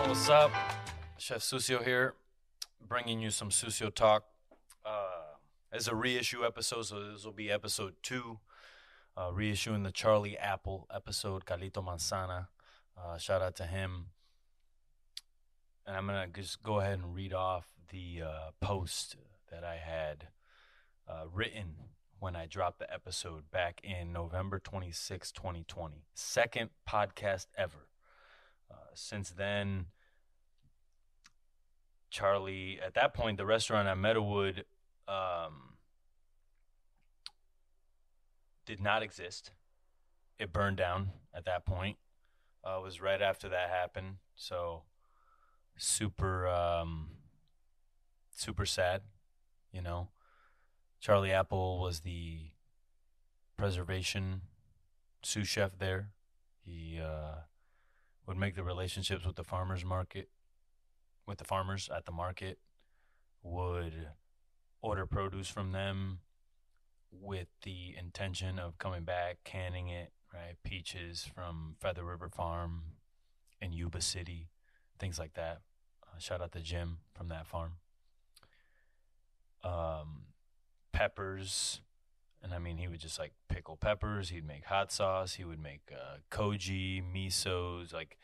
what's up? Chef Sucio here, bringing you some Sucio talk. As a reissue episode, so this will be episode 2, reissuing the Charlie Appel episode, Carlito Manzana. Shout out to him. And I'm going to just go ahead and read off the post that I had written when I dropped the episode back in November 26, 2020. Second podcast ever. Since then, Charlie, at that point, the restaurant at Meadowood did not exist. It burned down at that point. It was right after that happened. So super sad, you know. Charlie Appel was the preservation sous chef there. He would make the relationships with the farmers market, with the farmers at the market, would order produce from them with the intention of coming back, canning it, right? Peaches from Feather River Farm in Yuba City, things like that. Shout out to Jim from that farm. Peppers, and I mean, he would just like pickle peppers. He'd make hot sauce. He would make koji, misos, like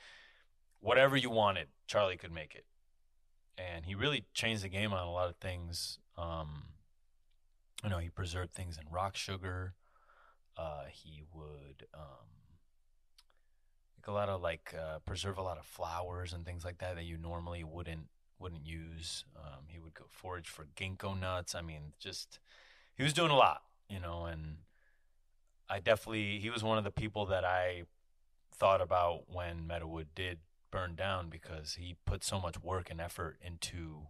whatever you wanted, Charlie could make it. And he really changed the game on a lot of things. He preserved things in rock sugar. He would preserve a lot of flowers and things like that you normally wouldn't use. He would go forage for ginkgo nuts. I mean, just he was doing a lot, and he was one of the people that I thought about when Meadowood did burn down, because he put so much work and effort into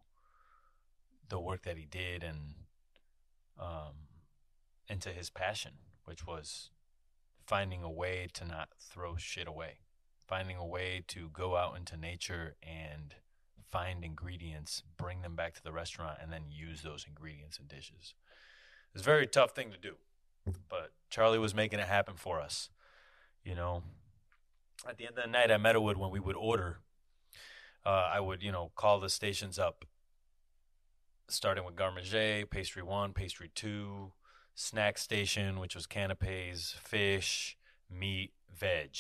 the work that he did and into his passion, which was finding a way to not throw shit away, finding a way to go out into nature and find ingredients, bring them back to the restaurant, and then use those ingredients in dishes. It's a very tough thing to do, but Charlie was making it happen for us, At the end of the night at Meadowood, when we would order, I would, call the stations up, starting with garde manger, pastry 1, pastry 2, snack station, which was canapes, fish, meat, veg,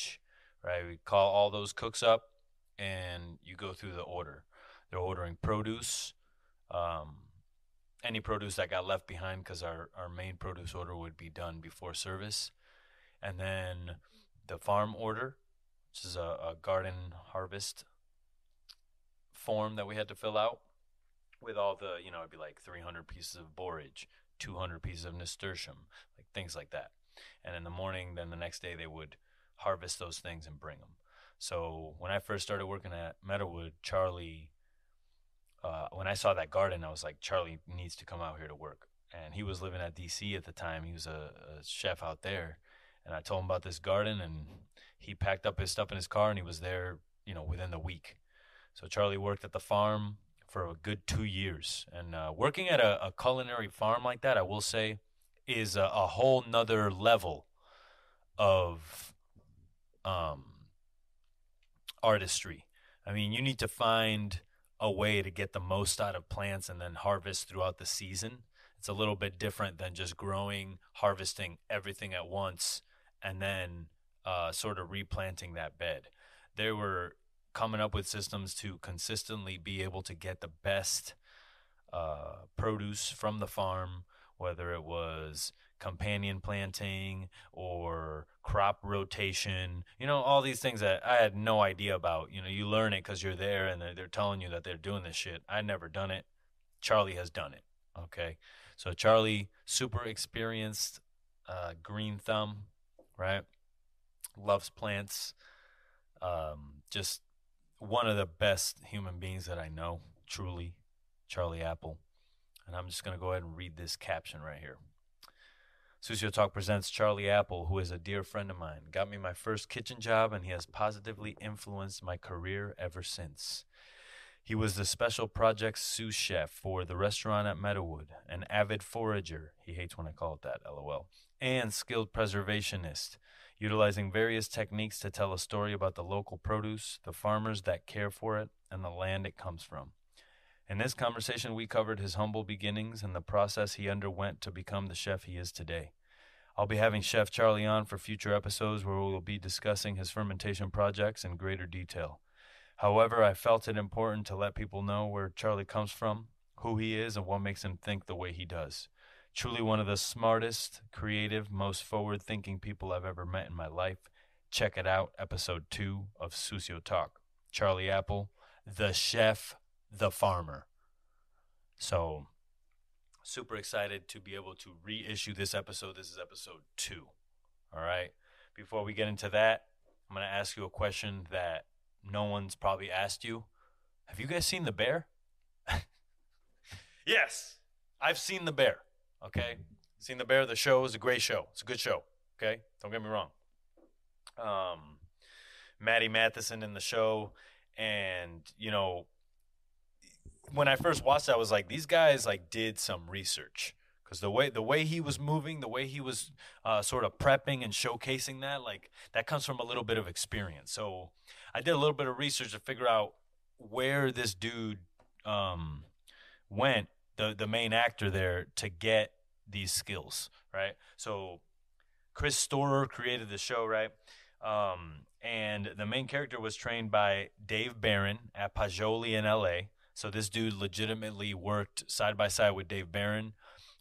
right? We'd call all those cooks up, and you go through the order. They're ordering produce, any produce that got left behind, because our main produce order would be done before service. And then the farm order, which is a garden harvest form that we had to fill out with all the, it'd be like 300 pieces of borage, 200 pieces of nasturtium, like things like that. And in the morning, then the next day, they would harvest those things and bring them. So when I first started working at Meadowood, Charlie, when I saw that garden, I was like, Charlie needs to come out here to work. And he was living at D.C. at the time. He was a chef out there. And I told him about this garden, and he packed up his stuff in his car, and he was there, within the week. So Charlie worked at the farm for a good 2 years. And working at a culinary farm like that, I will say, is a whole nother level of artistry. I mean, you need to find a way to get the most out of plants and then harvest throughout the season. It's a little bit different than just growing, harvesting everything at once, and then sort of replanting that bed. They were coming up with systems to consistently be able to get the best produce from the farm, whether it was companion planting or crop rotation, all these things that I had no idea about. You learn it because you're there and they're telling you that they're doing this shit. I'd never done it. Charlie has done it, okay? So Charlie, super experienced, green thumb, right? Loves plants. Just one of the best human beings that I know, truly, Charlie Appel. And I'm just going to go ahead and read this caption right here. Sucio Talk presents Charlie Appel, who is a dear friend of mine. Got me my first kitchen job, and he has positively influenced my career ever since. He was the Special Projects Sous Chef for the Restaurant at Meadowood, an avid forager. He hates when I call it that, LOL. And skilled preservationist. utilizing various techniques to tell a story about the local produce, the farmers that care for it, and the land it comes from. In this conversation, we covered his humble beginnings and the process he underwent to become the chef he is today. I'll be having Chef Charlie on for future episodes where we will be discussing his fermentation projects in greater detail. However, I felt it important to let people know where Charlie comes from, who he is, and what makes him think the way he does. Truly one of the smartest, creative, most forward-thinking people I've ever met in my life. Check it out, episode 2 of Sucio Talk. Charlie Appel, the chef, the farmer. So, super excited to be able to reissue this episode. This is episode 2. All right. Before we get into that, I'm going to ask you a question that no one's probably asked you. Have you guys seen The Bear? Yes, I've seen The Bear. Okay. Seen The Bear. The show is a great show. It's a good show. Okay. Don't get me wrong. Maddie Matheson in the show. And, you know, when I first watched it, I was like, these guys like did some research, because the way he was moving, the way he was sort of prepping and showcasing that, like that comes from a little bit of experience. So I did a little bit of research to figure out where this dude went, the main actor there, to get these skills, right? So Chris Storer created the show, right? And the main character was trained by Dave Barron at Pajoli in LA. So this dude legitimately worked side by side with Dave Barron,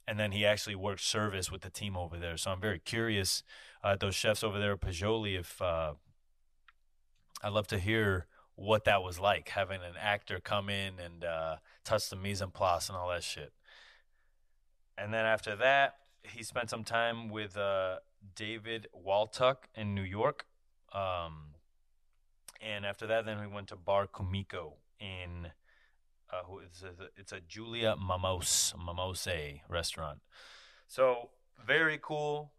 and then he actually worked service with the team over there. So I'm very curious, those chefs over there at Pajoli, if I'd love to hear what that was like, having an actor come in and touch the mise en place and all that shit. And then after that, he spent some time with David Waltuck in New York. And after that, then we went to Bar Kumiko in... it's a Julia Mimose restaurant. So very cool.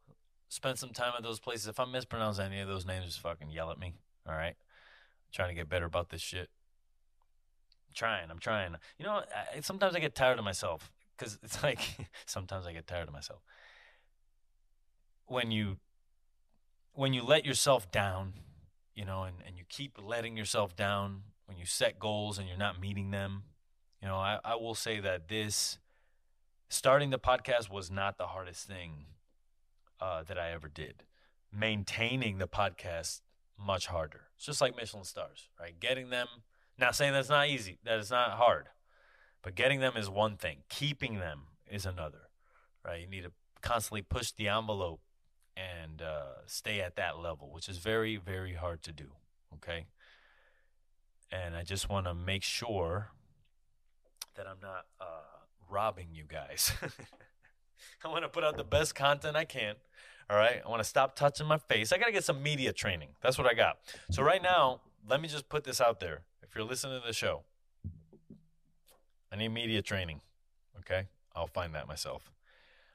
Spent some time at those places. If I mispronounce any of those names, just fucking yell at me. All right. I'm trying to get better about this shit. I'm trying. You know, sometimes I get tired of myself, because it's like sometimes I get tired of myself. When you let yourself down, you know, and you keep letting yourself down, when you set goals and you're not meeting them. You know, I will say that starting the podcast was not the hardest thing that I ever did. Maintaining the podcast, much harder. It's just like Michelin stars, right? Getting them, not saying that's not easy, that it's not hard, but getting them is one thing. Keeping them is another, right? You need to constantly push the envelope and stay at that level, which is very, very hard to do, okay? And I just want to make sure that I'm not robbing you guys. I want to put out the best content I can. All right. I want to stop touching my face. I got to get some media training. That's what I got. So right now, let me just put this out there. If you're listening to the show, I need media training. Okay. I'll find that myself.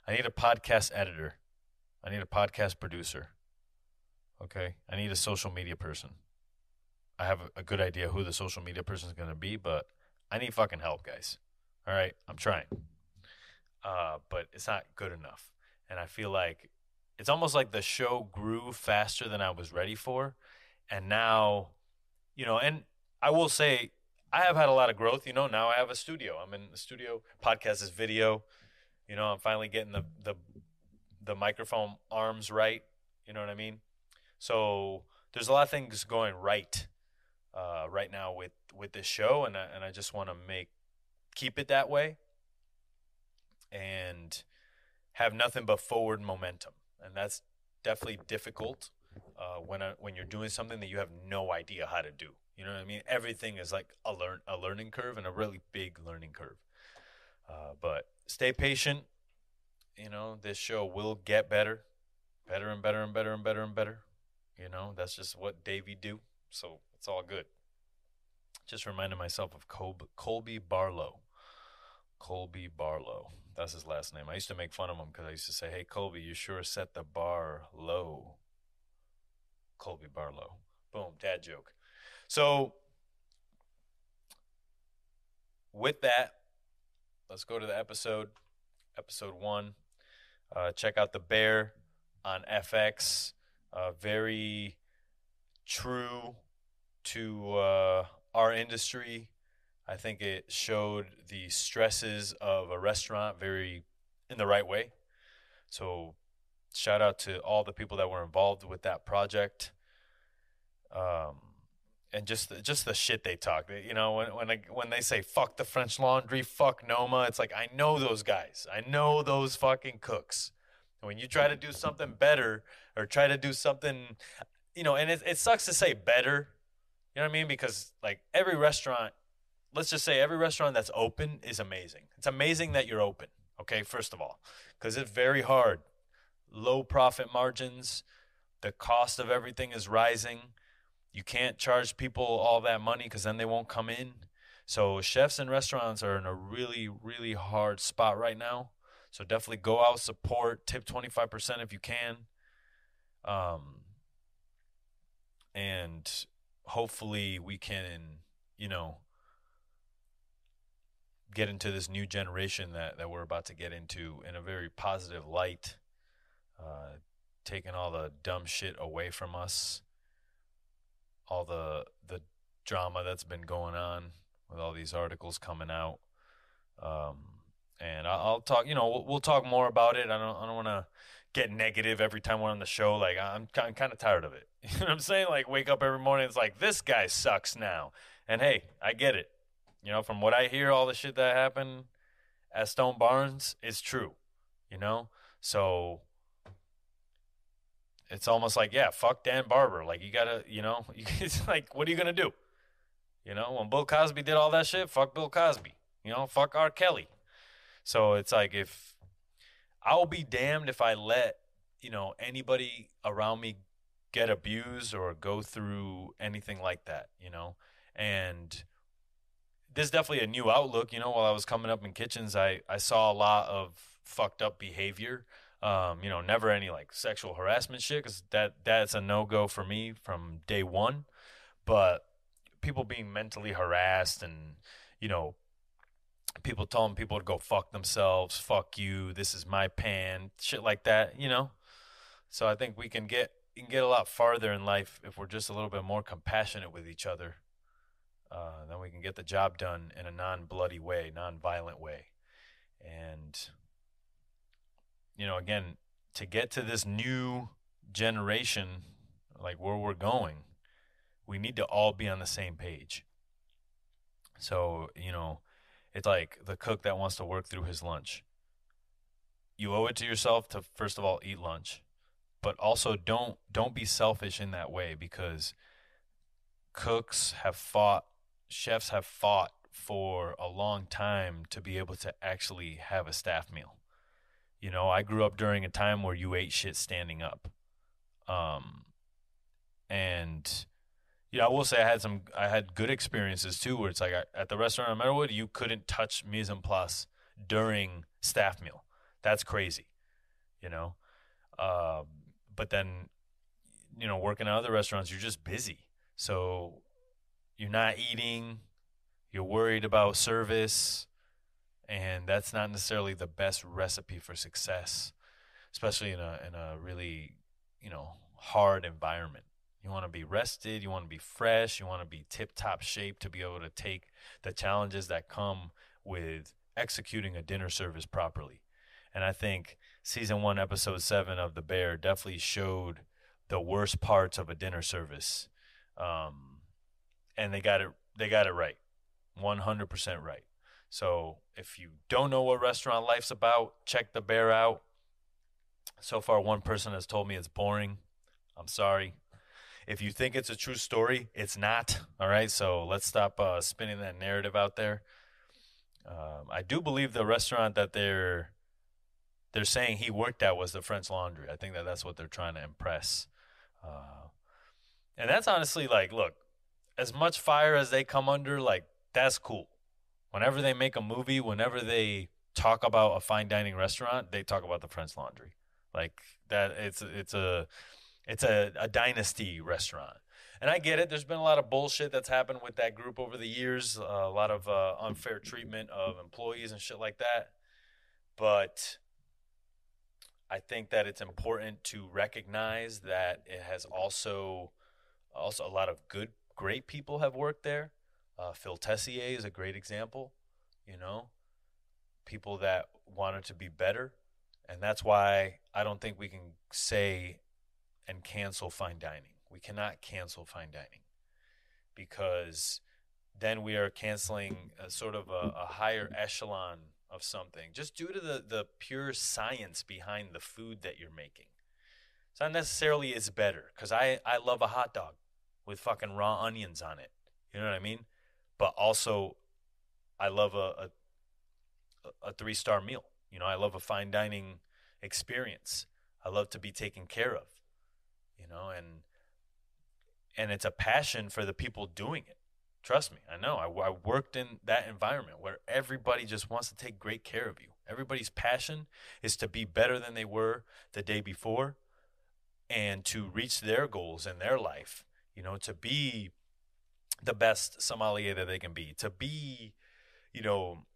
I need a podcast editor. I need a podcast producer. Okay. I need a social media person. I have a good idea who the social media person is going to be, but I need fucking help, guys. All right? I'm trying. But it's not good enough. And I feel like it's almost like the show grew faster than I was ready for. And now, you know, and I will say I have had a lot of growth. You know, now I have a studio. I'm in the studio. Podcast is video. You know, I'm finally getting the microphone arms right. You know what I mean? So there's a lot of things going right now with this show, and I just want to keep it that way and have nothing but forward momentum. And that's definitely difficult when you're doing something that you have no idea how to do. You know what I mean? Everything is like a learning curve, and a really big learning curve. But stay patient. You know, this show will get better and better and better and better and better. You know, that's just what Davey do. So it's all good. Just reminded myself of Colby Barlow. Colby Barlow. That's his last name. I used to make fun of him because I used to say, hey, Colby, you sure set the bar low. Colby Barlow. Boom, dad joke. So with that, let's go to the episode 1. Check out The Bear on FX. very true to our industry. I think it showed the stresses of a restaurant very in the right way. So shout out to all the people that were involved with that project. Um, and just the shit they talk. You know, when they say fuck the French Laundry, fuck Noma, it's like I know those guys. I know those fucking cooks. And when you try to do something better or try to do something, you know, and it sucks to say better. You know what I mean? Because like every restaurant, let's just say every restaurant that's open is amazing. It's amazing that you're open. Okay, first of all, because it's very hard. Low profit margins. The cost of everything is rising. You can't charge people all that money because then they won't come in. So chefs and restaurants are in a really, really hard spot right now. So definitely go out, support, tip 25% if you can. And hopefully we can, you know, get into this new generation that we're about to get into in a very positive light, taking all the dumb shit away from us, all the drama that's been going on with all these articles coming out. And I'll talk, you know, we'll talk more about it. I don't want to get negative every time we're on the show. Like I'm kind of tired of it. You know what I'm saying? Like wake up every morning, it's like this guy sucks now. And hey, I get it. You know, from what I hear, all the shit that happened at Stone Barns is true. You know, so it's almost like, yeah, fuck Dan Barber. Like you gotta, you know, it's like, what are you gonna do? You know, when Bill Cosby did all that shit, fuck Bill Cosby. You know, fuck R. Kelly. So it's like if I'll be damned if I let, you know, anybody around me get abused or go through anything like that, you know. And there's definitely a new outlook, you know. While I was coming up in kitchens, I saw a lot of fucked up behavior. You know, never any like sexual harassment shit because that's a no-go for me from day one. But people being mentally harassed and, you know, people telling people to go fuck themselves, fuck you, this is my pan, shit like that, you know. So I think we can get a lot farther in life if we're just a little bit more compassionate with each other. Then we can get the job done in a non-bloody way, non-violent way. And, you know, again, to get to this new generation, like where we're going, we need to all be on the same page. So, you know, it's like the cook that wants to work through his lunch. You owe it to yourself to first of all eat lunch, but also don't be selfish in that way because chefs have fought for a long time to be able to actually have a staff meal. You know, I grew up during a time where you ate shit standing up. And I will say I had good experiences too, where it's like at the Restaurant At Meadowood, you couldn't touch mise en place during staff meal. That's crazy, you know. But then, you know, working at other restaurants, you're just busy, so you're not eating. You're worried about service, and that's not necessarily the best recipe for success, especially in a really, you know, hard environment. You want to be rested, you want to be fresh, you want to be tip-top shape to be able to take the challenges that come with executing a dinner service properly. And I think season 1, episode 7 of The Bear definitely showed the worst parts of a dinner service. And they got it right. 100% right. So if you don't know what restaurant life's about, check The Bear out. So far, one person has told me it's boring. I'm sorry. If you think it's a true story, it's not. All right, so let's stop spinning that narrative out there. I do believe the restaurant that they're saying he worked at was the French Laundry. I think that's what they're trying to impress. And that's honestly like, look, as much fire as they come under, like that's cool. Whenever they make a movie, whenever they talk about a fine dining restaurant, they talk about the French Laundry. Like that, it's a dynasty restaurant. And I get it. There's been a lot of bullshit that's happened with that group over the years, a lot of unfair treatment of employees and shit like that. But I think that it's important to recognize that it has also a lot of great people have worked there. Phil Tessier is a great example. You know, people that wanted to be better, and that's why I don't think we can say and cancel fine dining. We cannot cancel fine dining because then we are canceling a sort of a higher echelon of something just due to the pure science behind the food that you're making. It's not necessarily it's better because I love a hot dog with fucking raw onions on it. You know what I mean? But also, I love a 3-star meal. You know, I love a fine dining experience. I love to be taken care of. You know, and it's a passion for the people doing it. Trust me, I know. I worked in that environment where everybody just wants to take great care of you. Everybody's passion is to be better than they were the day before and to reach their goals in their life. You know, to be the best sommelier that they can be, to be, you know,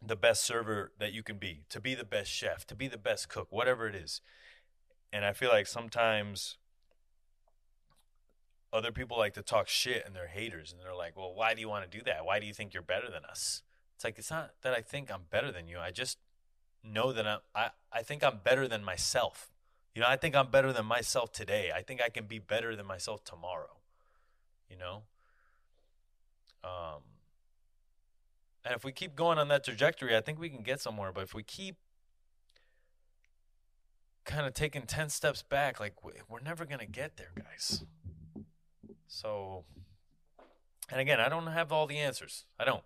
the best server that you can be, to be the best chef, to be the best cook, whatever it is. And I feel like sometimes other people like to talk shit and they're haters and they're like, well, why do you want to do that? Why do you think you're better than us? It's like, it's not that I think I'm better than you. I just know that I think I'm better than myself. You know, I think I'm better than myself today. I think I can be better than myself tomorrow, you know? And if we keep going on that trajectory, I think we can get somewhere. But if we keep kind of taking 10 steps back, like we're never going to get there, guys. So, and again, I don't have all the answers. I don't.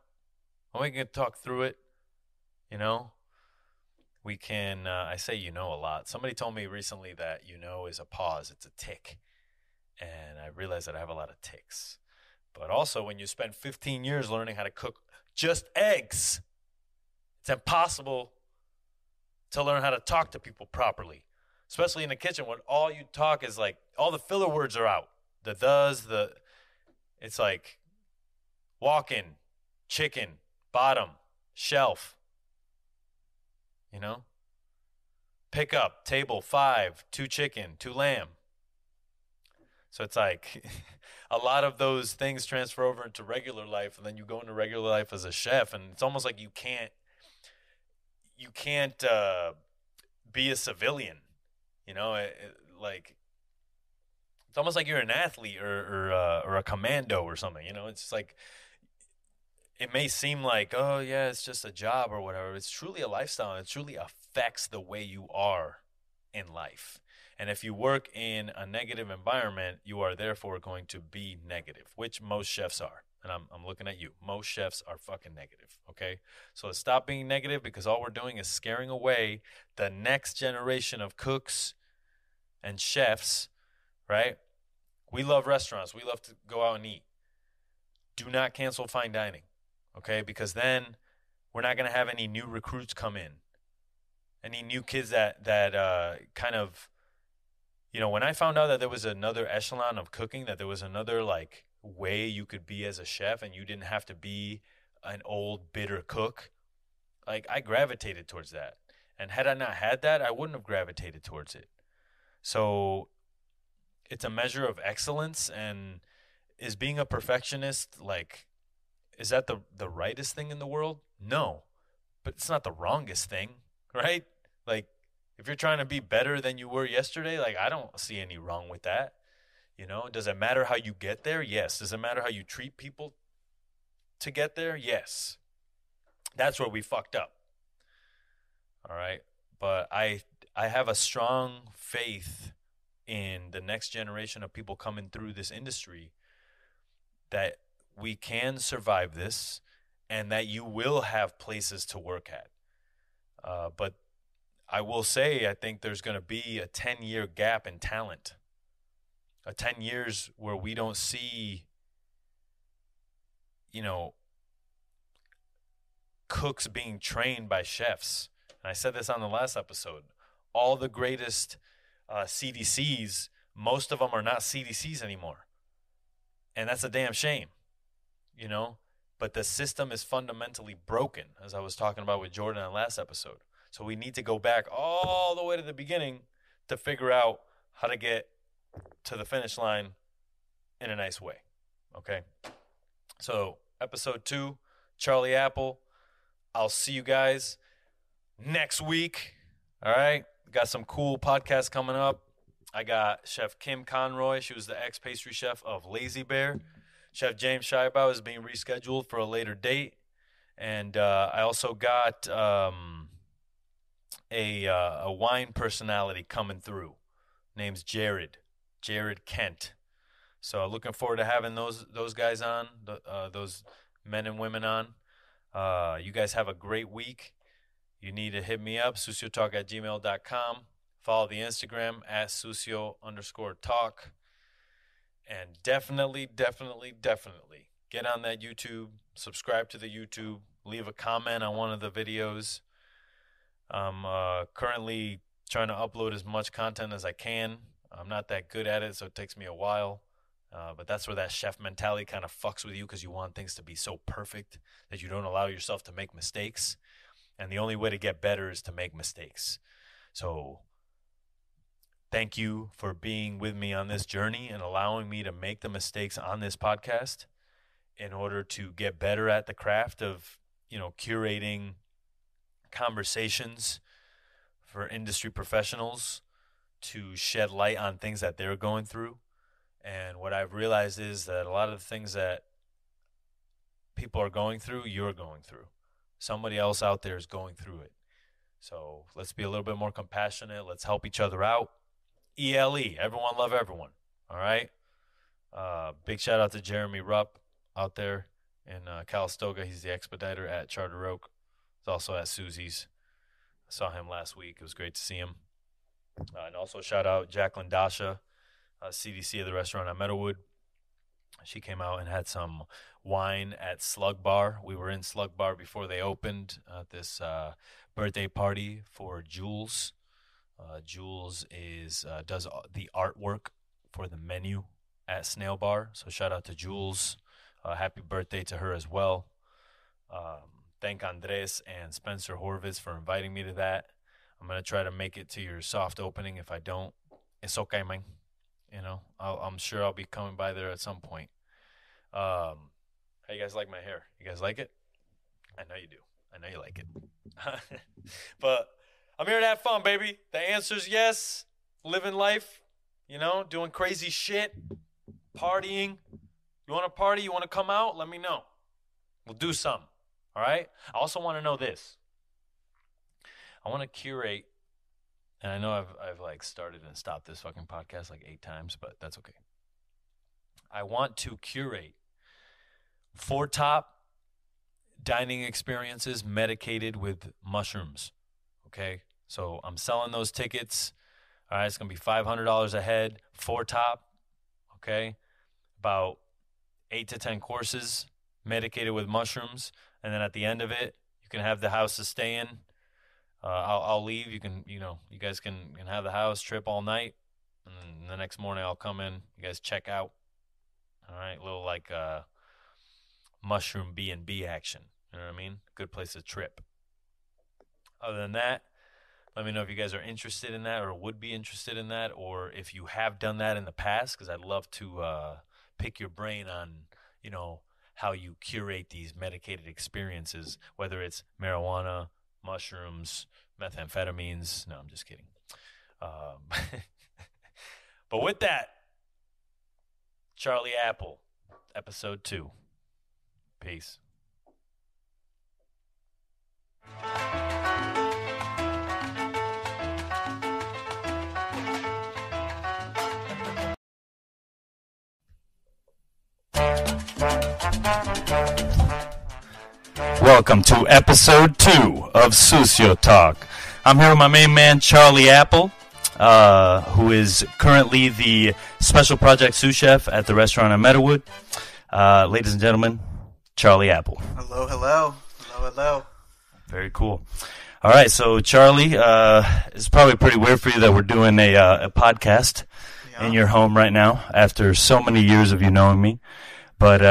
We can talk through it, you know? We can, I say you know a lot. Somebody told me recently that you know is a pause. It's a tick. And I realized that I have a lot of ticks. But also, when you spend 15 years learning how to cook just eggs, it's impossible to learn how to talk to people properly, especially in the kitchen when all you talk is like, all the filler words are out. The does, it's like walk-in, chicken, bottom, shelf, you know? Pick up, table, 5, 2 chicken, 2 lamb. So it's like a lot of those things transfer over into regular life, and then you go into regular life as a chef, and it's almost like you can't be a civilian, you know? Like it's almost like you're an athlete or a commando or something, you know? It's just like it may seem like, oh yeah, it's just a job or whatever. It's truly a lifestyle, and it truly affects the way you are in life. And if you work in a negative environment, you are therefore going to be negative, which most chefs are. And I'm looking at you. Most chefs are fucking negative, okay? So let's stop being negative, because all we're doing is scaring away the next generation of cooks and chefs, right? We love restaurants. We love to go out and eat. Do not cancel fine dining, okay? Because then we're not going to have any new recruits come in. Any new kids that kind of, you know, when I found out that there was another echelon of cooking, that there was another like way you could be as a chef and you didn't have to be an old bitter cook, like I gravitated towards that. And had I not had that, I wouldn't have gravitated towards it. So it's a measure of excellence. And is being a perfectionist, like, is that the rightest thing in the world? No, but it's not the wrongest thing, right? Like, if you're trying to be better than you were yesterday, like, I don't see any wrong with that. You know, does it matter how you get there? Yes. Does it matter how you treat people to get there? Yes. That's where we fucked up. All right. But I have a strong faith in the next generation of people coming through this industry that we can survive this and that you will have places to work at. But I will say, I think there's going to be a 10-year gap in talent. 10 years where we don't see, you know, cooks being trained by chefs. And I said this on the last episode. All the greatest CDCs, most of them are not CDCs anymore. And that's a damn shame, you know. But the system is fundamentally broken, as I was talking about with Jordan on the last episode. So we need to go back all the way to the beginning to figure out how to get to the finish line in a nice way. Okay? So episode 2, Charlie Appel. I'll see you guys next week. All right? Got some cool podcasts coming up. I got Chef Kim Conroy. She was the ex-pastry chef of Lazy Bear. Chef James Scheibau is being rescheduled for a later date. And I also got a wine personality coming through. Name's Jared Kent. So looking forward to having those guys on, those men and women on. You guys have a great week. You need to hit me up, suciotalk@gmail.com. Follow the Instagram @sucio_talk. And definitely get on that YouTube. Subscribe to the YouTube. Leave a comment on one of the videos. I'm currently trying to upload as much content as I can. I'm not that good at it, so it takes me a while. But that's where that chef mentality kind of fucks with you because you want things to be so perfect that you don't allow yourself to make mistakes. And the only way to get better is to make mistakes. So thank you for being with me on this journey and allowing me to make the mistakes on this podcast in order to get better at the craft of, curating conversations for industry professionals to shed light on things that they're going through. And what I've realized is that a lot of the things that people are going through, you're going through. Somebody else out there is going through it. So let's be a little bit more compassionate. Let's help each other out. ELE, everyone love everyone. All right? Big shout out to Jeremy Rupp out there in Calistoga. He's the expediter at Charter Oak. He's also at Susie's. I saw him last week. It was great to see him. And also shout out Jacqueline Dasha, CDC of the Restaurant At Meadowood. She came out and had some wine at Slug Bar. We were in Slug Bar before they opened at this birthday party for Jules. Jules does the artwork for the menu at Snail Bar. So shout out to Jules. Happy birthday to her as well. Thank Andres and Spencer Horvitz for inviting me to that. I'm going to try to make it to your soft opening. If I don't, it's okay, man. I'm sure I'll be coming by there at some point. How you guys like my hair? You guys like it? I know you do. I know you like it. But I'm here to have fun, baby. The answer's yes. Living life, doing crazy shit, partying. You want to party? You want to come out? Let me know. We'll do something. All right? I also want to know this. I want to curate, and I know I've like started and stopped this fucking podcast like 8 times, but that's okay. I want to curate 4 top dining experiences medicated with mushrooms. Okay? So I'm selling those tickets. All right, it's going to be $500 a head, 4 top. Okay? About 8 to 10 courses medicated with mushrooms, and then at the end of it, you can have the house to stay in. I'll leave. You can, you guys can have the house, trip all night, and then the next morning I'll come in. You guys check out. All right, a little like mushroom B&B action. You know what I mean? Good place to trip. Other than that, let me know if you guys are interested in that or would be interested in that, or if you have done that in the past, because I'd love to pick your brain on, how you curate these medicated experiences, whether it's marijuana, mushrooms, methamphetamines. No, I'm just kidding. But with that, Charlie Appel, episode 2. Peace. Welcome to episode 2 of Sucio Talk. I'm here with my main man, Charlie Appel, who is currently the Special Projects Sous Chef at the Restaurant At Meadowood. Ladies and gentlemen, Charlie Appel. Hello, hello. Hello, hello. Very cool. All right, so Charlie, it's probably pretty weird for you that we're doing a podcast in your home right now after so many years of you knowing me. But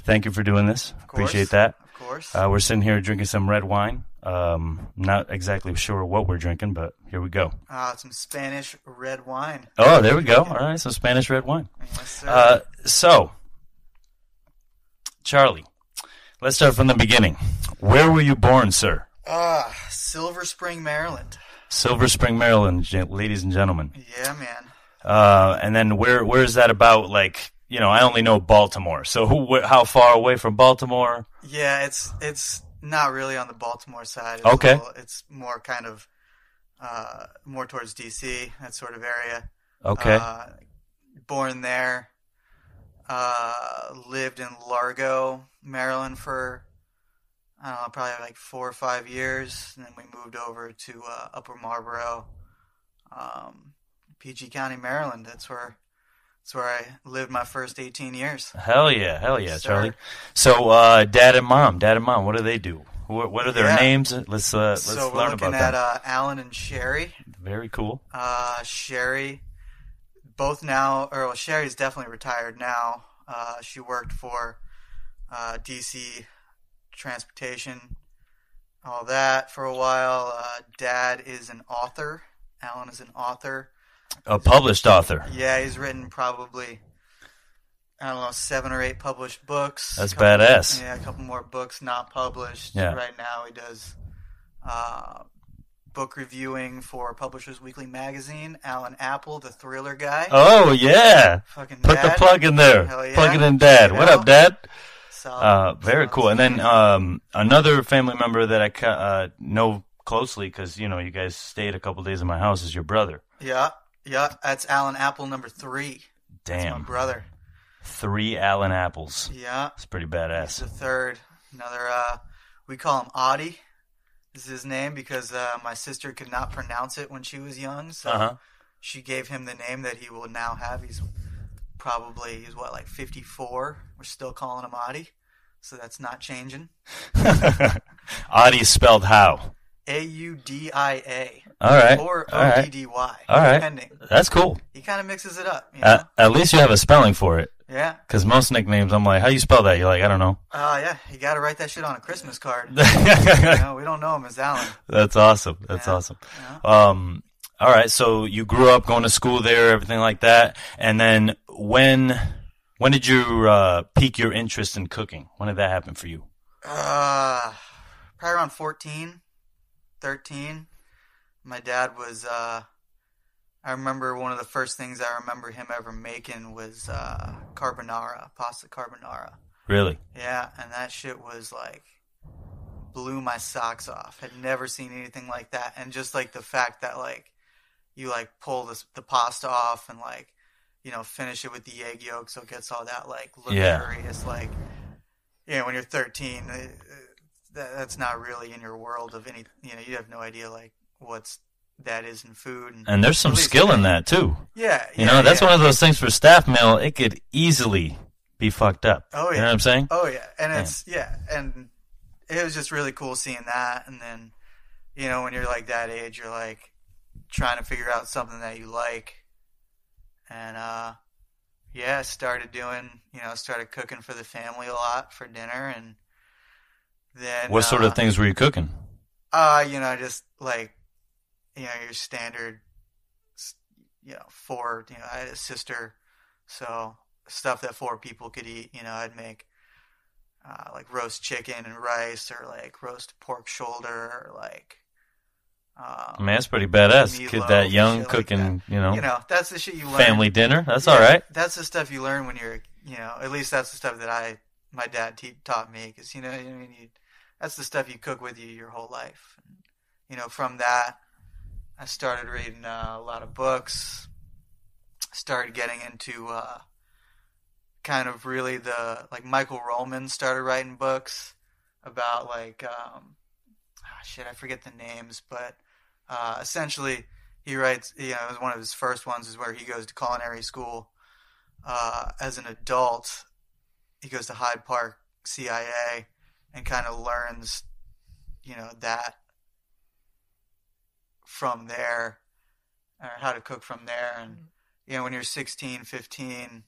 thank you for doing this. Appreciate that. Of course. We're sitting here drinking some red wine. Not exactly sure what we're drinking, but here we go. Some Spanish red wine. Oh, there we go. All right, some Spanish red wine. Yes, sir. So, Charlie, let's start from the beginning. Where were you born, sir? Silver Spring, Maryland. Silver Spring, Maryland, ladies and gentlemen. Yeah, man. And then where is that about? Like, I only know Baltimore. So how far away from Baltimore? Yeah, it's not really on the Baltimore side. It's okay. It's more kind of more towards D.C., that sort of area. Okay. Born there. Lived in Largo, Maryland for, I don't know, probably like 4 or 5 years. And then we moved over to Upper Marlboro, PG County, Maryland. That's where I lived my first 18 years. Hell yeah, Yes, Charlie. sir. So dad and mom, what do they do? What are their names? Let's learn about them. So we're looking at Alan and Sherry. Very cool. Sherry, both now, or Sherry's definitely retired now. She worked for DC Transportation, all that for a while. Dad is an author. Alan is an author. A published author. Yeah, he's written probably, I don't know, 7 or 8 published books. That's badass. Yeah, a couple more books not published. Yeah. Right now he does book reviewing for Publishers Weekly magazine. Alan Appel, the thriller guy. Oh, yeah. Fucking Put dad. the plug in there. Hell yeah. Plug it in, Dad. What up, Dad? Very Solid. cool. And then another family member that I know closely because, you guys stayed a couple days in my house is your brother. Yeah. That's Alan Appel number 3. Damn. That's my brother. 3 Alan Apples. Yeah. It's pretty badass. He's the third. Another, we call him Audie. This is his name because my sister could not pronounce it when she was young, so she gave him the name that he will now have. He's like 54. We're still calling him Audie, so that's not changing. Audie spelled how? Audia. All right. Or All right. Oddy. All right. Depending. That's cool. He kind of mixes it up. You know? At least you have a spelling for it. Yeah. Because most nicknames, I'm like, how you spell that? You're like, I don't know. Yeah. You got to write that shit on a Christmas card. We don't know him as Alan. That's awesome. That's awesome. Yeah. All right. So you grew up going to school there, everything like that. And then when did you pique your interest in cooking? When did that happen for you? Probably around 14, 13. My dad was, I remember one of the first things I remember him ever making was pasta carbonara. Really? Yeah, and that shit was like, blew my socks off. Had never seen anything like that. And just like the fact that like, you like pull the pasta off and like, finish it with the egg yolk so it gets all that like luxurious, like, when you're 13, that's not really in your world of any, you have no idea like that is in food. And there's some skill in that too. Yeah. That's one of those things for staff meal, it could easily be fucked up. Oh, yeah. You know what I'm saying? Oh, yeah. And and it was just really cool seeing that. And then, when you're like that age, you're like trying to figure out something that you like. And, started cooking for the family a lot for dinner. And then. What sort of things were you cooking? Just like, your standard, 4, I had a sister, so stuff that 4 people could eat, I'd make, like roast chicken and rice or like roast pork shoulder or like, that's pretty badass. Kid that young cooking, like that. That's the shit you learn. Family dinner. That's all right. That's the stuff you learn when you're, at least that's the stuff that my dad taught me. Cause that's the stuff you cook with you your whole life. And, from that, I started reading a lot of books, started getting into kind of really Michael Rollman started writing books about like, I forget the names, but essentially he writes, it was one of his first ones is where he goes to culinary school as an adult. He goes to Hyde Park CIA and kind of learns, that from there, or how to cook from there. And, when you're 16, 15,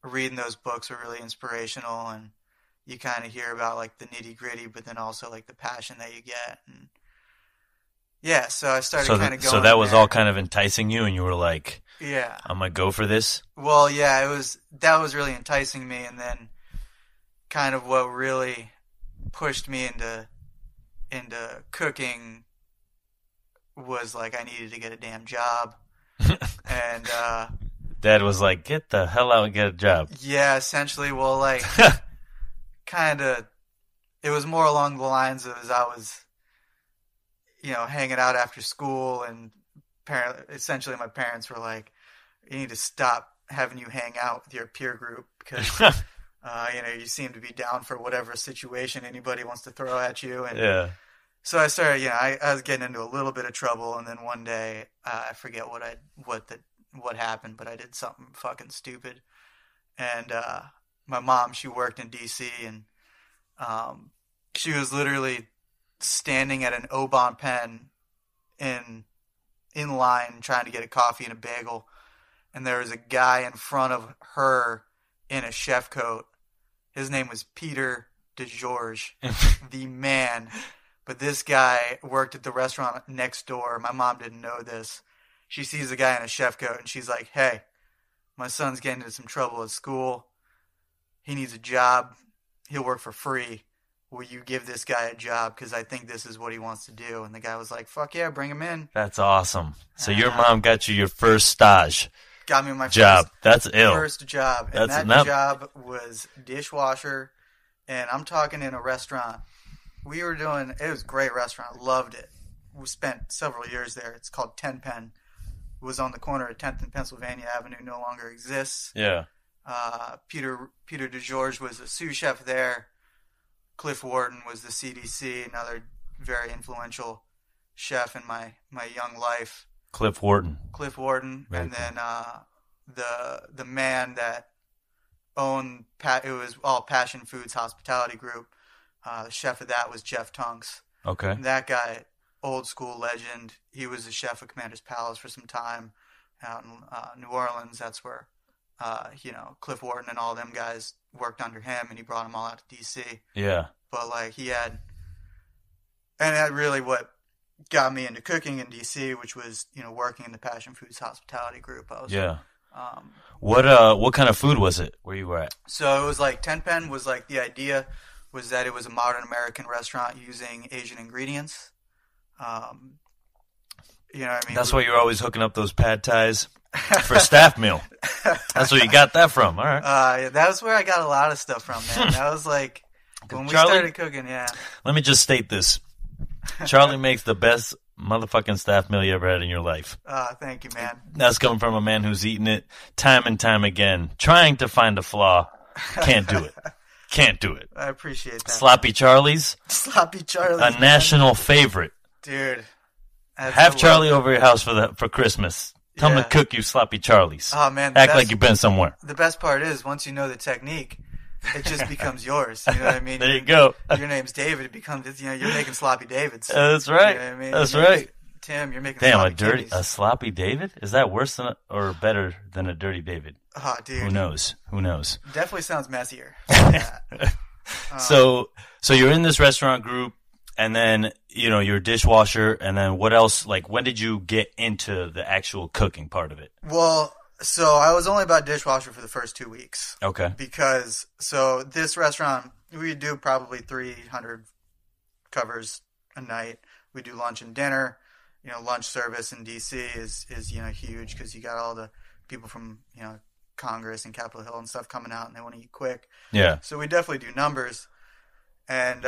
reading those books are really inspirational. And, you kind of hear about like the nitty gritty, but then also like the passion that you get. And yeah, so I started kind of going. So that was there. all kind of enticing you, and you were like, yeah, I'm gonna go for this. Well, yeah, that was really enticing me, and then kind of what really pushed me into cooking was like I needed to get a damn job. And Dad was like, get the hell out and get a job. Yeah, essentially. Well, like kind of it was more along the lines of as I was hanging out after school, and essentially my parents were like, you need to stop having you hang out with your peer group because you seem to be down for whatever situation anybody wants to throw at you. And yeah. So I started, I was getting into a little bit of trouble, and then one day I forget what happened, but I did something fucking stupid. And my mom, she worked in DC, and she was literally standing at an Oban pen in line trying to get a coffee and a bagel, and there was a guy in front of her in a chef coat. His name was Peter DeGeorge, the man. But this guy worked at the restaurant next door. My mom didn't know this. She sees a guy in a chef coat, and she's like, hey, my son's getting into some trouble at school. He needs a job. He'll work for free. Will you give this guy a job? Because I think this is what he wants to do. And the guy was like, fuck yeah, bring him in. That's awesome. So your mom got you your first stage. Got me my job. That's ill. First job. And that job was dishwasher. And I'm talking in a restaurant. It was a great restaurant. Loved it. We spent several years there. It's called Ten Pen. It was on the corner of 10th and Pennsylvania Avenue. No longer exists. Yeah. Peter DeGeorge was a sous chef there. Cliff Wharton was the CDC, another very influential chef in my young life. Cliff Wharton. Very and cool. Then the man that owned it was all Passion Foods Hospitality Group. The chef of that was Jeff Tunks. Okay. And that guy, old school legend. He was the chef of Commander's Palace for some time out in New Orleans. That's where Cliff Wharton and all them guys worked under him, and he brought them all out to DC. Yeah. But like and that really what got me into cooking in DC, which was working in the Passion Foods Hospitality Group. What kind of food was it where you were at? So it was like Ten Pen was like the idea was that it was a modern American restaurant using Asian ingredients. What I mean? That's why you're always hooking up those pad thais for staff meal. That's where you got that from. All right. Yeah, that was where I got a lot of stuff from, man. That was like when we started cooking, yeah. Let me just state this. Charlie makes the best motherfucking staff meal you ever had in your life. Thank you, man. That's coming from a man who's eaten it time and time again, trying to find a flaw. Can't do it. Can't do it. I appreciate that. Sloppy Charlie's. Sloppy Charlie's. A national favorite. Dude. Have Charlie over your house for Christmas. Tell him to cook you Sloppy Charlie's. Oh, man. Act like you've been somewhere. The best part is, once you know the technique, it just becomes yours. You know what I mean? There you go. Your name's David. It becomes, you're making Sloppy Davids. That's right. You know what I mean? That's right. Tim, you're making sloppy a Sloppy David? Is that worse than or better than a Dirty David? Oh, dude. Who knows? Definitely sounds messier. So you're in this restaurant group, and then, you're a dishwasher, and then what else? Like, when did you get into the actual cooking part of it? Well, so I was only about dishwasher for the first 2 weeks. Okay. Because, this restaurant, we do probably 300 covers a night. We do lunch and dinner. Lunch service in D.C. is huge because you got all the people from, Congress and Capitol Hill and stuff coming out, and they want to eat quick. Yeah. So we definitely do numbers. And,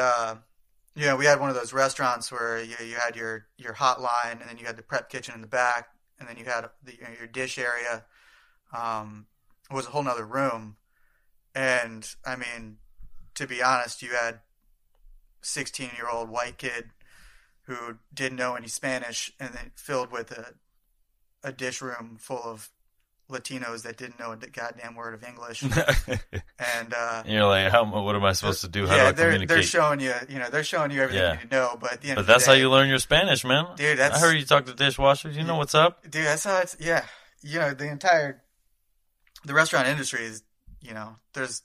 we had one of those restaurants where you had your hotline, and then you had the prep kitchen in the back, and then you had your dish area. It was a whole nother room. And, I mean, to be honest, you had 16-year-old white kid who didn't know any Spanish, and then filled with a dish room full of Latinos that didn't know a goddamn word of English. And you're like, what am I supposed to do? How do I communicate? They're showing you, everything you need to know. But at the end but of that's the day, how you learn your Spanish, man. Dude, I heard you talk to dishwashers. You know what's up? Dude, that's how it's. Yeah, the restaurant industry is, there's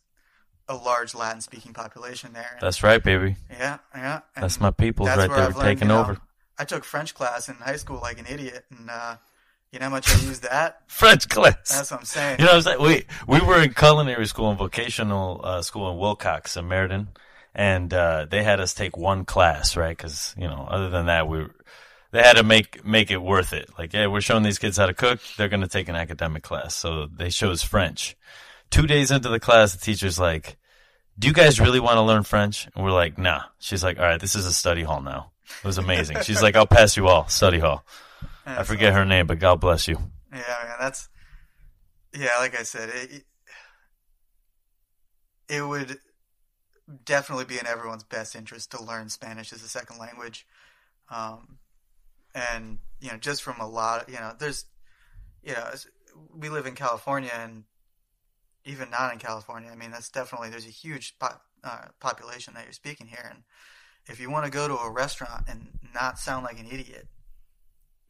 a large Latin speaking population there. And That's right, baby. yeah. And That's my peoples that's right where there I've learned, taking over. I took French class in high school like an idiot, and you know how much I used that? French class. That's what I'm saying. You know what I'm saying? We were in culinary school and vocational school in Wilcox in Meriden, and they had us take one class, right? Because, you know, other than that, they had to make it worth it. Like, yeah, we're showing these kids how to cook. They're going to take an academic class. So they chose French. 2 days into the class, the teacher's like, do you guys really want to learn French? And we're like, nah. She's like, all right, this is a study hall now. It was amazing. She's like, I'll pass you all, study hall. I forget her name, but God bless you. Yeah, man, like I said, it would definitely be in everyone's best interest to learn Spanish as a second language. And, you know, just from a lot, we live in California, and even not in California, I mean, there's a huge population that you're speaking here. And if you want to go to a restaurant and not sound like an idiot,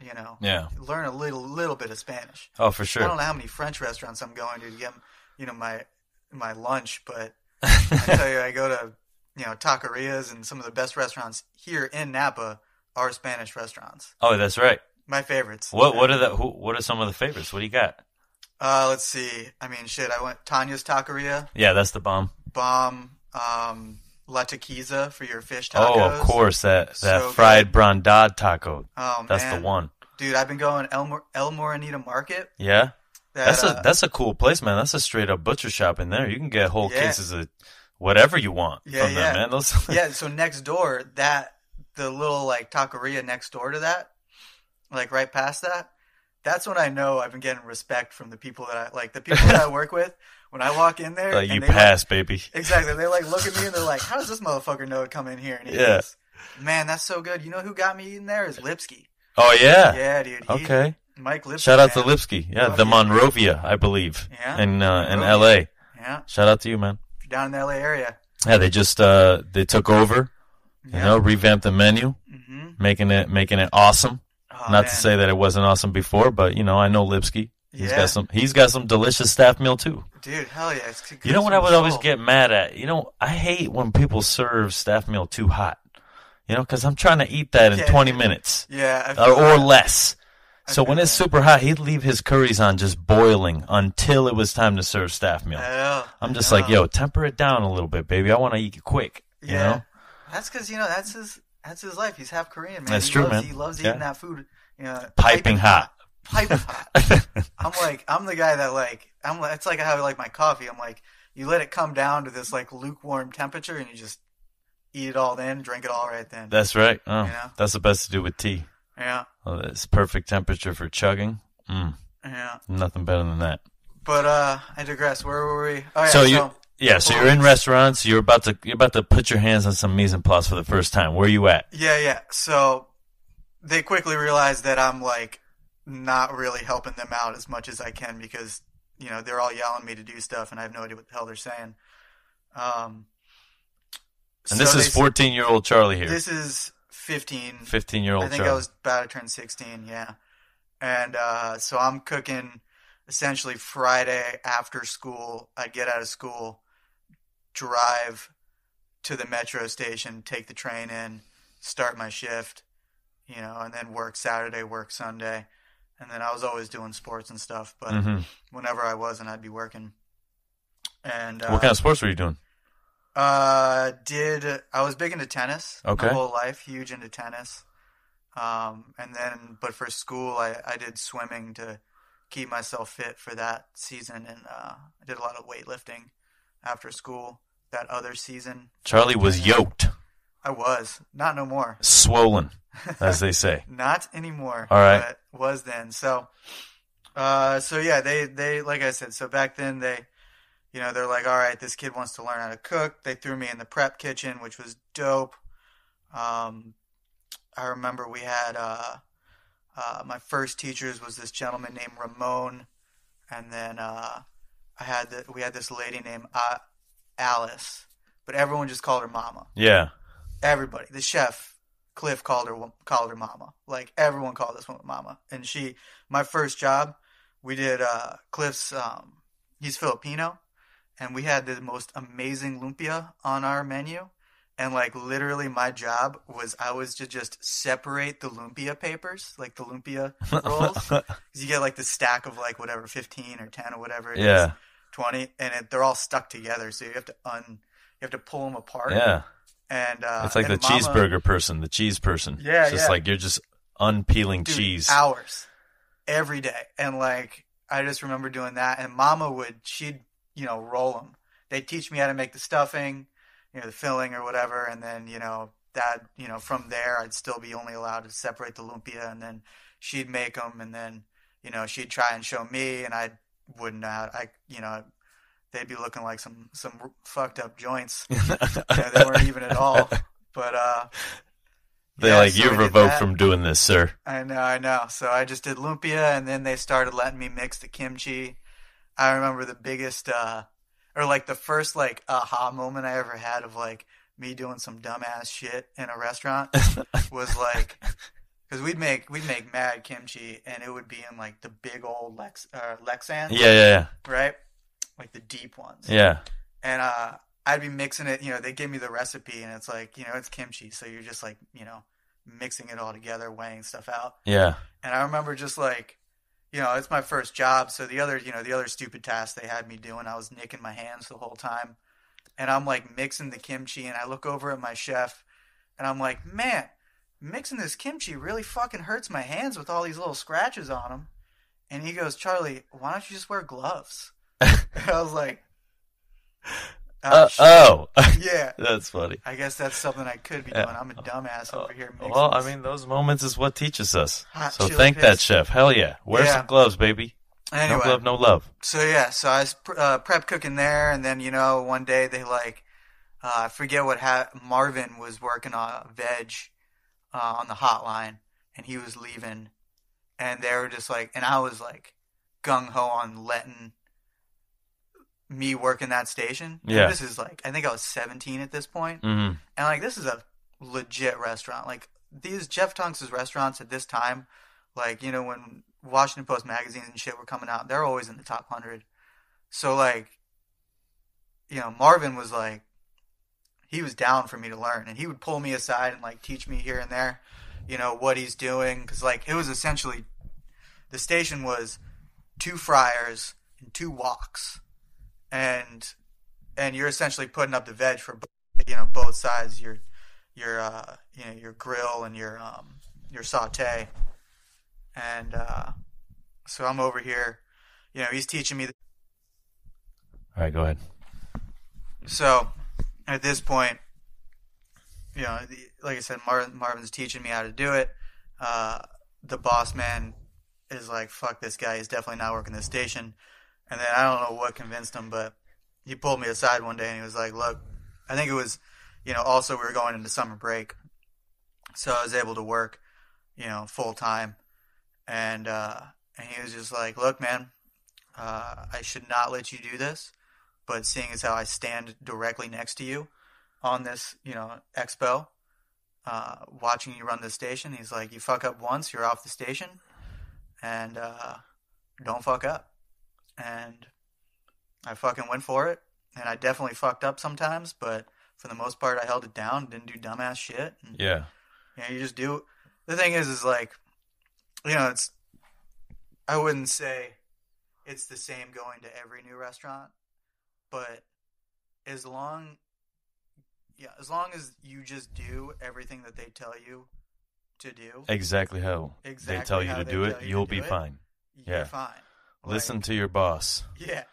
you know, learn a little bit of Spanish. Oh, for sure. I don't know how many French restaurants I'm going to get, you know, my lunch, but I tell you, I go to, you know, taquerias, and some of the best restaurants here in Napa are Spanish restaurants. Oh, that's right. My favorites. What are some of the favorites? What do you got? Let's see. I mean, shit, I went Tanya's Taqueria. Yeah, that's the bomb. La Taquiza for your fish tacos. Oh, of course, that So fried brandad taco. Oh, that's man. the one. Dude, I've been going El Morenito Market. Yeah? That's a cool place, man. That's a straight up butcher shop in there. You can get whole cases of whatever you want from them, man. Yeah, so next door, the little like taqueria next door to that, like right past that, that's when I know I've been getting respect from the people that I work with. When I walk in there, you pass, baby. Exactly. They like look at me and they're like, "How does this motherfucker know to come in here?" And he goes, "Man, that's so good. You know who got me eating there is Lipsky." Oh yeah. Yeah, dude. Okay. Mike Lipsky. Shout out to Lipsky. Yeah, the Monrovia, I believe. Yeah. In L.A. Yeah. Shout out to you, man. If you're down in the L.A. area. Yeah, they just they took over. You know, revamped the menu, making it awesome. Oh, Not to say that it wasn't awesome before, but you know, I know Lipsky. He's got some delicious staff meal too. Dude, hell yeah. You know what I would always get mad at? You know, I hate when people serve staff meal too hot. You know, because I'm trying to eat that in 20 minutes. Yeah. Or less. So when it's super hot, he'd leave his curries on just boiling until it was time to serve staff meal. I'm just like, yo, temper it down a little bit, baby. I want to eat it quick. You know? That's because, you know, that's his life. He's half Korean, man. That's true, man. He loves eating that food. You know, piping hot. Piping hot. I'm the guy that it's like how I like my coffee. I'm like, you let it come down to this like lukewarm temperature and you just eat it all then, drink it all right then. That's right. Oh, you know? That's the best to do with tea. Yeah. Oh, that's perfect temperature for chugging. Yeah. Nothing better than that. But I digress. Where were we? Oh, yeah. So you're in restaurants. You're about to put your hands on some mise en place for the first time. Where are you at? Yeah. So they quickly realized that I'm like not really helping them out as much as I can because, you know, they're all yelling at me to do stuff and I have no idea what the hell they're saying. And this is 14-year-old Charlie here. This is 15. 15-year-old Charlie. I think I was about to turn 16, yeah. And so I'm cooking essentially Friday after school. I'd get out of school, drive to the metro station, take the train in, start my shift, you know, and then work Saturday, work Sunday. And then I was always doing sports and stuff, but whenever I wasn't, I'd be working. And what kind of sports were you doing? I was big into tennis my whole life, huge into tennis. But for school, I did swimming to keep myself fit for that season, and I did a lot of weightlifting after school that other season. Charlie was yoked. I was. Not no more. Swollen, as they say. Not anymore. All right. But was then. So yeah, they like I said, so back then they're like, all right, this kid wants to learn how to cook. They threw me in the prep kitchen, which was dope. I remember we had my first teachers was this gentleman named Ramon, and then we had this lady named Alice, but everyone just called her Mama. Yeah. Everybody, the chef Cliff called her Mama. Like everyone called this woman Mama. And my first job, we did Cliff's. He's Filipino, and we had the most amazing lumpia on our menu. And like literally my job was I was to just separate the lumpia papers, like the lumpia rolls. Because you get like the stack of like whatever, 15 or 10 or whatever it is, 20, and they're all stuck together. So you have to pull them apart. Yeah. And it's like and the cheeseburger person, the cheese person. Yeah, it's just like you're just unpeeling cheese. Hours. Every day. And like I just remember doing that. And Mama she'd, roll them. They'd teach me how to make the stuffing, the filling or whatever, and then, that, from there I'd still be only allowed to separate the lumpia, and then she'd make them, and then, she'd try and show me, and I wouldn't know. They'd be looking like some fucked up joints. They weren't even at all. But they're you're revoked from doing this, sir. I know. So I just did lumpia, and then they started letting me mix the kimchi. I remember the biggest or like the first like aha moment I ever had of like me doing some dumbass shit in a restaurant was like, because we'd make mad kimchi, and it would be in like the big old Lexans. Yeah. Right? Like the deep ones. Yeah. And I'd be mixing it, they give me the recipe, and it's like, it's kimchi, so you're just like, mixing it all together, weighing stuff out. Yeah. And I remember just like, it's my first job, so the other stupid tasks they had me doing, I was nicking my hands the whole time. And I'm like mixing the kimchi, and I look over at my chef, and I'm like, man, mixing this kimchi really fucking hurts my hands with all these little scratches on them. And he goes, Charlie, why don't you just wear gloves? And I was like, yeah. That's funny. I guess that's something I could be doing. I'm a dumbass over here mixing Well, I mean, those moments is what teaches us. So thank piss. that chef. Hell yeah. Wear some gloves, baby. Anyway, no glove, no love. So I was prep cooking there, and then, one day they I forget what Marvin was working on veg on the hotline, and he was leaving, and they were just like, and I was like gung-ho on letting me work in that station. Yeah. And this is like, I think I was 17 at this point. Mm-hmm. And like, this is a legit restaurant. Like these Jeff Tunks' restaurants at this time, like, when Washington Post magazines and shit were coming out, they're always in the top 100. So like, Marvin was like, he was down for me to learn, and he would pull me aside and like teach me here and there, what he's doing. Cause like, it was essentially, the station was 2 fryers and 2 woks. And you're essentially putting up the veg for both sides, your grill and your saute. And so I'm over here, he's teaching me. All right, go ahead. So at this point, like I said, Marvin's teaching me how to do it. The boss man is like, fuck this guy, he's definitely not working this station. And then I don't know what convinced him, but he pulled me aside one day and he was like, look, I think it was, also we were going into summer break. So I was able to work, full time. And he was just like, look, man, I should not let you do this. But seeing as how I stand directly next to you on this, expo, watching you run the station, he's like, you fuck up once, you're off the station. And don't fuck up. And I fucking went for it, and I definitely fucked up sometimes, but for the most part, I held it down, didn't do dumbass shit. And, yeah. You just do. The thing is like, it's, I wouldn't say it's the same going to every new restaurant, but as long as you just do everything that they tell you to do. Exactly how they tell you to do it, you'll be fine. You're fine. Listen to your boss. Yeah.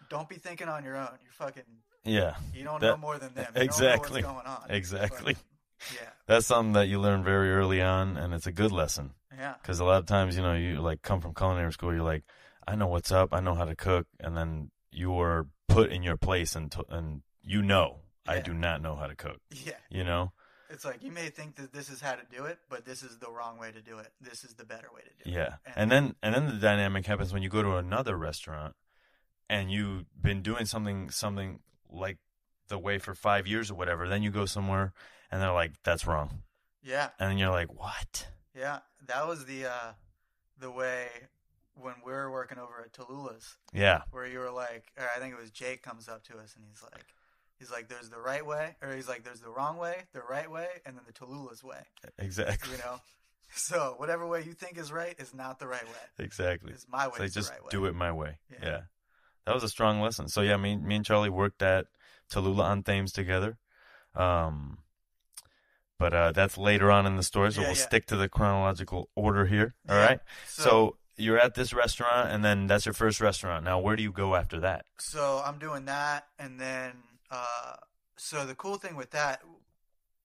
Don't be thinking on your own. You're fucking... Yeah. You don't know more than them. You exactly. don't know what's going on. Exactly. Yeah. That's something that you learn very early on, and it's a good lesson. Yeah. Because a lot of times, you like come from culinary school, you're like, I know what's up, I know how to cook, and then you are put in your place, and I do not know how to cook. Yeah. It's like, you may think that this is how to do it, but this is the wrong way to do it. This is the better way to do it. Yeah. And then the dynamic happens when you go to another restaurant and you've been doing something like the way for 5 years or whatever. Then you go somewhere and they're like, that's wrong. Yeah. And then you're like, what? Yeah. That was the way when we were working over at Tallulah's. Yeah. Where you were like, or I think it was Jake comes up to us and he's like, there's the right way, or he's like, there's the wrong way, the right way, and then the Tallulah's way. Exactly. You know? So whatever way you think is right is not the right way. Exactly. It's my way. So is just the right way. do it my way. Yeah. Yeah. That was a strong lesson. So yeah, me and Charlie worked at Tallulah on Thames together. But that's later on in the story, so we'll stick to the chronological order here. All right. So you're at this restaurant, and then that's your first restaurant. Now, where do you go after that? So I'm doing that, and then so the cool thing with that,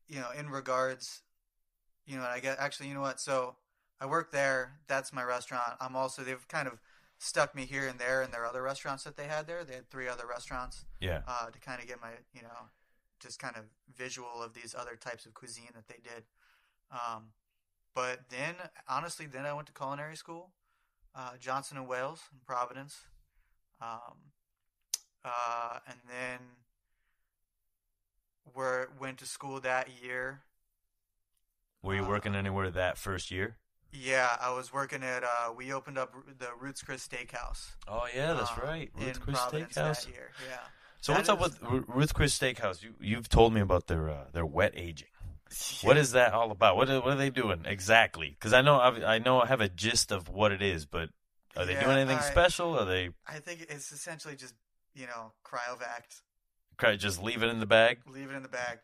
in regards, I get actually, you know what? So I work there. That's my restaurant. I'm also they've kind of stuck me here and there in their other restaurants that they had there. They had 3 other restaurants. Yeah. To kind of get my just kind of visual of these other types of cuisine that they did. But then, honestly, I went to culinary school, Johnson and Wales in Providence. And then went to school that year. Were you working anywhere that first year? Yeah, I was working at, we opened up the Ruth's Chris Steakhouse. Oh, yeah, that's right. Ruth's Chris Steakhouse. That year, yeah. So what's up with Ruth's Chris Steakhouse? You've told me about their wet aging. Yeah. What is that all about? What are they doing exactly? Because I know I have a gist of what it is, but are they doing anything special? Are they? I think it's essentially just cryovac. Just leave it in the bag. Leave it in the bag.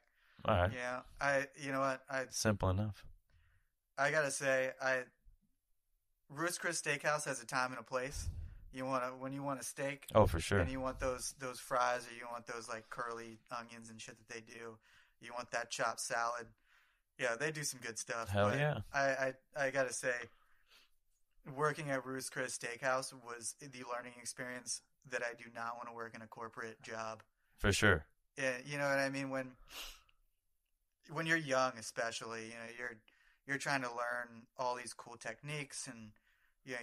All right. Yeah, you know what? Simple enough. I gotta say, Ruth's Chris Steakhouse has a time and a place. When you want a steak. Oh, for sure. And you want those fries, or you want those like curly onions and shit that they do. You want that chopped salad. Yeah, they do some good stuff. Hell yeah. I gotta say, working at Ruth's Chris Steakhouse was the learning experience that I do not want to work in a corporate job. For sure. Yeah, you know what I mean? When you're young, especially, you're trying to learn all these cool techniques, and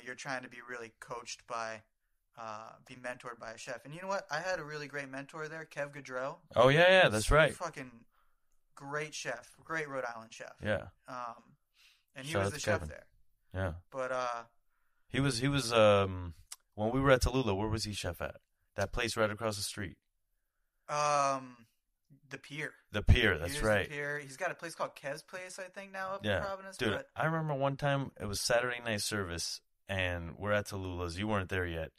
you're trying to be really coached by, be mentored by a chef. And you know what? I had a really great mentor there, Kev Gaudreau. Oh yeah, that's right. Fucking great chef, great Rhode Island chef. Yeah. And he was the chef there. Yeah. But he was when we were at Tallulah, where was he chef at? That place right across the street. The Pier. The Pier, that's right. The Pier. He's got a place called Kev's Place, I think, now up in Providence. Dude, I remember one time it was Saturday night service, and we're at Tallulah's. You weren't there yet,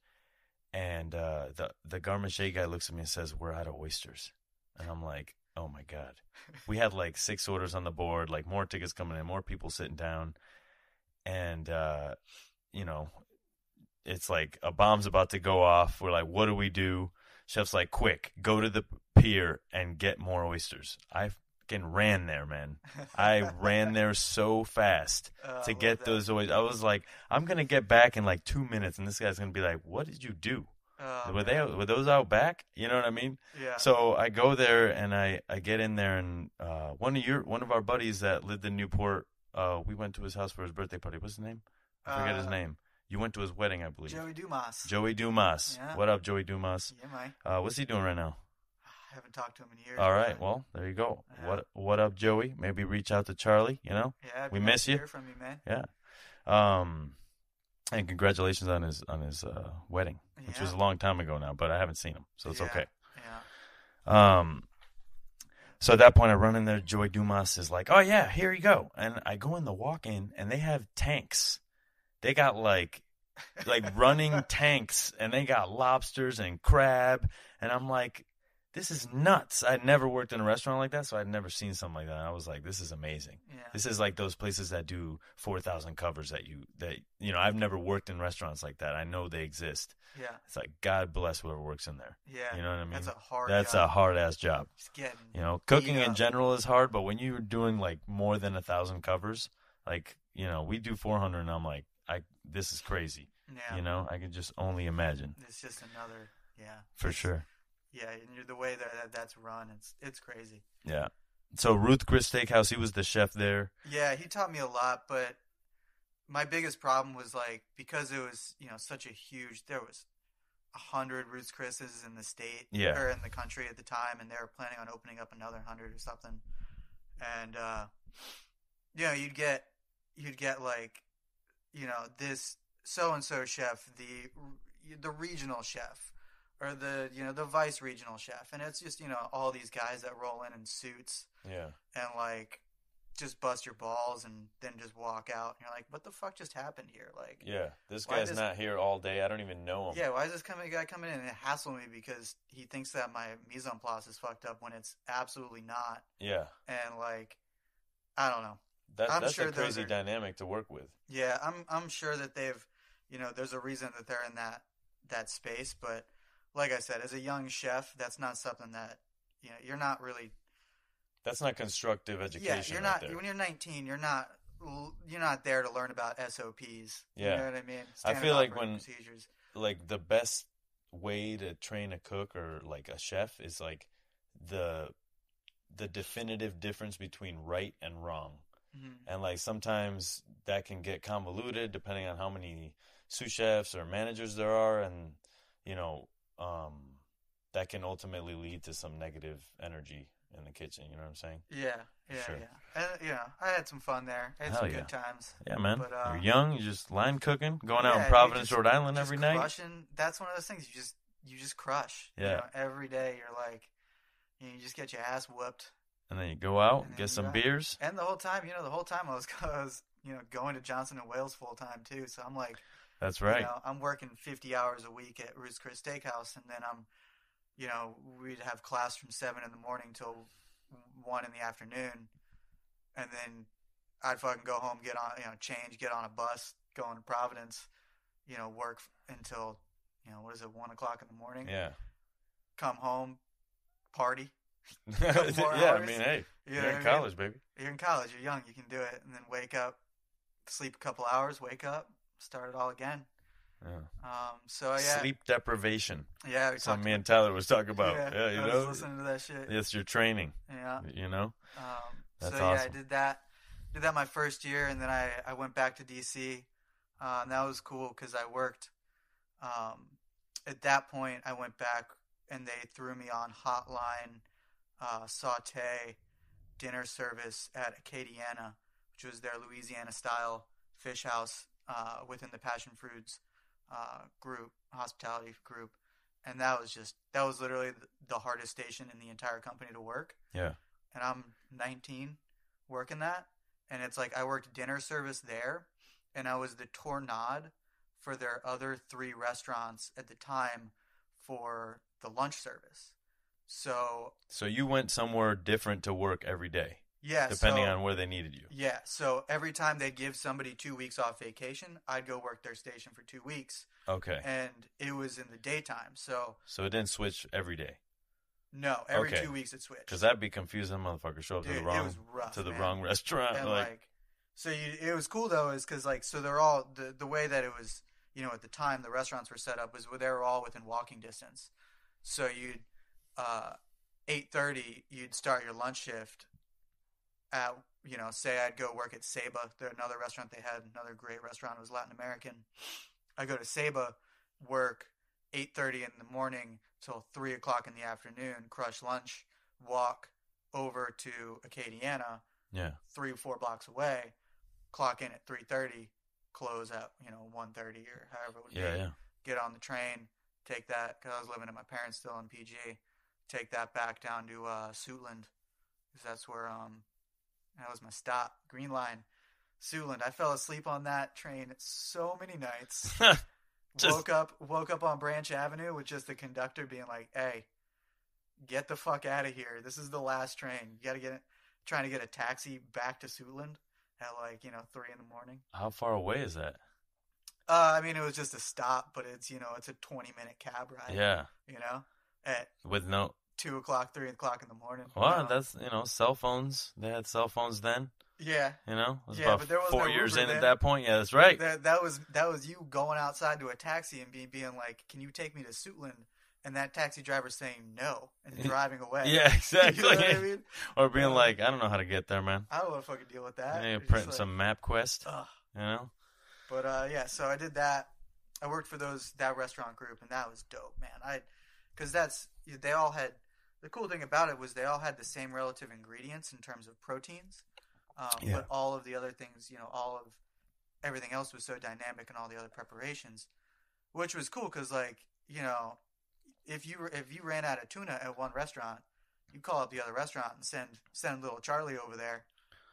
and the garde-manger guy looks at me and says, "We're out of oysters," and I'm like, "Oh my god!" We had like 6 orders on the board, like more tickets coming in, more people sitting down, and it's like a bomb's about to go off. We're like, "What do we do?" Chef's like, "Quick, go to the Pier and get more oysters." I fucking ran there, man. I ran there so fast to get those oysters. I was like, I'm going to get back in like 2 minutes, and this guy's going to be like, "What did you do?" Were those out back? You know what I mean? Yeah. So I go there, and I get in there, and one of our buddies that lived in Newport, we went to his house for his birthday party. What's his name? I forget his name. You went to his wedding, I believe. Joey Dumas. Joey Dumas. Yeah. What up, Joey Dumas? Yeah, Mike. What's he doing right now? I haven't talked to him in years. All right. Well, there you go. Yeah. What up, Joey? Maybe reach out to Charlie, Yeah. We miss you. Hear from you, man. Yeah. And congratulations on his wedding, which was a long time ago now, but I haven't seen him, so it's okay. Yeah. So at that point, I run in there. Joey Dumas is like, "Oh yeah, here you go," and I go in the walk-in, and they have tanks. They got like running tanks, and they got lobsters and crab, and I'm like, this is nuts. I'd never worked in a restaurant like that, so I'd never seen something like that. And I was like, this is amazing. Yeah. This is like those places that do 4,000 covers that I've never worked in restaurants like that. I know they exist. Yeah. It's like, God bless whoever works in there. Yeah. You know what I mean? That's a hard ass job. Just getting cooking in general is hard, but when you're doing like more than 1,000 covers, like, we do 400, and I'm like, this is crazy. Yeah. I can just only imagine. It's just another, For sure. Yeah, and the way that's run, it's crazy. Yeah. So Ruth Chris Steakhouse, he was the chef there. Yeah, he taught me a lot, but my biggest problem was like, because it was, such a huge, there was 100 Ruth's Chris's in the state, or in the country at the time, and they were planning on opening up another 100 or something. And you'd get like, this so and so chef, the regional chef, or the vice regional chef, and it's just all these guys that roll in suits, Yeah. and like just bust your balls and then just walk out. And you're like, what the fuck just happened here? Like, Yeah, this guy's not here all day. I don't even know him. Yeah, why is this guy coming in and hassle me because he thinks that my mise en place is fucked up when it's absolutely not. Yeah. And like, I don't know. That's sure a crazy dynamic to work with. Yeah, I'm sure that they've, there's a reason that they're in that space. But like I said, as a young chef, that's not something that you're not really. That's not constructive education. Yeah, you're not. Right, when you're 19, you're not there to learn about SOPs. Yeah. You know what I mean? I feel like procedures. Like the best way to train a cook or like a chef is like the definitive difference between right and wrong. Mm-hmm. And like sometimes that can get convoluted depending on how many sous chefs or managers there are, and that can ultimately lead to some negative energy in the kitchen. You know what I'm saying? Yeah, sure. And I had some fun there. I had some good times. Yeah, man. But, you're young. You're just line cooking, going out in Providence, Rhode Island every night. Crushing. That's one of those things you just crush. Yeah. Every day you're like, you just get your ass whooped. And then you go out, get some beers. And the whole time, I was going to Johnson and Wales full time too. So I'm like, that's right. I'm working 50 hours a week at Ruth's Chris Steakhouse, and then we'd have class from 7 in the morning till 1 in the afternoon, and then I'd fucking go home, get on, change, get on a bus, go into Providence, work until, 1 o'clock in the morning. Yeah. Come home, party. Yeah, hours. I mean, hey, you're in college, baby. You're in college, you're young, you can do it, and then wake up, sleep a couple hours, wake up, start it all again. Yeah. Sleep deprivation. Yeah, something me and Tyler was talking about. Yeah, I was listening to that shit. It's your training. Yeah. That's so awesome. I did that my first year, and then I went back to DC, and that was cool because I worked. At that point, I went back, and they threw me on hotline, saute, dinner service at Acadiana, which was their Louisiana style fish house within the Passion Fruits group, hospitality group, and that was literally the hardest station in the entire company to work. Yeah. And I'm 19 working that, and it's like I worked dinner service there, and I was the tournade for their other 3 restaurants at the time for the lunch service. So you went somewhere different to work every day. Yeah, depending on where they needed you. Yeah, so every time they'd give somebody 2 weeks off vacation, I'd go work their station for 2 weeks. Okay. And it was in the daytime, so it didn't switch every day. No, every 2 weeks it switched. Because that'd be confusing, motherfucker. Show up to the wrong, it was rough, to the wrong restaurant. And it was cool though, is because so they're all the way that it was. At the time the restaurants were set up was they were all within walking distance. So you'd 8:30 you'd start your lunch shift. At, say I'd go work at Saba, another restaurant they had, another great restaurant. It was Latin American. I go to Saba, work 8:30 in the morning till 3 o'clock in the afternoon, crush lunch, walk over to Acadiana, 3 or 4 blocks away, clock in at 3:30, close at 1:30 or however it would be. Yeah. Get on the train, take that, because I was living at my parents still in PG, take that back down to Suitland, because that's where that was my stop. Green Line, Suitland. I fell asleep on that train so many nights. Woke up on Branch Avenue with just the conductor being like, "Hey, get the fuck out of here. This is the last train. You got to trying to get a taxi back to Suitland at 3 in the morning." How far away is that? I mean, it was just a stop, but it's it's a 20-minute cab ride. Yeah. At with no 2 o'clock, 3 o'clock in the morning. Well, that's cell phones. They had cell phones then. Yeah. It was about but there was 4 years in then. At that point. Yeah, that's right. That was you going outside to a taxi and being like, "Can you take me to Suitland?" And that taxi driver saying no and driving away. Yeah, exactly. You know what I mean? Or being like, "I don't know how to get there, man. I don't want to fucking deal with that." Yeah, printing some MapQuest. But so I did that. I worked for that restaurant group, and that was dope, man. Because they all had. The cool thing about it was they all had the same relative ingredients in terms of proteins, but all of the other things, all of everything else was so dynamic and all the other preparations, which was cool because, like, you know, if you ran out of tuna at one restaurant, you call up the other restaurant and send little Charlie over there,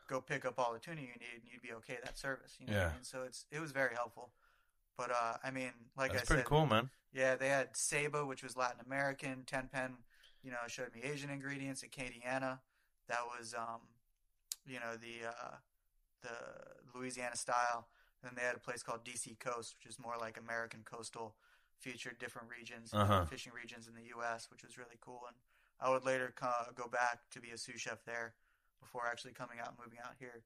go pick up all the tuna you need, and you'd be okay with that service. You know what I mean? So it was very helpful. But I mean, like That's I said, pretty cool, man. Yeah, they had Saba, which was Latin American. Tenpen, you know, showed me Asian ingredients. Acadiana, that was the Louisiana style. And then they had a place called DC Coast, which is more like American coastal, featured different regions, different fishing regions in the U.S., which was really cool. And I would later go back to be a sous chef there before actually coming out and moving out here.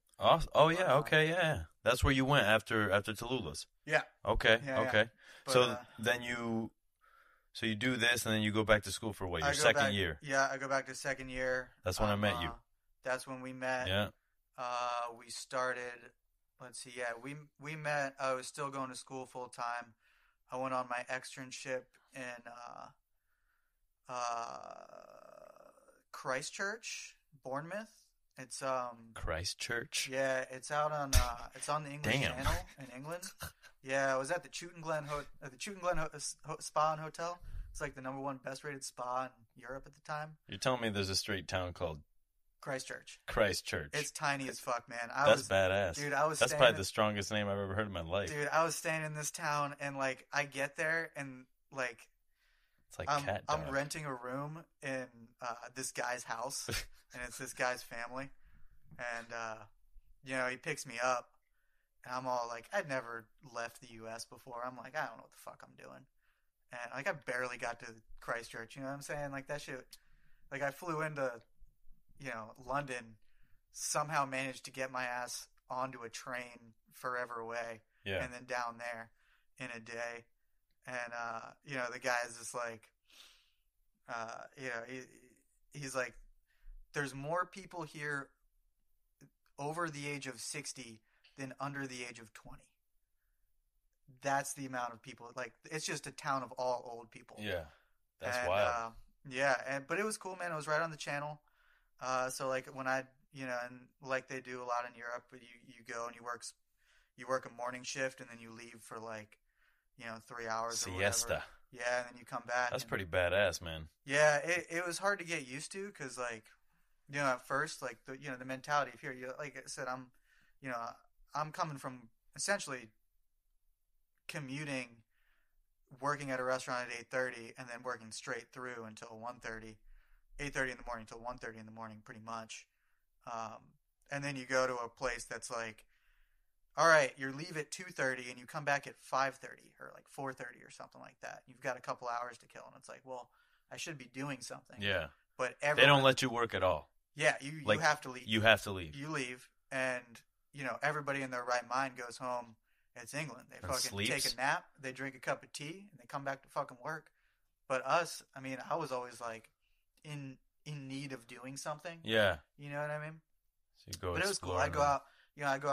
Oh yeah, okay, yeah. That's where you went after Tallulah's. Yeah. Okay, yeah, okay. Yeah. But, so then you do this, and then you go back to school for what? Your second year? Yeah, I go back to second year. That's when I met you. That's when we met. Yeah. We started. Let's see. Yeah, we met. I was still going to school full time. I went on my externship in Christchurch, Bournemouth. It's Christchurch. Yeah, it's out on it's on the English Channel in England. Yeah, I was at the Chewton Glen Spa and Hotel. It's like the #1 best rated spa in Europe at the time. You're telling me there's a straight town called Christchurch. Christchurch. It's tiny as fuck, man. That's badass. Dude, that's probably the strongest name I've ever heard in my life. Dude, I was staying in this town, and like I get there, and like it's like cat dog. I'm renting a room in this guy's house, and it's this guy's family, and you know, he picks me up, and I'm all like, I'd never left the U.S. before. I'm like, I don't know what the fuck I'm doing, and like I barely got to Christchurch. You know what I'm saying? Like that shit. Like I flew into, you know, London, somehow managed to get my ass onto a train forever away, and then down there in a day. And, you know, the guy is just like, you know, he's like, there's more people here over the age of 60 than under the age of 20. That's the amount of people. Like, it's just a town of all old people. Yeah, that's wild. But it was cool, man. It was right on the channel. So like when I, you know, and like they do a lot in Europe, but you go and you work a morning shift and then you leave for like, you know, 3 hours Siesta. Or whatever. Yeah, and then you come back. That's pretty badass, man. Yeah, it was hard to get used to because like, you know, at first like the mentality of here, you like I said, I'm coming from essentially commuting, working at a restaurant at 8:30 and then working straight through until 1:30. 8:30 in the morning till 1:30 in the morning, pretty much. And then you go to a place that's like, all right, you leave at 2:30 and you come back at 5:30 or like 4:30 or something like that. You've got a couple hours to kill, and it's like, well, I should be doing something. Yeah. But they don't let you work at all. Yeah, you have to leave. You have to leave. You leave, and you know everybody in their right mind goes home. It's England. They fucking sleeps. Take a nap. They drink a cup of tea, and they come back to fucking work. But us, I mean, I was always like in need of doing something. Yeah. You know what I mean? So you go. But it was cool. I go out,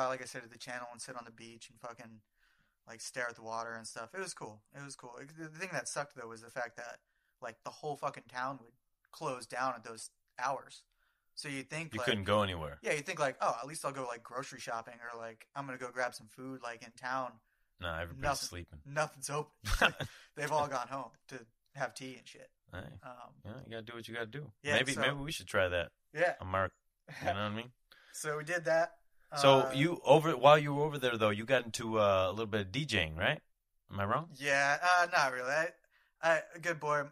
like I said, to the channel and sit on the beach and fucking like stare at the water and stuff. It was cool. The thing that sucked though was the fact that like the whole fucking town would close down at those hours. So you think you couldn't go anywhere. Yeah, you think like, oh, at least I'll go like grocery shopping or like I'm gonna go grab some food like in town. No, everybody's sleeping. Nothing's open. They've all gone home to have tea and shit. Hey, yeah, you gotta do what you gotta do. Yeah, maybe we should try that. Yeah, Mark. You know what I mean? So we did that. So while you were over there though, you got into a little bit of DJing, right? Am I wrong? Yeah, not really. A good boy,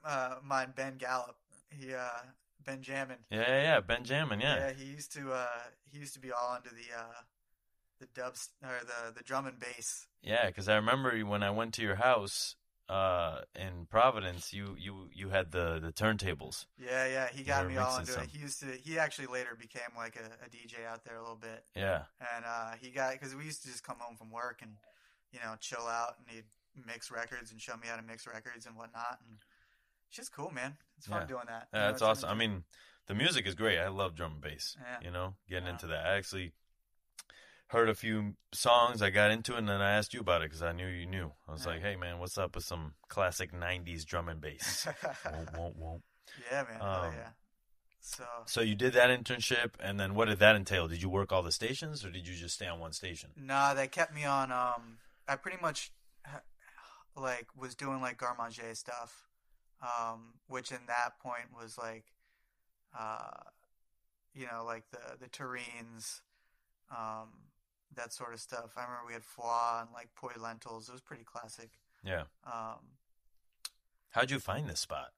mine, Ben Gallup. He Benjamin. Yeah, Benjamin. Yeah. Yeah, he used to be all into the dubs or the drum and bass. Yeah, because I remember when I went to your house in Providence, you had the turntables. Yeah, he got me all into it. He actually later became like a DJ out there a little bit. Yeah. And because we used to just come home from work and, you know, chill out, and he'd mix records and show me how to mix records and whatnot. And it's just cool, man. It's fun doing that. Yeah, that's awesome. I mean, the music is great. I love drum and bass. Yeah. You know, getting into that. I actually heard a few songs. I got into it, and then I asked you about it because I knew you knew. I was like, hey, man, what's up with some classic 90s drum and bass? Won't. Yeah, man. So you did that internship, and then what did that entail? Did you work all the stations, or did you just stay on one station? Nah, they kept me on. I pretty much like was doing like garde manger stuff, which in that point was like, uh, like the terrines, um, that sort of stuff. I remember we had foie and like poi lentils. It was pretty classic. Yeah. Um, How'd you find this spot?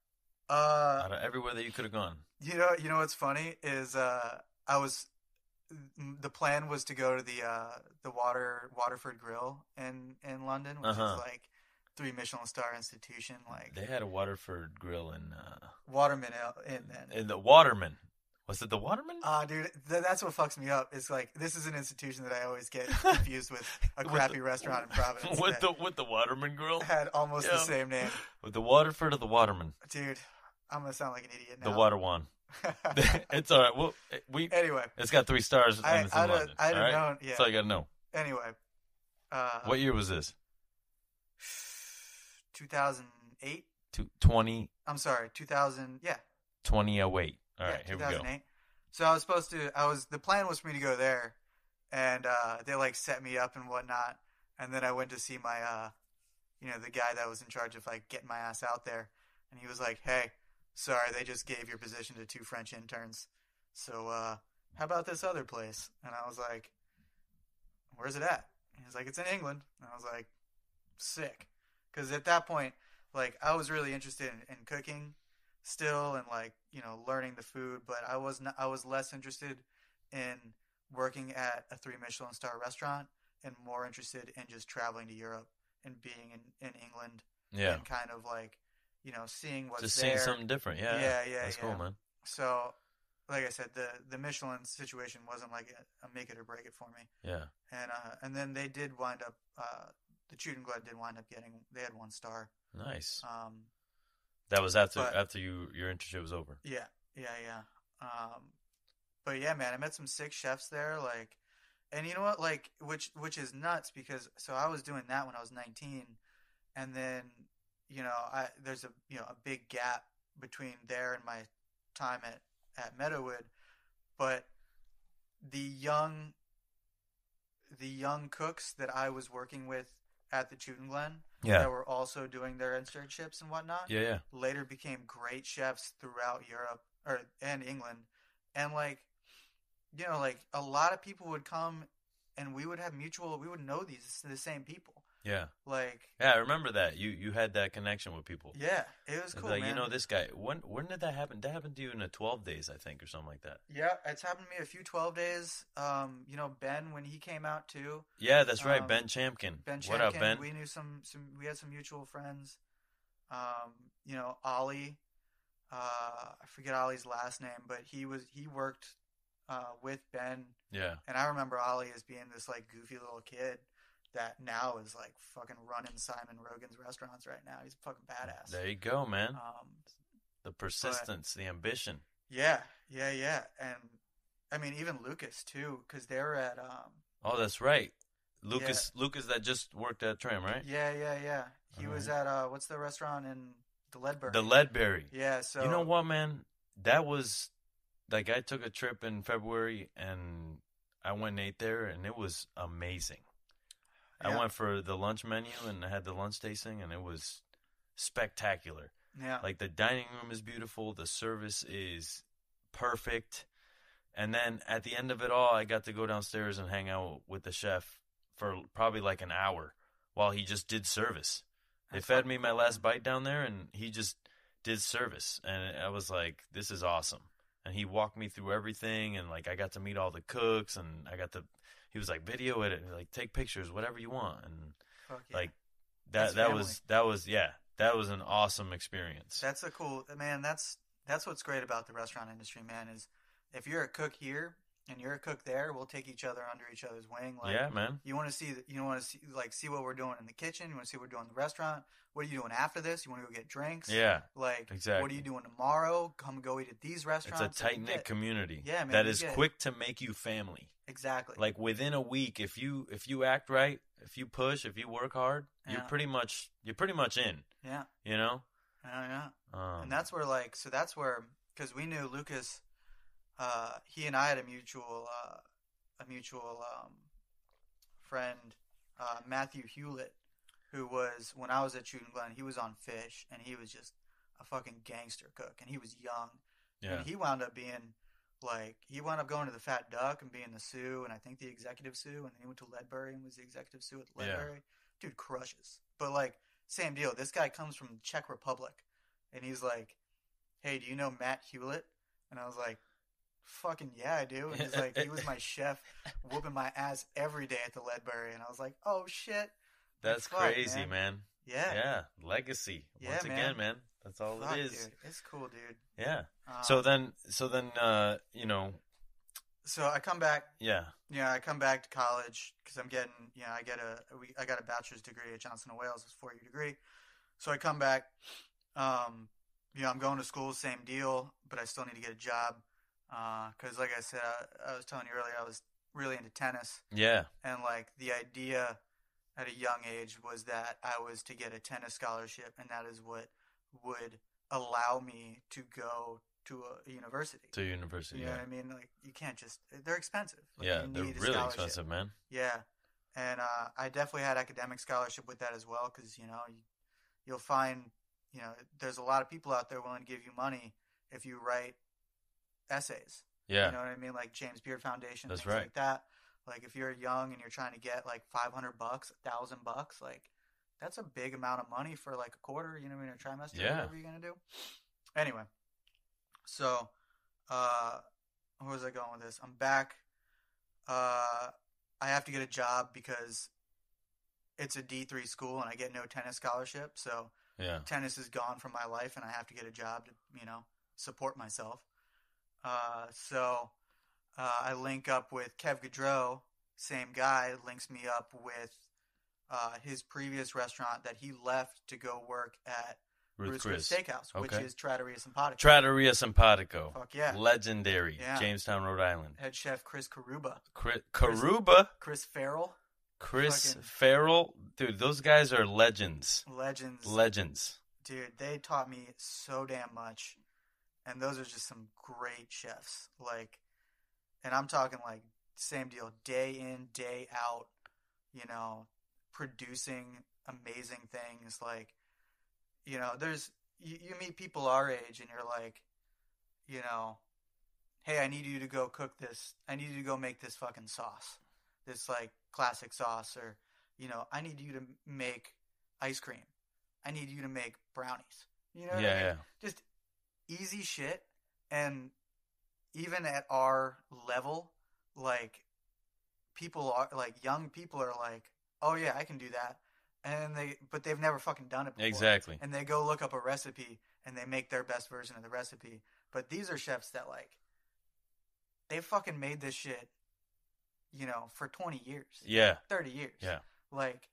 uh, Out of everywhere that you could have gone. what's funny is I was the plan was to go to the Waterford Grill in London, which is like 3 Michelin star institution. Like they had a Waterford Grill in Waterman in then. In the Waterman. Was it the Waterman? Dude, that's what fucks me up. It's like this is an institution that I always get confused with a crappy restaurant in Providence. With the Waterman Grill? Had almost the same name. With the Waterford or the Waterman? Dude, I'm gonna sound like an idiot now. The Waterwan. It's all right. Well, anyway, it's got 3 stars and it's in London. I'd have known. Yeah. That's all you gotta know. Anyway, what year was this? 2008. 20. I'm sorry, 2000. Yeah. 2008. All right, here we go. So the plan was for me to go there, and they like set me up and whatnot, and then I went to see my, the guy that was in charge of like getting my ass out there, and he was like, "Hey, sorry, they just gave your position to 2 French interns, so how about this other place?" And I was like, "Where's it at?" And he's like, "It's in England," and I was like, "Sick," because at that point, like I was really interested in cooking still and like learning the food, but I was less interested in working at a 3 Michelin star restaurant and more interested in just traveling to Europe and being in England, and kind of like seeing what's just there. seeing something different. Yeah, that's cool, man. So like I said, the Michelin situation wasn't like a make it or break it for me. Yeah. And then they did wind up the Chutengloed did wind up they had 1 star. Nice. That was after your internship was over. Yeah. But yeah, man, I met some sick chefs there, like, and you know what, like, which is nuts because so I was doing that when I was 19, and then there's a big gap between there and my time at Meadowood, but the young cooks that I was working with at the Chutengloed that were also doing their internships and whatnot. Yeah. Later became great chefs throughout Europe and England, and like a lot of people would come, and we would know the same people. Yeah. Like. Yeah, I remember that. You had that connection with people. Yeah, it was cool, like, man. This guy. When did that happen? That happened to you in a 12 days, I think, or something like that. Yeah, it's happened to me a few 12 days. Ben, when he came out too. Yeah, that's right. Ben Champkin. What up, Ben? We knew we had some mutual friends. Ollie. I forget Ollie's last name, but he worked with Ben. Yeah. And I remember Ollie as being this like goofy little kid that now is like fucking running Simon Rogan's restaurants right now. He's a fucking badass. There you go, man. The persistence, the ambition. Yeah. And I mean, even Lucas too, because they were at. Oh, that's right. Lucas that just worked at Tram, right? Yeah. He was at what's the restaurant in the Leadberry? The Leadberry. Yeah. So you know what, man? That was like I took a trip in February and I went and ate there, and it was amazing. I went for the lunch menu and I had the lunch tasting, and it was spectacular. Yeah. Like the dining room is beautiful, the service is perfect, and then at the end of it all, I got to go downstairs and hang out with the chef for probably like an hour while he just did service. They fed me my last bite down there, and he just did service, and I was like, "This is awesome." And he walked me through everything, and like I got to meet all the cooks, and he was like, video it, like take pictures, whatever you want, and like that was an awesome experience. That's a cool, man. That's what's great about the restaurant industry, man. Is if you're a cook here and you're a cook there, we'll take each other under each other's wing. Like, yeah, man. You want to see what we're doing in the kitchen. You want to see what we're doing in the restaurant. What are you doing after this? You want to go get drinks? Yeah, like exactly. What are you doing tomorrow? Come go eat at these restaurants. It's a tight knit community. Yeah, man. That is quick to make you family. Exactly. Like within a week, if you act right, if you push, if you work hard, you're pretty much in. Yeah. You know. Yeah. And that's where because we knew Lucas he and I had a mutual friend, Matthew Hewlett, who was, when I was at Shooting Glen, he was on Fish, and he was just a fucking gangster cook, and he was young. Yeah. And he wound up being, like, he wound up going to the Fat Duck and being the sous, and I think the executive sous, and then he went to Ledbury and was the executive sous at Ledbury. Yeah. Dude crushes. But, like, same deal. This guy comes from the Czech Republic, and he's like, hey, do you know Matt Hewlett? And I was like, fucking yeah, I do. And he's like, he was my chef, whooping my ass every day at the Ledbury. And I was like, oh shit. That's crazy, man. Yeah. Yeah. Legacy. Yeah, Once again, man. That's all fuck, it is. Dude. It's cool, dude. Yeah. So then, you know. So I come back. Yeah. Yeah, I come back to college because I'm getting, I got a bachelor's degree at Johnson & Wales, it's a 4-year degree. So I come back. I'm going to school, same deal, but I still need to get a job. Because, like I said, I was telling you earlier, I was really into tennis. Yeah. And, like, the idea at a young age was that I was to get a tennis scholarship, and that is what would allow me to go to a university. To university, you know what I mean? Like, you can't just, they're expensive. Like, yeah, they're really expensive, man. Yeah. And I definitely had academic scholarship with that as well, because, you'll find, there's a lot of people out there willing to give you money if you write essays. Yeah. You know what I mean? Like James Beard Foundation, that's things right. like that. Like if you're young and you're trying to get like $500, $1,000, like that's a big amount of money for like a quarter, you know what I mean, or trimester, yeah. whatever you're going to do. Anyway, so where was I going with this? I'm back. I have to get a job because it's a D3 school and I get no tennis scholarship. So yeah. tennis is gone from my life and I have to get a job to, support myself. So I link up with Kev Gaudreau, same guy, links me up with his previous restaurant that he left to go work at Ruth's Chris Steakhouse, which is Trattoria Simpatico. Trattoria Simpatico. Fuck yeah. Legendary. Yeah. Jamestown, Rhode Island. Head chef Chris Karuba. Karuba? Chris Farrell. Chris Farrell? Dude, those guys are legends. Legends. Dude, they taught me so damn much. And those are just some great chefs. Like, and I'm talking like same deal, day in, day out, producing amazing things. Like, there's, you meet people our age and you're like, hey, I need you to go cook this. I need you to go make this fucking sauce. This like classic sauce, or, I need you to make ice cream. I need you to make brownies. You know what I mean? Yeah. Just easy shit. And even at our level, like, people are like, young people are like, oh yeah, I can do that. And but they've never fucking done it before. Exactly. And they go look up a recipe and they make their best version of the recipe. But these are chefs that like, they fucking made this shit, for 20 years. Yeah. 30 years. Yeah. Like,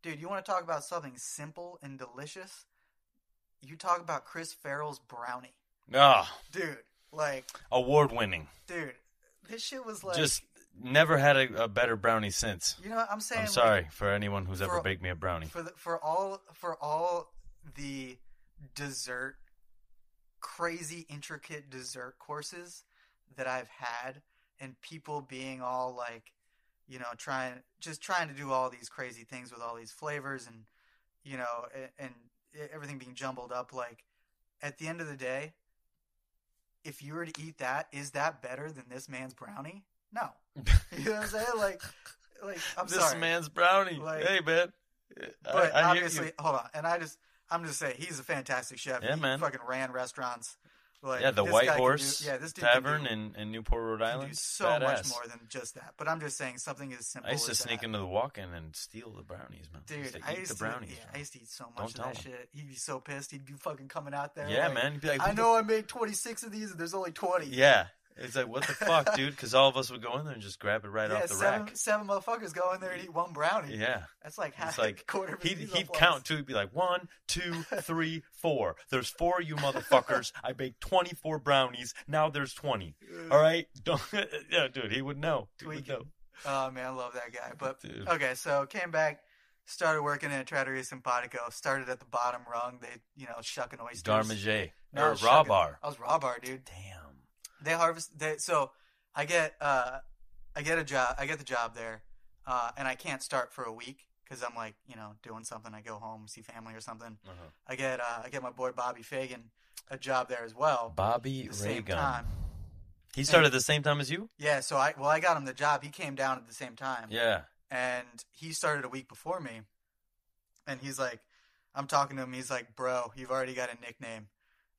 dude, you want to talk about something simple and delicious? You talk about Chris Farrell's brownie. Oh. Dude, like. Award-winning. Dude, this shit was like. Just never had a better brownie since. You know what I'm saying? I'm sorry for anyone who's ever baked me a brownie. For all the dessert, crazy intricate dessert courses that I've had, and people being all like, trying to do all these crazy things with all these flavors and, and everything being jumbled up. Like, at the end of the day, if you were to eat that, is that better than this man's brownie? No. You know what I'm saying? Like I'm this sorry. This man's brownie. Like, hey, man. But obviously, hold on. And I'm just saying, he's a fantastic chef. Yeah, he man. fucking ran restaurants. Like, yeah, the White Horse this Tavern in Newport, Rhode Island. Do so Badass. Much more than just that. But I'm just saying something as simple as I used to sneak into the walk-in and steal the brownies, man. Dude, I used to eat the brownies. I used to eat so much of that shit. He'd be so pissed. He'd be fucking coming out there. Yeah, like, man. He'd be like, I know I made 26 of these and there's only 20. Yeah. It's like, what the fuck, dude? Because all of us would go in there and just grab it right off the rack. Seven motherfuckers go in there and eat one brownie. Yeah. That's like half a quarter of He'd count, too. He'd be like, 1, 2, 3, 4. There's 4 of you motherfuckers. I baked 24 brownies. Now there's 20. All right? Yeah, dude, he would know. Oh, man, I love that guy. But, dude. Okay, so came back, started working at Trattoria Simpatico, started at the bottom rung. They, shucking oysters. Garmager. No, raw bar. I was raw bar, dude. Damn. They harvest. So I get a job. I get the job there, and I can't start for a week because I'm like, doing something. I go home, see family or something. Uh-huh. I get my boy Bobby Fagan a job there as well. Bobby at the same Raygun. time. He started at the same time as you? Yeah. So I got him the job. He came down at the same time. Yeah. And he started a week before me. And he's like, I'm talking to him. He's like, bro, you've already got a nickname.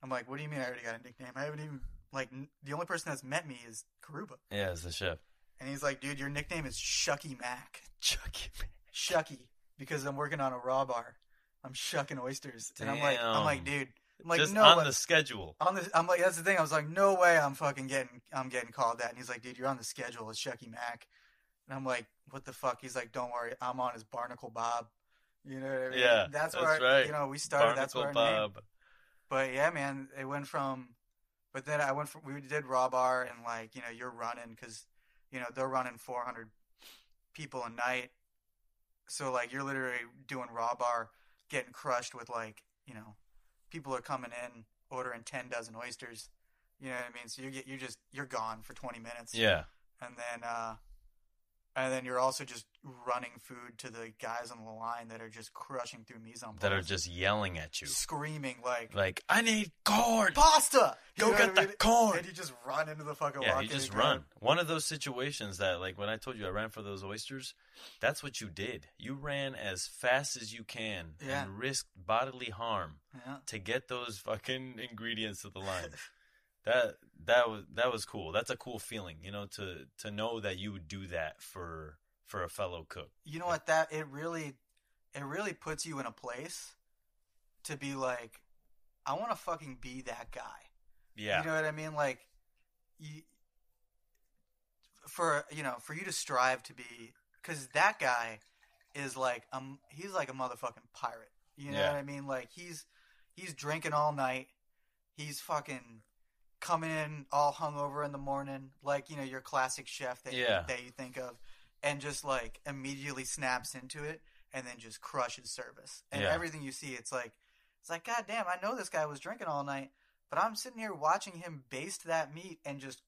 I'm like, what do you mean I already got a nickname? I haven't even, the only person that's met me is Karuba. Yeah, as the chef. And he's like, dude, your nickname is Shucky Mac. Chucky Mac. Shucky. Because I'm working on a raw bar. I'm shucking oysters. Damn. And I'm like, dude. I'm like, just no. on the schedule. I'm like, that's the thing. I was like, no way I'm getting called that. And he's like, dude, you're on the schedule as Shucky Mac. And I'm like, what the fuck? He's like, don't worry. I'm on as Barnacle Bob. You know what I mean? Yeah, that's right. We started. Barnacle that's where our Bob. name. But yeah, man, it went from. But then we did raw bar and you're running because, they're running 400 people a night. So you're literally doing raw bar, getting crushed with people are coming in ordering 10 dozen oysters. You know what I mean? So you're gone for 20 minutes. Yeah. And then you're also just running food to the guys on the line that are just crushing through mise en place. That are just yelling at you. Screaming like, I need corn! Pasta! Go get the corn! And you just run into the fucking Yeah, you just run. One of those situations that, when I told you I ran for those oysters, that's what you did. You ran as fast as you can and risked bodily harm to get those fucking ingredients to the line. That was cool. That's a cool feeling, to know that you would do that for a fellow cook. You know what? It really puts you in a place to be like, I want to fucking be that guy. Yeah. You know what I mean? For you to strive to be, because that guy is he's like a motherfucking pirate. You know what I mean? He's drinking all night. He's fucking coming in all hungover in the morning, your classic chef that you think of, and just immediately snaps into it and then just crushes service. And everything you see, it's like, God damn, I know this guy was drinking all night, but I'm sitting here watching him baste that meat and just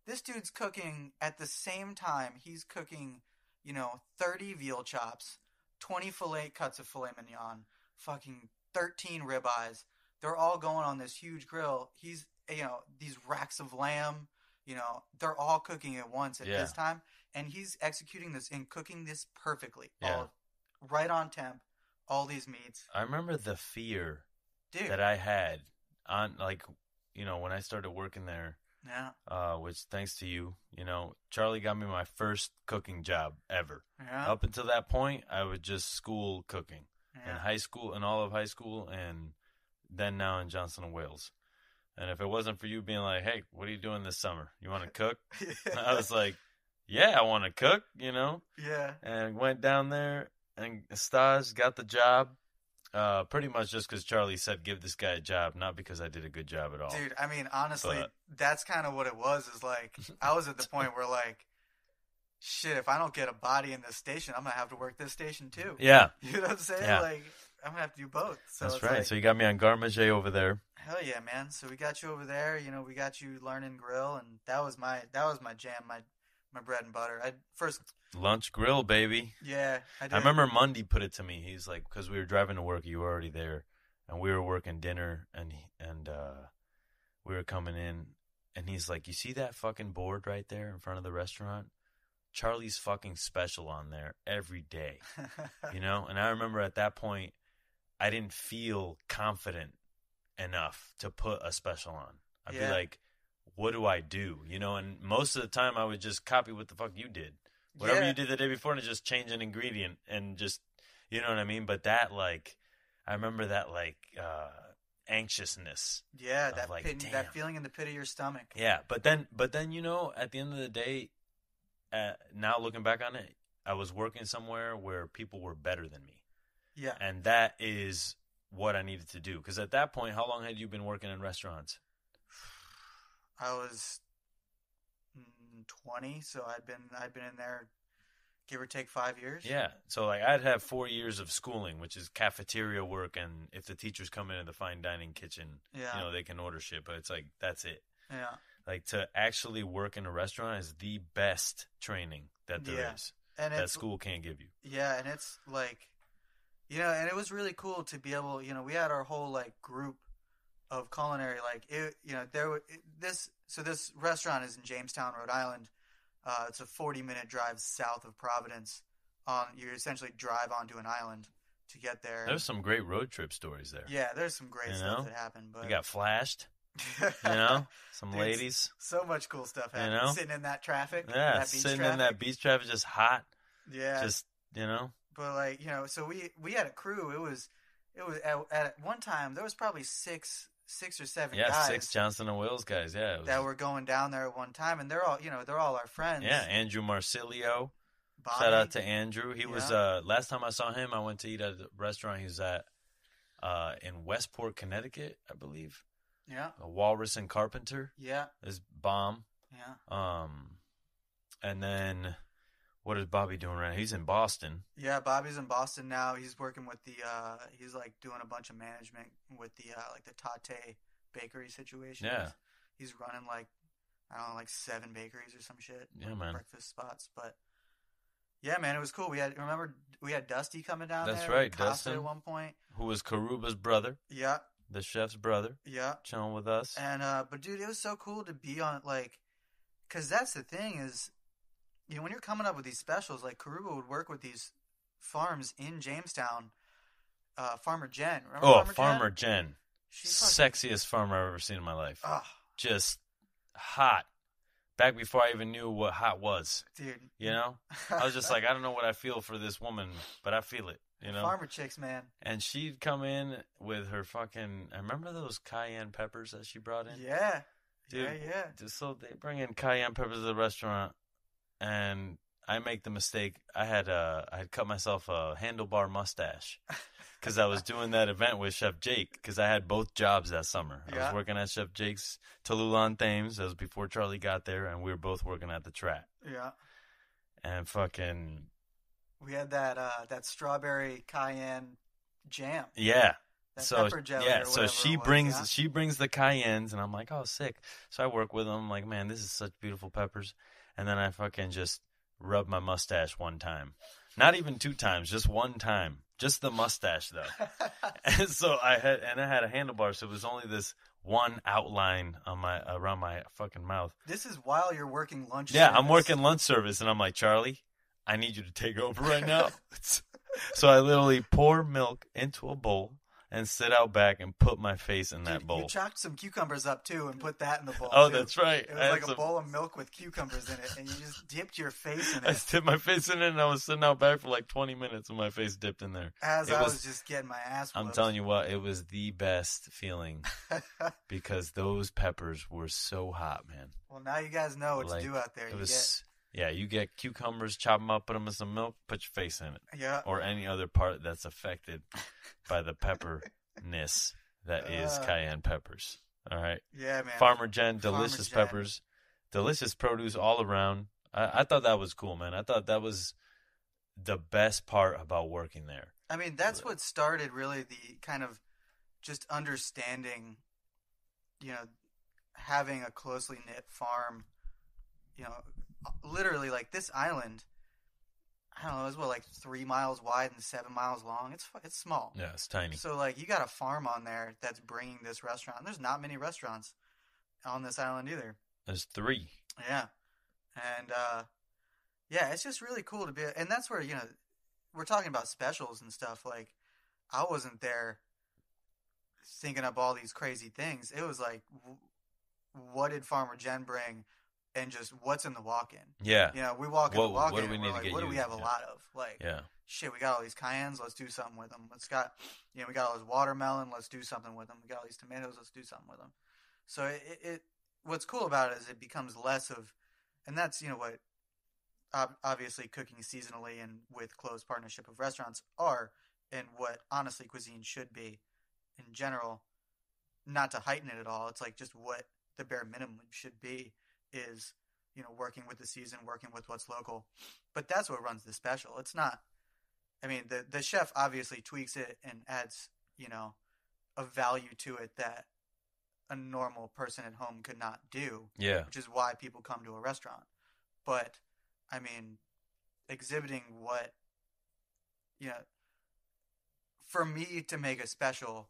this dude's cooking at the same time. He's cooking, 30 veal chops, 20 cuts of filet mignon, fucking 13 ribeyes. They're all going on this huge grill. He's, these racks of lamb, they're all cooking at once at this time. And he's executing this and cooking this perfectly. Yeah. Right on temp, all these meats. I remember the fear that I had on, when I started working there. Yeah. Which, thanks to you, Charlie got me my first cooking job ever. Yeah. Up until that point, I would just school cooking in high school, in all of high school, and then now in Johnson & Wales. And if it wasn't for you being like, hey, what are you doing this summer? You want to cook? I was like, yeah, I want to cook, Yeah. And went down there, and Stas got the job. Pretty much just because Charlie said, give this guy a job, not because I did a good job at all. Dude, I mean, honestly, that's kind of what it was, is I was at the point where shit, if I don't get a body in this station, I'm going to have to work this station too. Yeah. You know what I'm saying? Yeah. I'm going to have to do both. So that's right. So you got me on Garmager over there. Hell yeah, man. So we got you over there. We got you learning grill, and that was my jam, my bread and butter. Lunch grill, baby. Yeah, I did. I remember Mundy put it to me. He's like, because we were driving to work, you were already there, and we were working dinner, and we were coming in, and he's like, you see that fucking board right there in front of the restaurant? Charlie's fucking special on there every day, And I remember at that point, I didn't feel confident enough to put a special on. I'd be like, what do I do? And most of the time I would just copy what the fuck you did. Whatever you did the day before, and just change an ingredient and just, you know what I mean? But that, I remember that, anxiousness. Yeah, that feeling in the pit of your stomach. Yeah, but then, at the end of the day, now looking back on it, I was working somewhere where people were better than me. Yeah. And that is what I needed to do. Because at that point, how long had you been working in restaurants? I was 20, so I'd been in there, give or take 5 years. Yeah. So I'd have 4 years of schooling, which is cafeteria work, and if the teachers come into the fine dining kitchen, they can order shit. But it's that's it. Yeah. Like, to actually work in a restaurant is the best training that there is. And that school can't give you. Yeah, and it's like, and it was really cool to be able, we had our whole like group of culinary, like this restaurant is in Jamestown, Rhode Island. It's a 40-minute drive south of Providence. You essentially drive onto an island to get there. There's some great road trip stories there. Yeah, there's some great stuff that happened. But you got flashed. Some Dude, ladies. So much cool stuff happened. Sitting in that traffic. Yeah, sitting in that beach traffic, just hot. Yeah. Just, But like, so we had a crew. It was at one time there was probably six or seven guys. Yeah, 6 Johnson and Wales guys. Yeah, that were going down there at one time, and they're all our friends. Yeah, Andrew Marsilio. Bobby. Shout out to Andrew. He was last time I saw him, I went to eat at the restaurant he was at in Westport, Connecticut, I believe. Yeah. A Walrus and Carpenter. Yeah. Is bomb. Yeah. And then what is Bobby doing right now? He's in Boston. Yeah, Bobby's in Boston now. He's working with he's like doing a bunch of management with the like the Tate bakery situation. Yeah. He's running like, I don't know, like 7 bakeries or some shit. Yeah, like man. Breakfast spots. But yeah, man, it was cool. We had Dusty coming down there. That's right, Costa Dustin. at one point. Who was Karuba's brother. Yeah. The chef's brother. Yeah. Chilling with us. And, but dude, it was so cool to be on, like, because that's the thing is, when you're coming up with these specials, like, Karuba would work with these farms in Jamestown. Farmer Jen. Remember Farmer Jen. She's sexiest farmer I've ever seen in my life. Just hot. Back before I even knew what hot was. Dude. I was just like, I don't know what I feel for this woman, but I feel it. Farmer chicks, man. And she'd come in with her fucking. I remember those cayenne peppers that she brought in. Yeah, dude. Yeah. So they bring in cayenne peppers to the restaurant, and I make the mistake. I had cut myself a handlebar mustache because I was doing that event with Chef Jake. Because I had both jobs that summer. I was working at Chef Jake's Tallulah on Thames. That was before Charlie got there, and we were both working at the Trap. Yeah. And fucking. We had that strawberry cayenne jam. Yeah. That pepper jelly. Yeah. So she brings the cayennes, and I'm like, oh, sick. So I work with them. I'm like, man, this is such beautiful peppers. And then I fucking just rub my mustache one time, not even 2 times, just one time, just the mustache though. And so I had a handlebar, so it was only this one outline on around my fucking mouth. This is while you're working lunch. Yeah, service. I'm working lunch service, and I'm like, Charlie, I need you to take over right now. So I literally pour milk into a bowl and sit out back and put my face in that bowl. You chopped some cucumbers up too and put that in the bowl. Oh, too. That's right. It was like a bowl of milk with cucumbers in it, and you just dipped your face in it. I dipped my face in it, and I was sitting out back for like 20 minutes with my face dipped in there. I was just getting my ass whooped. I'm telling you what, it was the best feeling because those peppers were so hot, man. Well, now you guys know what to do out there. Yeah, you get cucumbers, chop them up, put them in some milk, put your face in it. Yeah. Or any other part that's affected by the pepperness that is cayenne peppers. All right? Yeah, man. Farmer Jen, delicious peppers. Delicious produce all around. I thought that was cool, man. I thought that was the best part about working there. I mean, that's what started really the kind of just understanding, having a closely knit farm, literally like this island, I don't know, it's like 3 miles wide and 7 miles long. It's small. Yeah, it's tiny. So like you got a farm on there that's bringing this restaurant. There's not many restaurants on this island either. There's 3. Yeah. And it's just really cool to be, and that's where, we're talking about specials and stuff. Like I wasn't there thinking up all these crazy things. It was like, what did Farmer Jen bring? And just what's in the walk-in. Yeah. We walk in the walk-in. What do we need to get what do we have a lot of? Shit, we got all these cayennes. Let's do something with them. We got all this watermelon. Let's do something with them. We got all these tomatoes. Let's do something with them. So what's cool about it is it becomes less of, and that's, what obviously cooking seasonally and with close partnership of restaurants are, and what honestly cuisine should be in general, not to heighten it at all. It's like just what the bare minimum should be. Is working with the season, working with what's local, but that's what runs the special. It's not. I mean, the chef obviously tweaks it and adds a value to it that a normal person at home could not do. Yeah. Which is why people come to a restaurant. But, I mean, exhibiting what, you know, for me to make a special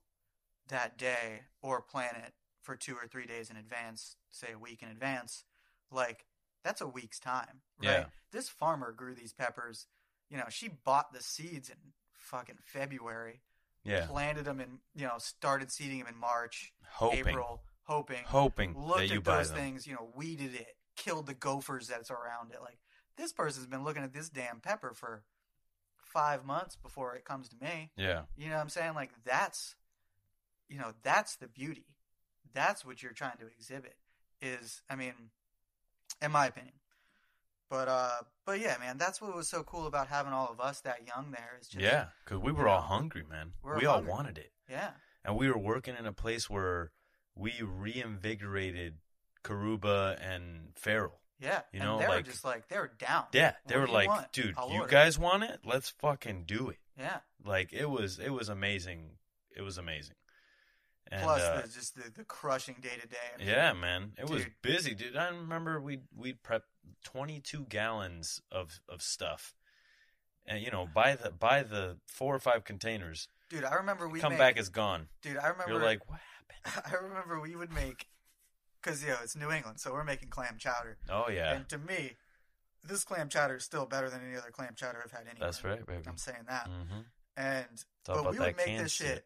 that day or plan it for 2 or 3 days in advance, say a week in advance, like, that's a week's time, right? Yeah. This farmer grew these peppers. You know, she bought the seeds in fucking February. Yeah. Planted them in, you know, started seeding them in March, Hoping. April, hoping That you at buy those them. things, you know, weeded it, killed the gophers that's around it. Like, this person's been looking at this damn pepper for 5 months before it comes to me. Yeah. You know what I'm saying? Like, that's, you know, that's the beauty. That's what you're trying to exhibit is, I mean, in my opinion. But yeah, man, that's what was so cool about having all of us that young there. Is just, Yeah, because we were all hungry, man. We all wanted it. Yeah. And we were working in a place where we reinvigorated Karuba and Farrell. Yeah. You know, and they were like, just like, they were down. Yeah, they were like, want? dude, I'll you order. guys want it? Let's fucking do it. Yeah. Like, it was amazing. It was amazing. And, plus, the crushing day to day. Yeah, man, it was Dude. busy, dude. I remember we prepped 22 gallons of stuff, and you know, buy the 4 or 5 containers. Dude, I remember we come back, it's gone. Dude, I remember. You're like, what happened? I remember we would make, because you know it's New England, so we're making clam chowder. Oh yeah. And to me, this clam chowder is still better than any other clam chowder I've had anywhere. That's right, baby. I'm saying that. Mm-hmm. And but we would make this shit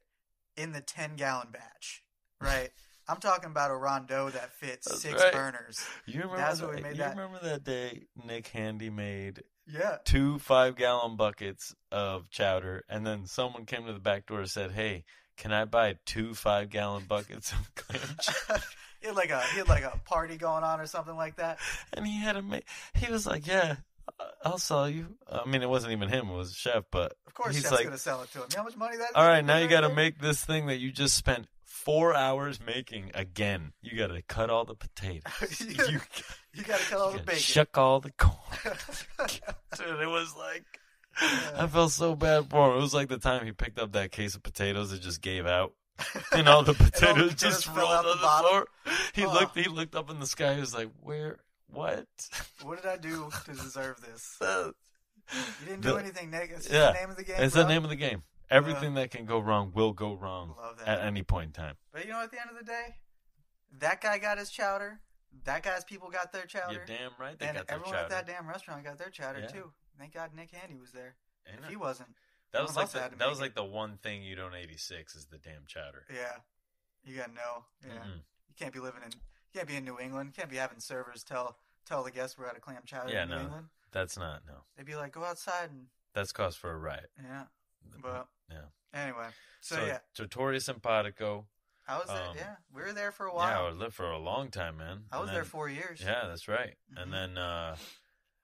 in the 10-gallon batch, right? I'm talking about a rondeau that fits That's 6 right. burners. You remember That's what we made that. remember that day Nick Handy made 2 5-gallon buckets of chowder, and then someone came to the back door and said, "Hey, can I buy 2 5-gallon buckets of clam chowder?" He had like a party going on or something like that. And he had to make. He was like, "Yeah, I'll sell you." I mean, it wasn't even him; it was a chef. But of course, he's chef's like, gonna sell it to him. You know how much money that is? All right, now you got to make this thing that you just spent 4 hours making again. You got to cut all the potatoes. you got to cut all the bacon. Shuck all the corn. Dude, it was like, I felt so bad for him. It was like the time he picked up that case of potatoes that just gave out. And all the potatoes just rolled on the floor. He looked up in the sky. He was like, "Where? What? What did I do to deserve this?" You didn't do anything, Nick. It's the name of the game. It's the name of the game. Everything that can go wrong will go wrong at any point in time. But you know, at the end of the day, that guy got his chowder. That guy's people got their chowder. You're damn right they and got their everyone chowder. at that damn restaurant got their chowder too. Thank God Nick Handy was there. If he wasn't, that was like the one thing you don't 86 is the damn chowder. Yeah, you gotta know. Yeah, you can't be in New England. You can't be having servers tell the guests we're at a clam chowder in New England. That's not, no. They'd be like, go outside and... That's cause for a riot. Yeah. But, anyway. So Torre Simpatico. I was there, yeah. We were there for a while. Yeah, I lived for a long time, man. I was there 4 years. Yeah, that's right. Mm-hmm. And then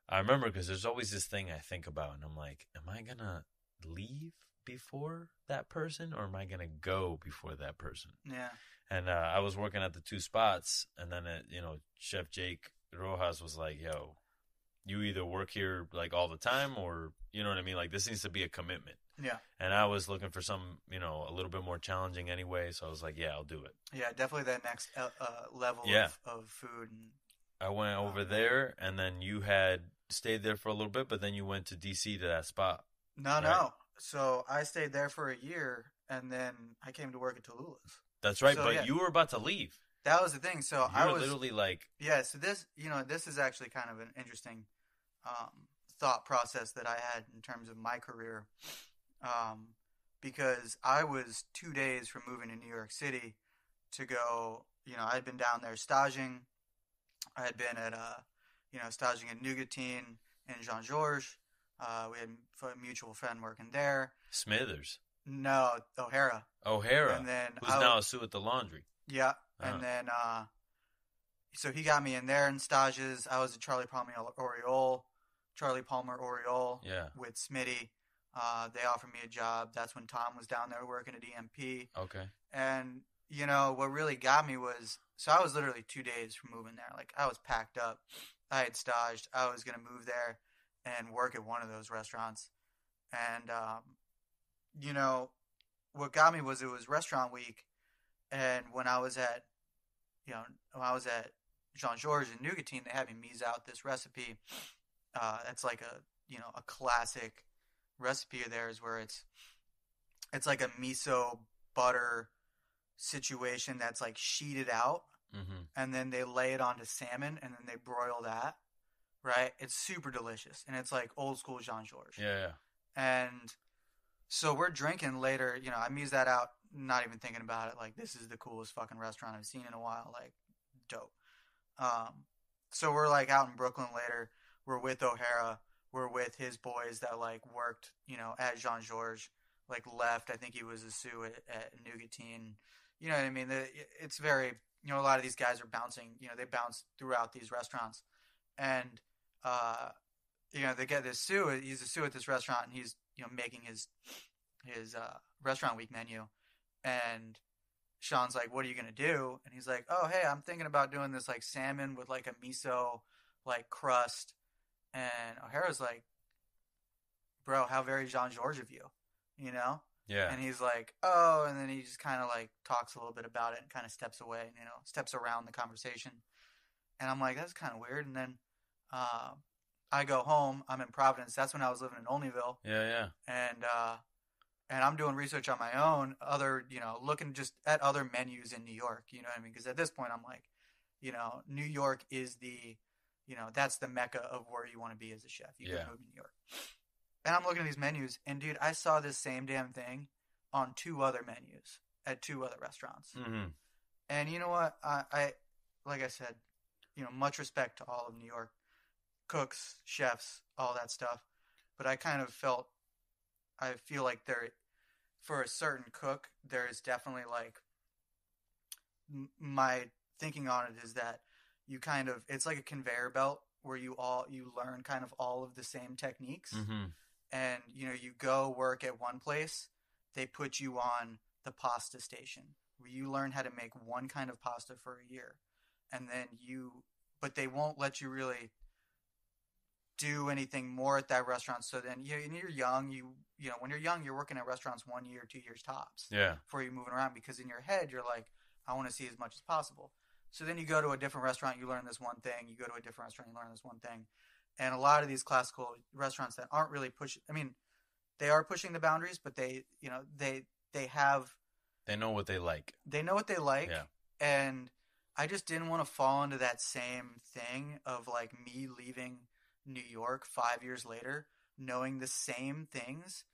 I remember because there's always this thing I think about, and I'm like, am I going to leave before that person, or am I going to go before that person? Yeah. And I was working at the 2 spots, and then, Chef Jake Rojas was like, yo, you either work here like all the time or, you know what I mean? Like this needs to be a commitment. Yeah. And I was looking for some, a little bit more challenging anyway. So I was like, yeah, I'll do it. Yeah, definitely that next level of food. And, I went over there, and then you had stayed there for a little bit, but then you went to DC to that spot. No. So I stayed there for a year, and then I came to work at Tallulah's. That's right, but you were about to leave. That was the thing. So I was literally like, yeah. So this is actually kind of an interesting thought process that I had in terms of my career, because I was 2 days from moving to New York City to go. I'd been down there staging. I had been at staging at Nougatine and Jean Georges. We had a mutual friend working there. Smithers. No, O'Hara. And then who's now a sous at the laundry. Yeah. And then, so he got me in there in stages. I was at Charlie Palmer Oriole with Smitty. They offered me a job. That's when Tom was down there working at EMP. Okay. And, what really got me was, so I was literally 2 days from moving there. Like, I was packed up. I had staged. I was going to move there and work at one of those restaurants. And, what got me was it was restaurant week. And when I was at when I was at Jean Georges in Nougatine, they had me mise out this recipe. That's like a classic recipe of theirs where it's like a miso butter situation that's like sheeted out, and then they lay it onto salmon, and then they broil that. Right? It's super delicious, and it's like old school Jean Georges. Yeah. And so we're drinking later. I mise that out, not even thinking about it. Like, this is the coolest fucking restaurant I've seen in a while. Like, dope. So we're like out in Brooklyn later. We're with O'Hara. We're with his boys that like worked, at Jean Georges. Like left. I think he was a sous at Nougatine. You know what I mean? It's very, a lot of these guys are bouncing. They bounce throughout these restaurants, and they get this sous. He's a sous at this restaurant, and he's making his restaurant week menu. And Sean's like, "What are you gonna do?" And he's like, "Oh, hey, I'm thinking about doing this like salmon with like a miso like crust." And O'Hara's like, "Bro, how very Jean Georges of you, Yeah. And he's like, "Oh," and then he just kind of like talks a little bit about it and kind of steps away, steps around the conversation. And I'm like, that's kind of weird. And then I go home. I'm in Providence. That's when I was living in Olneyville. Yeah. And I'm doing research on my own, looking just at other menus in New York, you know what I mean? Because at this point, I'm like, New York is the, that's the mecca of where you want to be as a chef. You can move to New York. And I'm looking at these menus, and dude, I saw this same damn thing on 2 other menus at 2 other restaurants. Mm-hmm. And you know what? I like I said, much respect to all of New York cooks, chefs, all that stuff. But I feel like for a certain cook, there is definitely like, my thinking on it is that it's like a conveyor belt where you learn kind of all of the same techniques. Mm-hmm. And, you go work at one place, they put you on the pasta station where you learn how to make one kind of pasta for a year. And then but they won't let you really do anything more at that restaurant. So then you're young, when you're young, you're working at restaurants 1 year, 2 years tops. Yeah. Before you're moving around, because in your head, you're like, I want to see as much as possible. So then you go to a different restaurant, you learn this one thing. You go to a different restaurant, you learn this one thing. And a lot of these classical restaurants that aren't really they are pushing the boundaries, but they know what they like. They know what they like. Yeah. And I just didn't want to fall into that same thing of like me leaving New York 5 years later, knowing the same things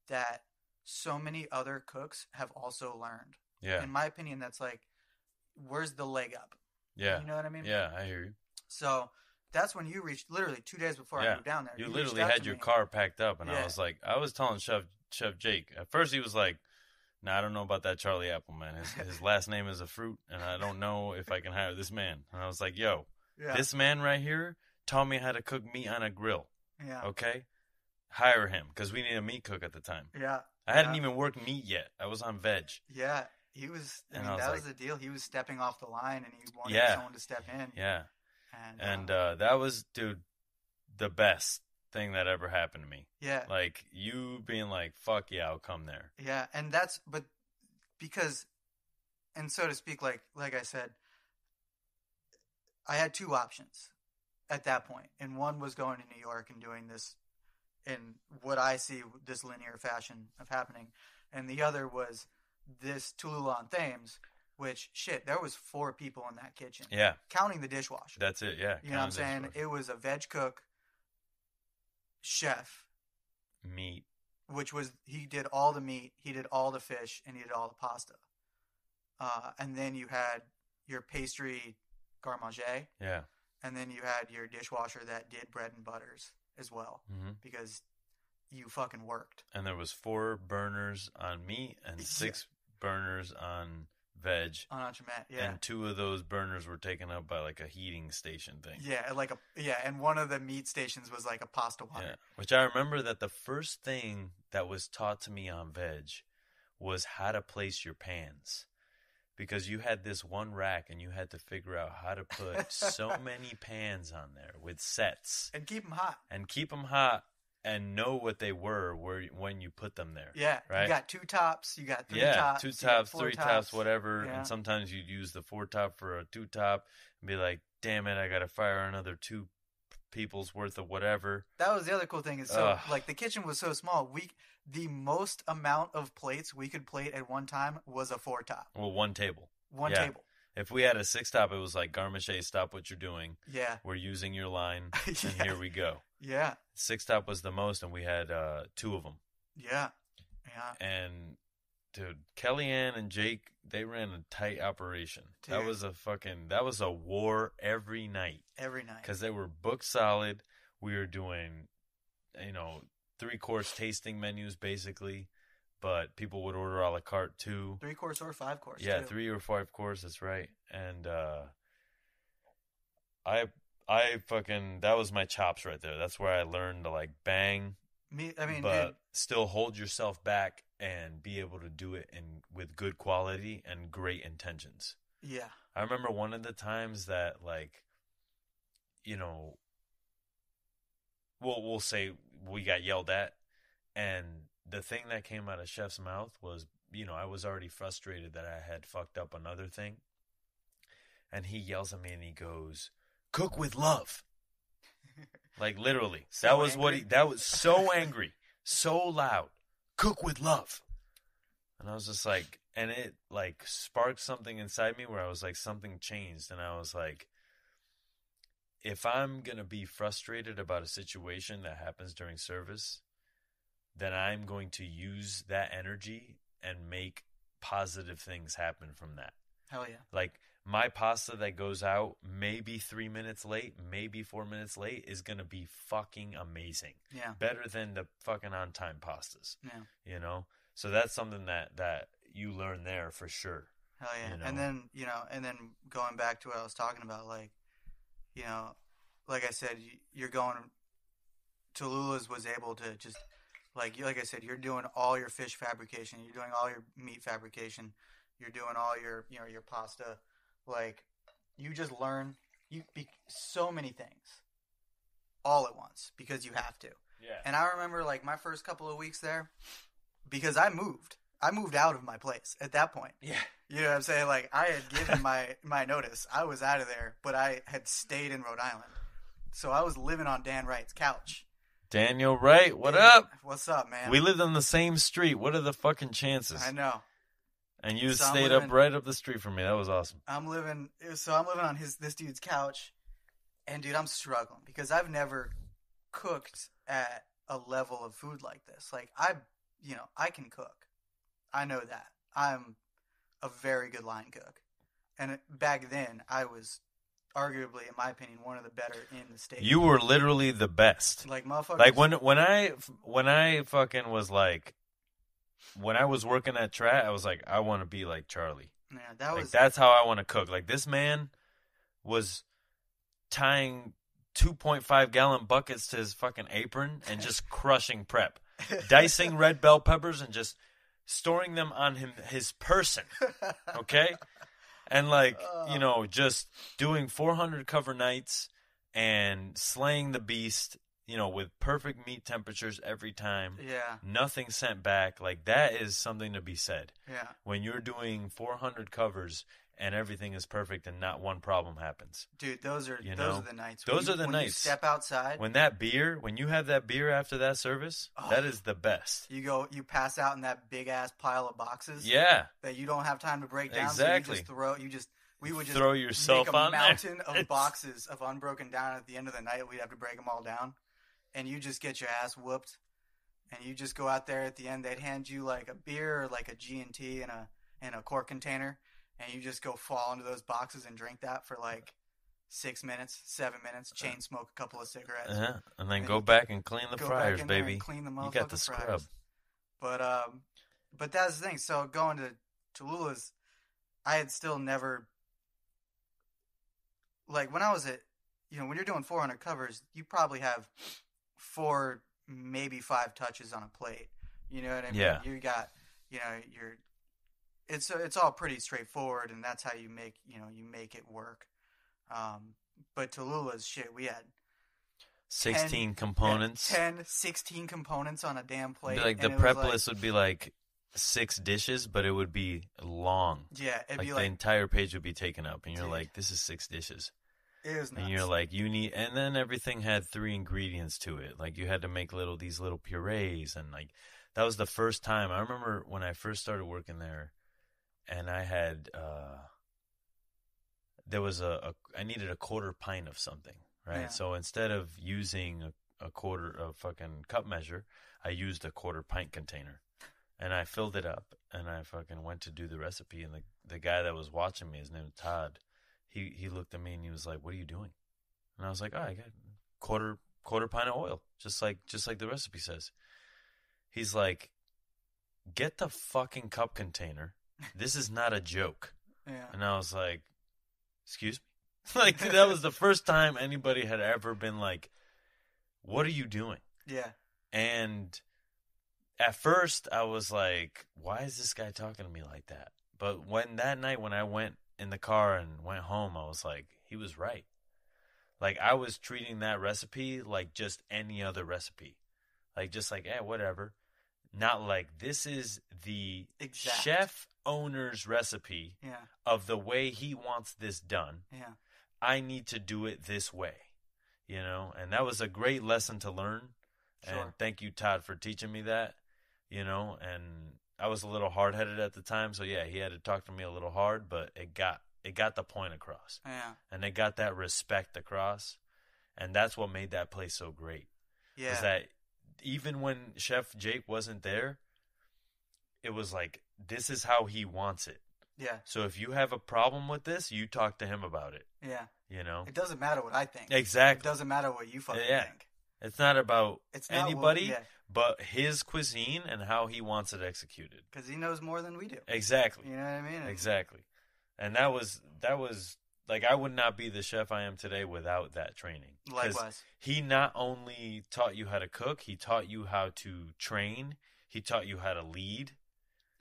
that so many other cooks have also learned. Yeah. In my opinion, that's like, where's the leg up? Yeah. You know what I mean? Yeah, I hear you. So that's when you reached, literally 2 days before I moved down there. You literally had your car packed up, and I was telling Chef Jake. At first, he was like, "Nah, I don't know about that Charlie Apple, man. His last name is a fruit, and I don't know if I can hire this man." And I was like, "Yo, this man right here taught me how to cook meat on a grill. Yeah. Okay, hire him, because we need a meat cook at the time. Yeah. I hadn't even worked meat yet. I was on veg. Yeah, he was. That was the deal. He was stepping off the line, and he wanted someone to step in. Yeah. And that was, dude, the best thing that ever happened to me. Yeah. Like, you being like, fuck yeah, I'll come there. Yeah, and because, and so to speak, like I said, I had 2 options at that point. And one was going to New York and doing this in what I see this linear fashion of happening. And the other was this Tallulah on Thames, which, shit, there was 4 people in that kitchen. Yeah. Counting the dishwasher. That's it, yeah. You know what I'm saying? It was a veg cook, chef. Meat. Which was, he did all the meat, he did all the fish, and he did all the pasta. And then you had your pastry garde manger. Yeah. And then you had your dishwasher that did bread and butters as well. Mm-hmm. Because you fucking worked. And there was 4 burners on meat and 6 burners on veg. On entremet, yeah. And 2 of those burners were taken up by like a heating station thing. Yeah, and one of the meat stations was like a pasta water. Yeah. Which I remember that the first thing that was taught to me on veg was how to place your pans. Because you had this one rack and you had to figure out how to put so many pans on there with sets. And keep them hot. and know what they were when you put them there. Yeah, right? You got 2 tops, you got 3 yeah, tops, 2 tops, 4 3 tops, tops, whatever. Yeah. And sometimes you'd use the 4 top for a 2 top and be like, damn it, I got to fire another 2 people's worth of whatever. That was the other cool thing is like the kitchen was so small. The most amount of plates we could plate at one time was a 4 top. Well, one table. One table. If we had a 6 top, it was like Garmache, stop what you're doing. Yeah. We're using your line, and here we go. Yeah. 6 top was the most, and we had 2 of them. Yeah. Yeah. And dude, Kellyanne and Jake, they ran a tight operation. Dude. That was a war every night. Every night. Because they were booked solid. We were doing, 3-course tasting menus basically, but people would order a la carte too. 3-course or 5-course. Yeah, too. 3 or 5 course. That's right. And that was my chops right there. That's where I learned to like bang. But still hold yourself back and be able to do it with good quality and great intentions. Yeah. I remember one of the times that we'll say we got yelled at, and the thing that came out of Chef's mouth was, I was already frustrated that I had fucked up another thing. And he yells at me and he goes, "Cook with love." Like literally. That was so angry, so loud. "Cook with love." And I was just like, and it like sparked something inside me where I was like, something changed. And I was like, if I'm going to be frustrated about a situation that happens during service, then I'm going to use that energy and make positive things happen from that. Hell yeah. Like my pasta that goes out maybe 3 minutes late, maybe 4 minutes late is going to be fucking amazing. Yeah. Better than the fucking on-time pastas. Yeah. So that's something that you learn there for sure. Hell yeah. And then, and then going back to what I was talking about, like I said, you're going, Tallulah's was able to just, like I said, you're doing all your fish fabrication, you're doing all your meat fabrication, you're doing all your, your pasta. Like, you just learn so many things all at once because you have to. Yeah. And I remember, like, my first couple of weeks there, because I moved out of my place at that point. Yeah. You know what I'm saying? Like, I had given my notice. I was out of there, but I had stayed in Rhode Island. So I was living on Dan Wright's couch. Daniel Wright, what up? What's up, man? We lived on the same street. What are the fucking chances? I know. And you stayed up right up the street from me. That was awesome. I'm living on this dude's couch, and dude, I'm struggling because I've never cooked at a level of food like this. Like I can cook. I know that. I'm a very good line cook. And back then, I was arguably, in my opinion, one of the better in the state. You were literally the best. Like motherfuckers. Like when I fucking was like, when I was working at Trat, I was like, I want to be like Charlie. Yeah, that's how I want to cook. Like this man was tying 2.5-gallon buckets to his fucking apron and just crushing prep, dicing red bell peppers and just storing them on his person. Okay. And like, just doing 400 cover nights and slaying the beast, with perfect meat temperatures every time. Yeah. Nothing sent back. Like that is something to be said. Yeah. When you're doing 400 covers and everything is perfect and not one problem happens. Dude, those are the nights. Those are the nights. nights. You step outside. When you have that beer after that service, that is the best. You pass out in that big ass pile of boxes. Yeah. That you don't have time to break down. Exactly. So we would just throw yourself make a on mountain there. of boxes of unbroken down. At the end of the night, we'd have to break them all down. And you just get your ass whooped. And you just go out there at the end. They'd hand you like a beer or like a G&T in a quart container. And you just go fall into those boxes and drink that for like 6 minutes, 7 minutes, chain smoke a couple of cigarettes. And then go back and clean the fryers, baby. Clean the you got the scrub. Fryers. But that's the thing. So going to Tallulah's, I had still never, like when I was at, when you're doing 400 covers, you probably have 4, maybe 5 touches on a plate. You know what I mean? Yeah. You got, it's all pretty straightforward, and that's how you make it work. But Tallulah's shit, we had 16 components. 10, 16 components on a damn plate. Be like the prep list would be like 6 dishes, but it would be long. Yeah, it'd be the entire page would be taken up, and you're like, this is 6 dishes. It was nuts. And you're like, and then everything had 3 ingredients to it. Like you had to make these little purees, and like that was the first time. I remember when I first started working there, and I had I needed a quarter pint of something, right? Yeah. So instead of using a quarter of fucking cup measure, I used a quarter pint container, and I filled it up, and I fucking went to do the recipe, and the guy that was watching me, his name was Todd. He looked at me and he was like, "What are you doing?" And I was like, "Oh, I got quarter pint of oil, just like the recipe says." He's like, "Get the fucking cup container. This is not a joke." Yeah. And I was like, "Excuse me?" Like that was the first time anybody had ever been like, "What are you doing?" Yeah. And at first I was like, "Why is this guy talking to me like that?" But that night when I went in the car and went home, I was like, he was right. Like I was treating that recipe like just any other recipe. Like just like, whatever. Not like this is the chef owner's recipe of the way he wants this done. Yeah. I need to do it this way. And that was a great lesson to learn. Sure. And thank you, Todd, for teaching me that, and I was a little hard-headed at the time, so yeah, he had to talk to me a little hard, but it got the point across. Yeah. And it got that respect across, and that's what made that place so great. Yeah. Is that even when Chef Jake wasn't there, it was like, this is how he wants it. Yeah. So if you have a problem with this, you talk to him about it. Yeah. It doesn't matter what I think. Exactly. It doesn't matter what you fucking think. It's not about anybody, not but his cuisine and how he wants it executed. Because he knows more than we do. Exactly. You know what I mean? Exactly. And that was like, I would not be the chef I am today without that training. Likewise. He not only taught you how to cook, he taught you how to train. He taught you how to lead.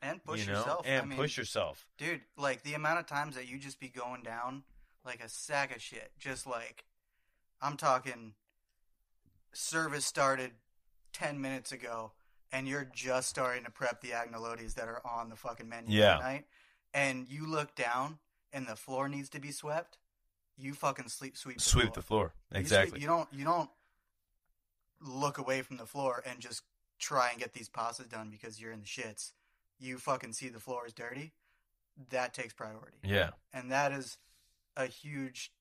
And push yourself. And push yourself. Dude, like the amount of times that you just be going down like a sack of shit. Just like, I'm talking, service started 10 minutes ago and you're just starting to prep the agnolotis that are on the fucking menu tonight. And you look down and the floor needs to be swept. You fucking sweep the floor. Exactly. You don't look away from the floor and just try and get these pastas done because you're in the shits. You fucking see the floor is dirty. That takes priority. Yeah. And that is a huge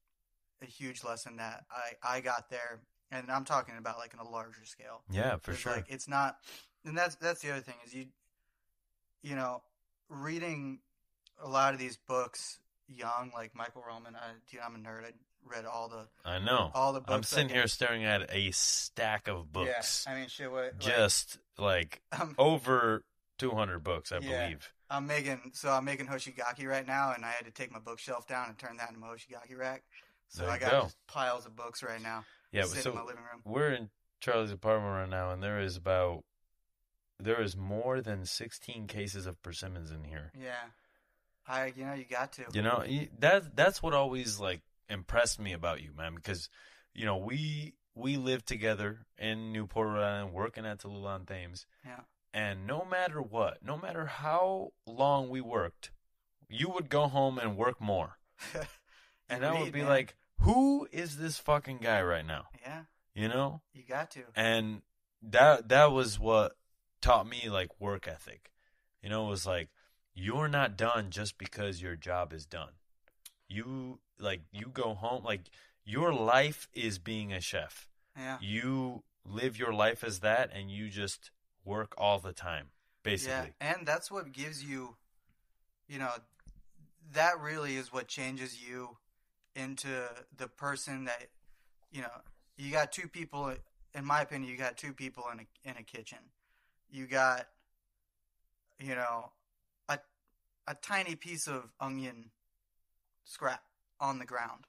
lesson that I got there. And I'm talking about like on a larger scale. Yeah, for sure. Like it's not, and that's the other thing is you know, reading a lot of these books young, like Michael Roman. I'm a nerd. I read all the. I know. All the books. I'm sitting here staring at a stack of books. Yeah, I mean, shit. What? Just like over 200 books, I believe. I'm making Hoshigaki right now, and I had to take my bookshelf down and turn that into my Hoshigaki rack. So I got just piles of books right now. Yeah, sitting in my living room. We're in Charlie's apartment right now, and there is more than 16 cases of persimmons in here. Yeah, you got to. That's what always like impressed me about you, man, because we lived together in Newport, Rhode Island, working at Tallulah on Thames. Yeah. And no matter what, no matter how long we worked, you would go home and work more. And I would be like, who is this fucking guy right now? Yeah. You got to. And that was what taught me like work ethic. It was like, you're not done just because your job is done. You go home, like your life is being a chef. Yeah. You live your life as that, and you just work all the time, basically. Yeah, and that's what gives you, that really is what changes you into the person that, you got two people, in my opinion, you got two people in a kitchen. You got, a tiny piece of onion scrap on the ground.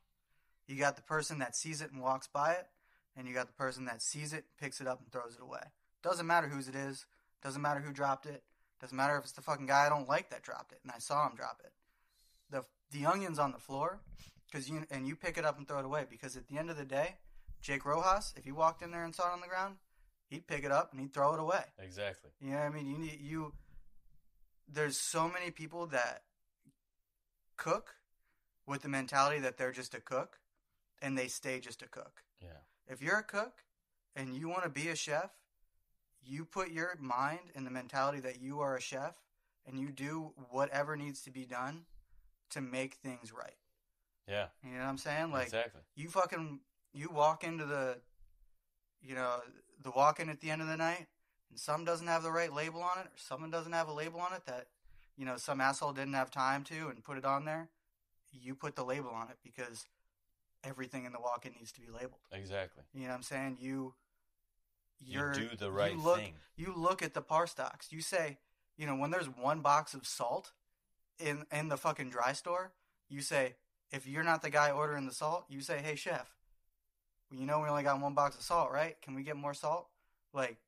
You got the person that sees it and walks by it, and you got the person that sees it, picks it up, and throws it away. Doesn't matter whose it is. Doesn't matter who dropped it. Doesn't matter if it's the fucking guy I don't like that dropped it, and I saw him drop it. The onion's on the floor, you pick it up and throw it away, because at the end of the day, Jake Rojas, if he walked in there and saw it on the ground, he'd pick it up and he'd throw it away. Exactly. You know what I mean? There's so many people that cook with the mentality that they're just a cook, and they stay just a cook. Yeah. If you're a cook and you want to be a chef, you put your mind in the mentality that you are a chef, and you do whatever needs to be done to make things right. Yeah. You know what I'm saying? Like, exactly. You walk into the walk-in at the end of the night, and some doesn't have the right label on it, or someone doesn't have a label on it that, some asshole didn't have time to and put it on there. You put the label on it because everything in the walk-in needs to be labeled. Exactly. You know what I'm saying? You do the right thing. You look at the par stocks. You say, when there's one box of salt in the fucking dry store, you say, if you're not the guy ordering the salt, you say, hey, chef, we only got one box of salt, right? Can we get more salt? Like,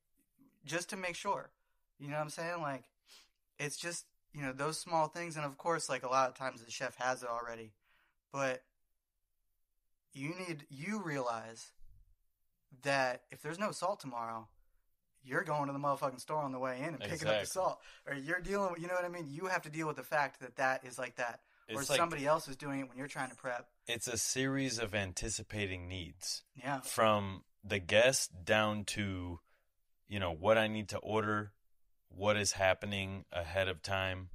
just to make sure. You know what I'm saying? Like, it's just, those small things. And, of course, like, a lot of times the chef has it already. But you realize that if there's no salt tomorrow, you're going to the motherfucking store on the way in and picking up the salt. Or you're dealing with, you know what I mean? You have to deal with the fact that is like that. Or somebody else is doing it when you're trying to prep. It's a series of anticipating needs. Yeah. From the guest down to, what I need to order, what is happening ahead of time.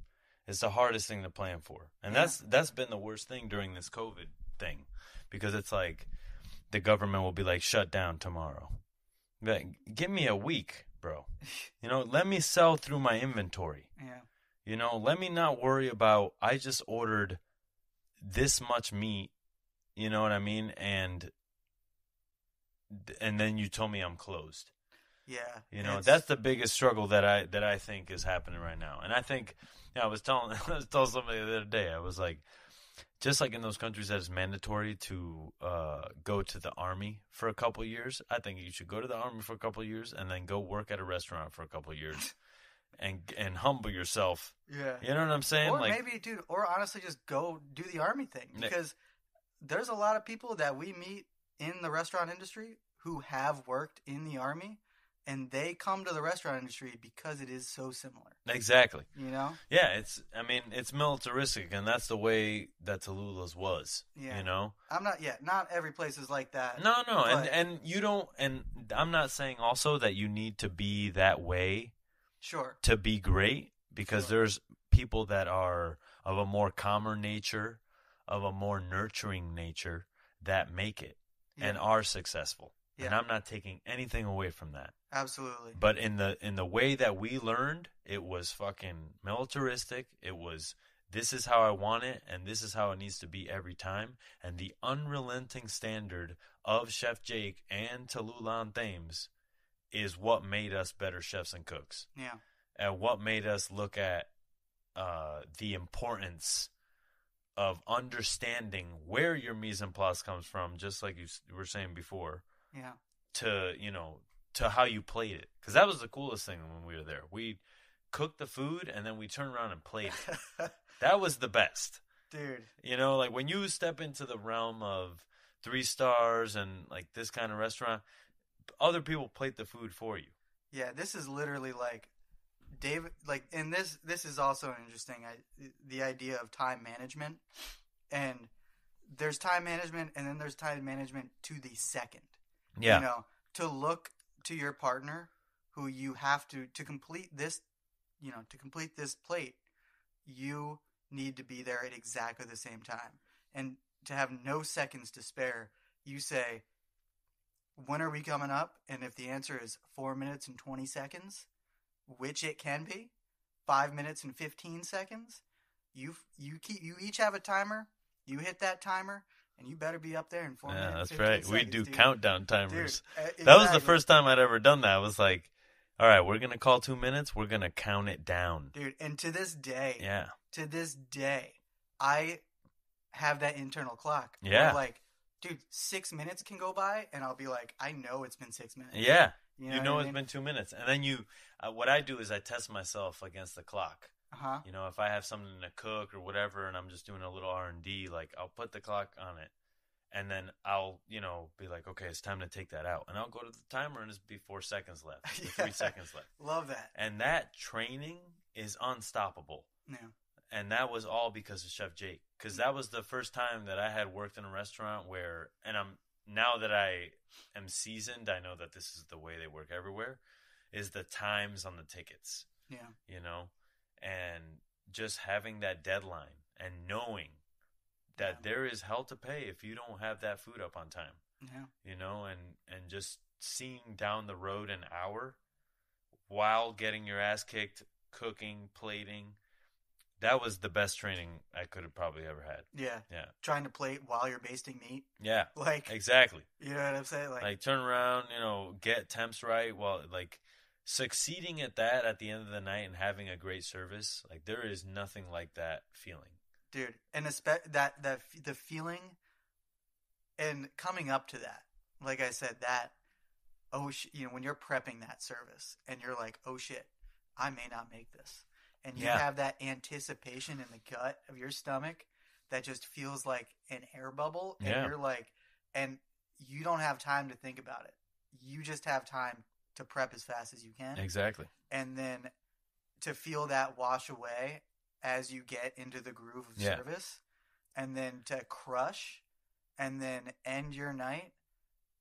It's the hardest thing to plan for. And that's been the worst thing during this COVID thing. Because it's like the government will be like, shut down tomorrow. Like, give me a week, bro. Let me sell through my inventory. Yeah. Let me not worry about, I just ordered this much meat, you know what I mean? And then you told me I'm closed. Yeah. That's the biggest struggle that I think is happening right now. And I think, I was telling somebody the other day, I was like, just like in those countries that it's mandatory to go to the army for a couple of years, I think you should go to the army for a couple of years and then go work at a restaurant for a couple of years. And humble yourself. Yeah. You know what I'm saying? Or maybe, dude, or honestly just go do the army thing. Because there's a lot of people that we meet in the restaurant industry who have worked in the army, and they come to the restaurant industry because it is so similar. Exactly. Yeah, it's militaristic, and that's the way that Tallulah's was. Yeah. Not every place is like that. No, and you don't, and I'm not saying also that you need to be that way. Sure. To be great, because there's people that are of a more calmer nature, of a more nurturing nature, that make it and are successful. Yeah. And I'm not taking anything away from that. Absolutely. But in the way that we learned, it was fucking militaristic. It was, this is how I want it, and this is how it needs to be every time. And the unrelenting standard of Chef Jake and Tallulah on Thames is what made us better chefs and cooks. Yeah. And what made us look at the importance of understanding where your mise en place comes from, just like you were saying before. Yeah. To how you played it. Because that was the coolest thing when we were there. We cooked the food, and then we turned around and played it. That was the best. Dude. Like when you step into the realm of 3 stars and like this kind of restaurant, other people plate the food for you. Yeah, this is literally like David. Like, and this is also interesting. The idea of time management, and there's time management, and then there's time management to the second. Yeah. To look to your partner, who you have to complete this, to complete this plate, you need to be there at exactly the same time, and to have no seconds to spare. You say, when are we coming up? And if the answer is 4 minutes and 20 seconds, which it can be, 5 minutes and 15 seconds, you each have a timer. You hit that timer, and you better be up there in 4 minutes. Yeah, that's right. We do countdown timers. Dude, exactly. That was the first time I'd ever done that. I was like, all right, we're going to call 2 minutes. We're going to count it down. Dude, and to this day, yeah, I have that internal clock. Yeah. Like, dude, 6 minutes can go by, and I'll be like, I know it's been 6 minutes. Yeah. You know it's been 2 minutes. And then what I do is I test myself against the clock. Uh-huh. If I have something to cook or whatever, and I'm just doing a little R&D, like I'll put the clock on it. And then I'll, be like, okay, it's time to take that out. And I'll go to the timer and it's be 4 seconds left, or 3 seconds left. Love that. And that training is unstoppable. Yeah. And that was all because of Chef Jake. Because that was the first time that I had worked in a restaurant where, now that I am seasoned, I know that this is the way they work everywhere, is the times on the tickets. Yeah. And just having that deadline and knowing that there is hell to pay if you don't have that food up on time. Yeah. And just seeing down the road an hour while getting your ass kicked, cooking, plating. That was the best training I could have probably ever had. Yeah. Yeah. Trying to plate while you're basting meat. Yeah. Like, exactly. You know what I'm saying? Like turn around, get temps right while succeeding at that at the end of the night and having a great service. Like there is nothing like that feeling. Dude, and the feeling and coming up to that, like I said, that when you're prepping that service and you're like, oh shit, I may not make this, and you have that anticipation in the gut of your stomach that just feels like an air bubble, and you're like, and you don't have time to think about it. You just have time to prep as fast as you can. Exactly. And then to feel that wash away as you get into the groove of service, and then to crush and then end your night,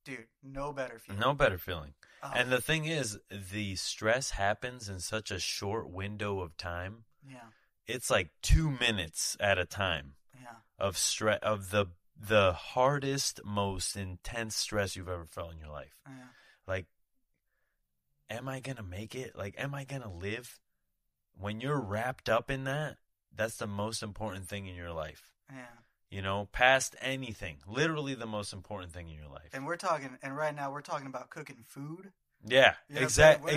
dude, no better feeling. No better feeling. And the thing is, the stress happens in such a short window of time. Yeah. It's like 2 minutes at a time. Yeah. Of stress, of the hardest, most intense stress you've ever felt in your life. Yeah. Like, am I going to make it? Like, am I going to live? When you're wrapped up in that, that's the most important thing in your life. Yeah. Past anything. Literally the most important thing in your life. And right now we're talking about cooking food. Yeah, exactly.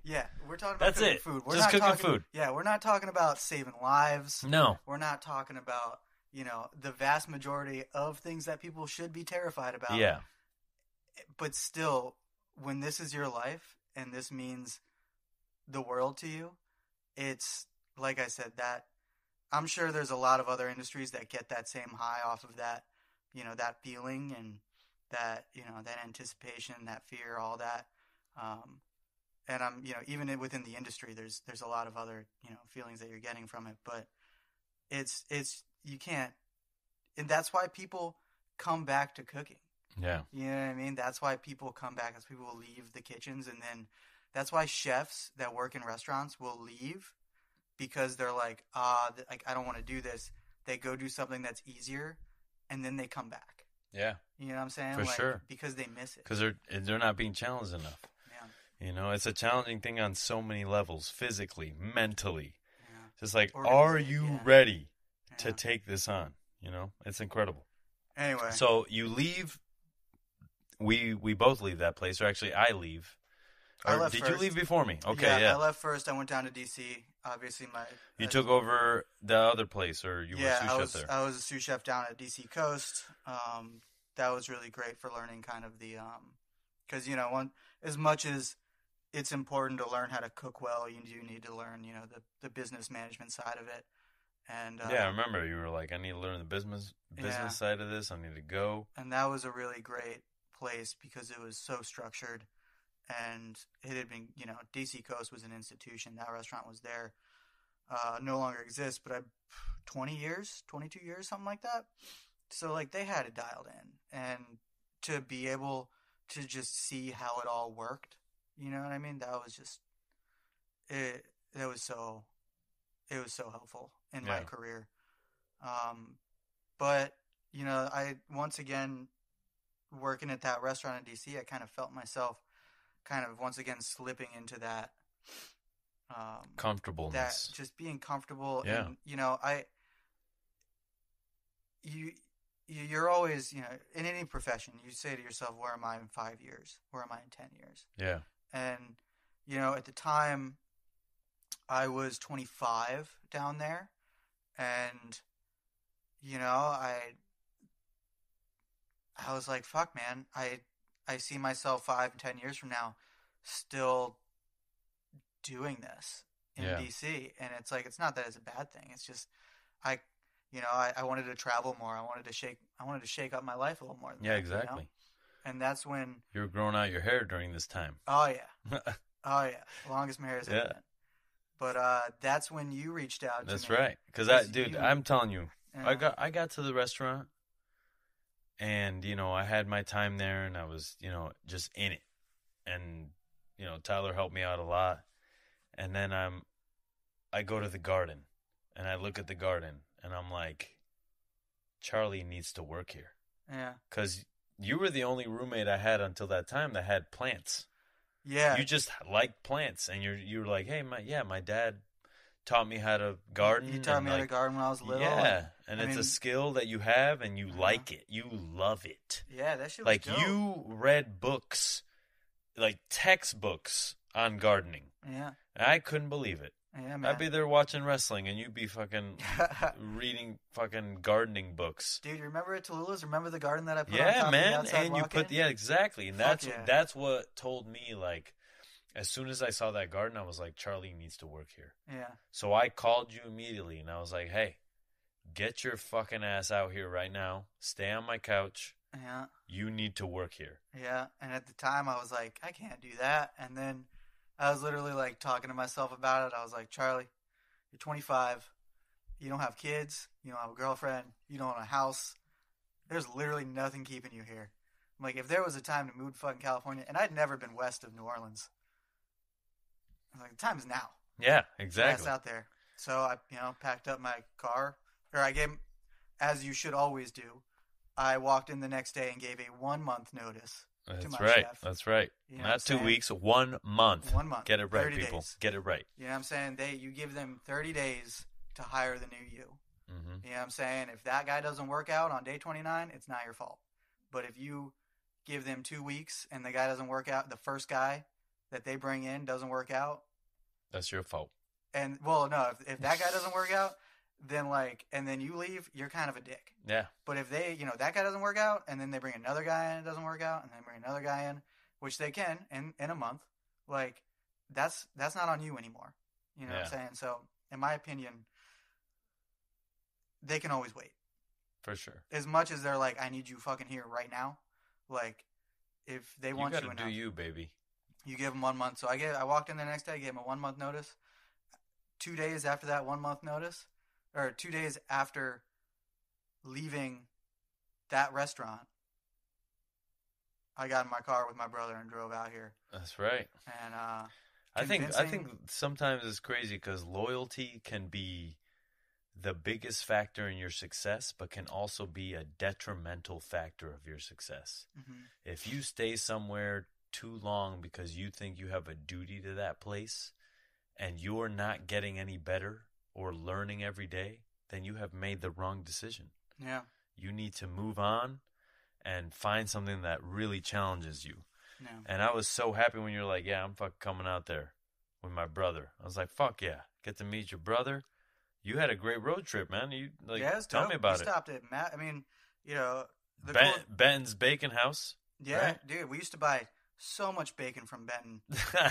Yeah, we're talking about cooking food. We're just not cooking food. Yeah, we're not talking about saving lives. No. We're not talking about, the vast majority of things that people should be terrified about. Yeah. But still, when this is your life and this means the world to you, it's, like I said, that I'm sure there's a lot of other industries that get that same high off of that, that feeling and that, that anticipation, that fear, all that. And I'm, even within the industry, there's a lot of other, feelings that you're getting from it, but it's, you can't, and that's why people come back to cooking. Yeah. You know what I mean? That's why people come back, as people leave the kitchens, and then that's why chefs that work in restaurants will leave because they're like, I don't want to do this. They go do something that's easier, and then they come back. Yeah. You know what I'm saying? For sure. Because they miss it. Because they're not being challenged enough. Yeah. It's a challenging thing on so many levels, physically, mentally. Yeah. Just like, are you ready to take this on? It's incredible. Anyway. So you leave. We both leave that place, or actually I leave. I left did first. You leave before me? Okay, yeah. I left first. I went down to D.C. Obviously, you took over the other place, or you were a sous chef there? I was a sous chef down at D.C. Coast. That was really great for learning kind of the because as much as it's important to learn how to cook well, you do need to learn the business management side of it. And I remember you were like, I need to learn the business side of this. I need to go. And that was a really great place because it was so structured. And it had been, DC Coast was an institution. That restaurant was there. No longer exists, but 22 years, something like that. So, they had it dialed in. And to be able to just see how it all worked, you know what I mean? That was just, it was so helpful in my career. But, I, once again, working at that restaurant in DC, I kind of felt myself kind of once again slipping into that comfortableness, that just being comfortable. Yeah. And you're always, in any profession, you say to yourself, where am I in 5 years? Where am I in 10 years? Yeah. And at the time I was 25 down there, and I was like, fuck, man, I see myself 5 and 10 years from now still doing this in DC. And it's like, it's not that it's a bad thing. It's just, I wanted to travel more. I wanted to shake up my life a little more than Yeah, that, exactly. And that's when you were growing out your hair during this time. oh yeah. Oh yeah. Longest my hair has ever Yeah. been. But that's when you reached out to me. That's right. Because I'm telling you, I got to the restaurant, and I had my time there, and I was just in it, and Tyler helped me out a lot, and then I go to the garden, and I look at the garden, and I'm like, Charlie needs to work here. Yeah. Because you were the only roommate I had until that time that had plants. Yeah. You just liked plants, and you were like, hey, my dad taught me how to garden. He taught me how to garden when I was little. Yeah, and it's a skill that you have, and you like it. You love it. Yeah, that shit was like dope. You read books, like textbooks on gardening. Yeah. And I couldn't believe it. Yeah, man. I'd be there watching wrestling, and you'd be fucking reading fucking gardening books. Dude, you remember at Tallulah's? Remember the garden that I put on Yeah, top of man. the outside And you walk-in? put exactly. And Fuck yeah. that's what told me, like, as soon as I saw that garden, I was like, Charlie needs to work here. Yeah. So I called you immediately, and I was like, hey, get your fucking ass out here right now. Stay on my couch. Yeah. You need to work here. Yeah. And at the time, I was like, I can't do that. And then I was literally like talking to myself about it. I was like, Charlie, you're 25. You don't have kids. You don't have a girlfriend. You don't own a house. There's literally nothing keeping you here. I'm like, if there was a time to move to fucking California, and I'd never been west of New Orleans, I was like, the time is now. Yeah, exactly. That's out there. So I, packed up my car, or I gave, as you should always do, I walked in the next day and gave a 1 month notice to my chef. That's right. You know Not 2 weeks, 1 month. 1 month. Get it right, 30 people. days. Get it right. You know what I'm saying? You give them 30 days to hire the new you. Mm-hmm. You know what I'm saying? If that guy doesn't work out on day 29, it's not your fault. But if you give them 2 weeks and the guy doesn't work out, the first guy that they bring in doesn't work out, that's your fault. And well, no, if that guy doesn't work out, then and then you leave, you're kind of a dick. Yeah. But if they, that guy doesn't work out, and then they bring another guy in, it doesn't work out, and then bring another guy in, which they can in a month, that's not on you anymore. You know what I'm saying? So, in my opinion, they can always wait. For sure. As much as they're like, I need you fucking here right now. If they want you enough. You gotta do you, baby. You give them 1 month. So I walked in the next day, I gave them a 1 month notice. 2 days after that 1 month notice, or 2 days after leaving that restaurant, I got in my car with my brother and drove out here. That's right. And I think sometimes it's crazy because loyalty can be the biggest factor in your success, but can also be a detrimental factor of your success. Mm-hmm. If you stay somewhere too long because you think you have a duty to that place and you're not getting any better or learning every day, then you have made the wrong decision. Yeah. You need to move on and find something that really challenges you. Yeah. And I was so happy when you're like, yeah, I'm fucking coming out there with my brother. I was like, fuck yeah. Get to meet your brother. You had a great road trip, man. Tell me about it. We stopped at Matt. I mean, Benton's Bacon House. Yeah, right? Dude, we used to buy so much bacon from Benton.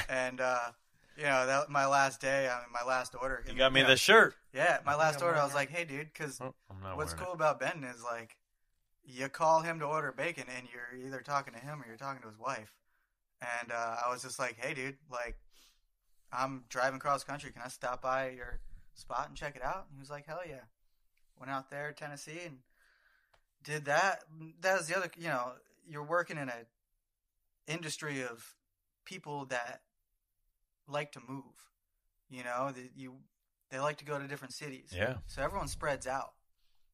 And, that my last day, my last order. You got me the shirt. Yeah, my last order, I was like, hey, dude, because what's cool about Benton is, you call him to order bacon, and you're either talking to him or you're talking to his wife. And I was just like, hey, dude, I'm driving cross country. Can I stop by your spot and check it out? And he was like, hell yeah. Went out there, Tennessee, and did that. That was the other, you're working in an industry of people that like to move. They like to go to different cities. Yeah. So everyone spreads out.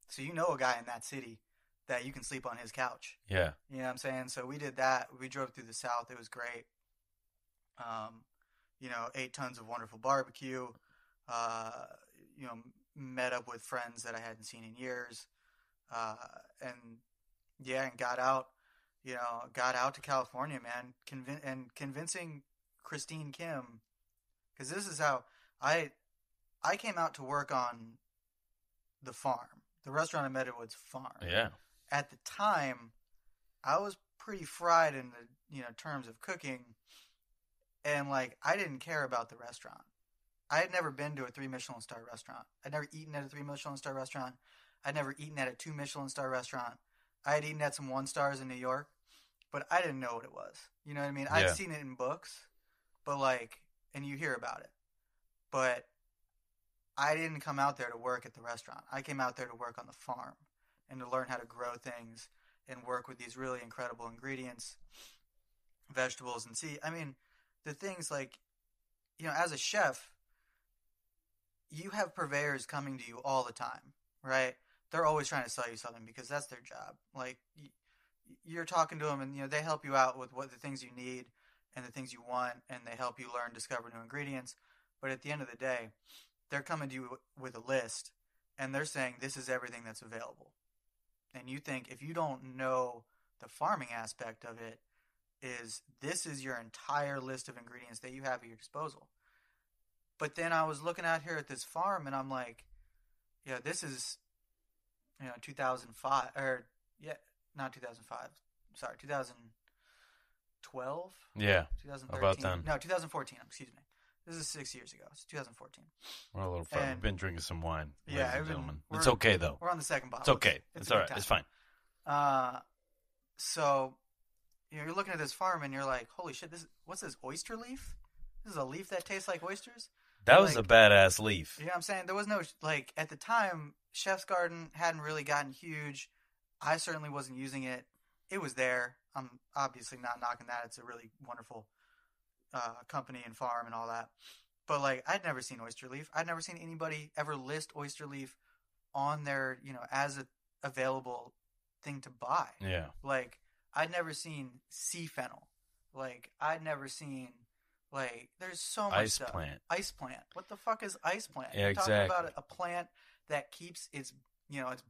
So a guy in that city that you can sleep on his couch. Yeah. You know what I'm saying? So we did that. We drove through the South. It was great. 8 tons of wonderful barbecue. Met up with friends that I hadn't seen in years. And got out to California, man. Convincing Christine Kim, because this is how I came out to work on the farm, the Restaurant At Meadowood's farm. Yeah. At the time, I was pretty fried in the terms of cooking, and I didn't care about the restaurant. I had never been to a 3 Michelin star restaurant. I'd never eaten at a 3 Michelin star restaurant. I'd never eaten at a 2 Michelin star restaurant. I had eaten at some 1 stars in New York, but I didn't know what it was. You know what I mean? I'd seen it in books, but like, and you hear about it, but I didn't come out there to work at the restaurant. I came out there to work on the farm and to learn how to grow things and work with these really incredible ingredients, vegetables, and see. I mean, the things like, you know, as a chef, you have purveyors coming to you all the time, right? They're always trying to sell you something because that's their job. Like, you're talking to them, and you know they help you out with what the things you need and the things you want, and they help you learn, discover new ingredients. But at the end of the day, they're coming to you with a list, and they're saying this is everything that's available. And you think, if you don't know the farming aspect of it, this is your entire list of ingredients that you have at your disposal. But then I was looking out here at this farm, and I'm like, yeah, this is, 2005, or, yeah, not 2005, sorry, 2012? Yeah, 2013. about then. No, 2014, excuse me. This is 6 years ago. It's 2014. We're a little far. We've been drinking some wine, yeah, ladies and gentlemen. It's okay, though. We're on the second bottle. It's okay. It's all right. It's fine. So, you're looking at this farm, and you're like, holy shit, what's this, oyster leaf? This is a leaf that tastes like oysters? That was a badass leaf. You know what I'm saying? There was no, like, at the time, Chef's Garden hadn't really gotten huge. I certainly wasn't using it. It was there. I'm obviously not knocking that. It's a really wonderful company and farm and all that. But, like, I'd never seen oyster leaf. I'd never seen anybody ever list oyster leaf on their, as a available thing to buy. Yeah. Like, I'd never seen sea fennel. Like, I'd never seen... Like, there's so much stuff. Ice plant. What the fuck is ice plant? Yeah, You're exactly. talking about a plant that keeps its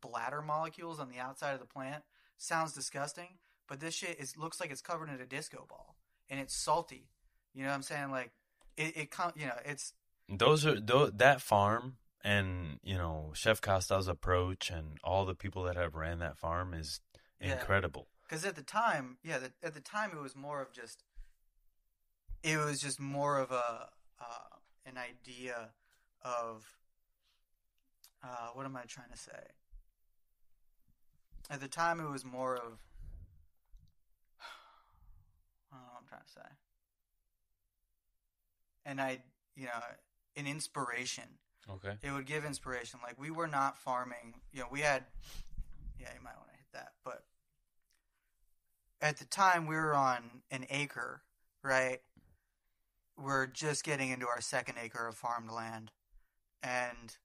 bladder molecules on the outside of the plant. Sounds disgusting, but this shit looks like it's covered in a disco ball, and it's salty. You know what I'm saying? Like, it's... That farm and, Chef Costa's approach and all the people that have ran that farm is incredible. Because at the time, it was more of just... It was just more of an idea of what am I trying to say? At the time, it was more of I don't know what I'm trying to say. And an inspiration. Okay. It would give inspiration. Like, we were not farming. We had. Yeah, you might want to hit that. But at the time, we were on an acre, right? We're just getting into our 2nd acre of farmed land. And,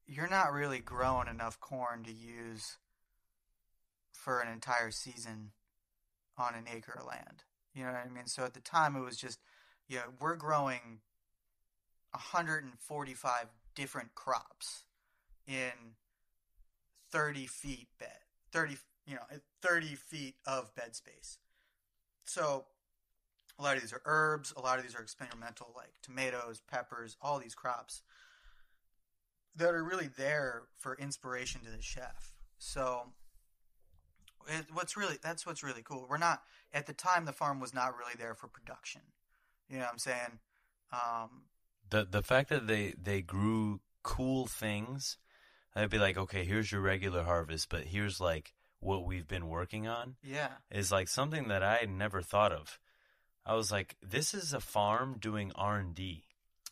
you're not really growing enough corn to use for an entire season on an acre of land. You know what I mean? So at the time, it was just, we're growing 145 different crops in 30 feet 30 feet of bed space. So a lot of these are herbs. A lot of these are experimental, like tomatoes, peppers, all these crops that are really there for inspiration to the chef. So that's what's really cool. We're not, at the time, the farm was not really there for production. You know what I'm saying? The fact that they grew cool things, I'd be like, okay, here's your regular harvest, but here's like what we've been working on. Yeah. Is like something that I had never thought of. I was like, this is a farm doing R&D.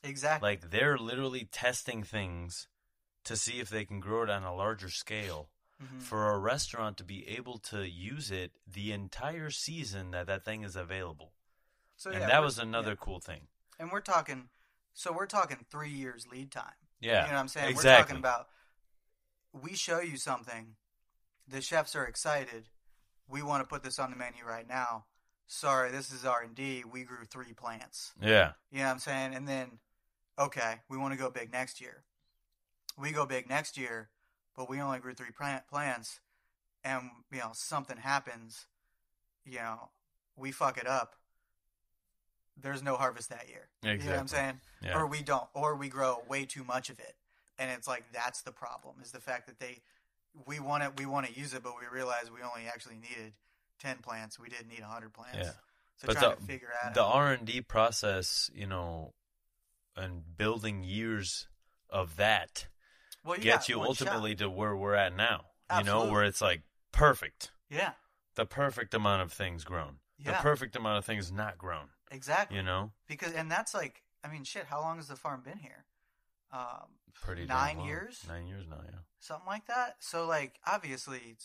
Exactly. Like, they're literally testing things to see if they can grow it on a larger scale for a restaurant to be able to use it the entire season that thing is available. So, and that was another cool thing. And we're talking 3 years lead time. Yeah, you know what I'm saying? Exactly. We're talking about, we show you something, the chefs are excited, we want to put this on the menu right now. Sorry, this is R&D. We grew 3 plants. Yeah. You know what I'm saying? And then, okay, we want to go big next year. We go big next year, but we only grew 3 plants, and, something happens, we fuck it up. There's no harvest that year. Exactly. You know what I'm saying? Yeah. Or we don't. Or we grow way too much of it. And it's like, that's the problem, is the fact that we want to use it, but we realize we only actually needed 10 plants. We didn't need 100 plants. Yeah. So but trying to figure out the R&D process, and building years of that Well, gets you ultimately to where we're at now. Absolutely. You know, where it's like perfect. Yeah. The perfect amount of things grown. Yeah. The perfect amount of things not grown. Exactly. You know? And that's like, I mean, shit, how long has the farm been here? Pretty 9 years? 9 years now, yeah. Something like that. So, like, obviously,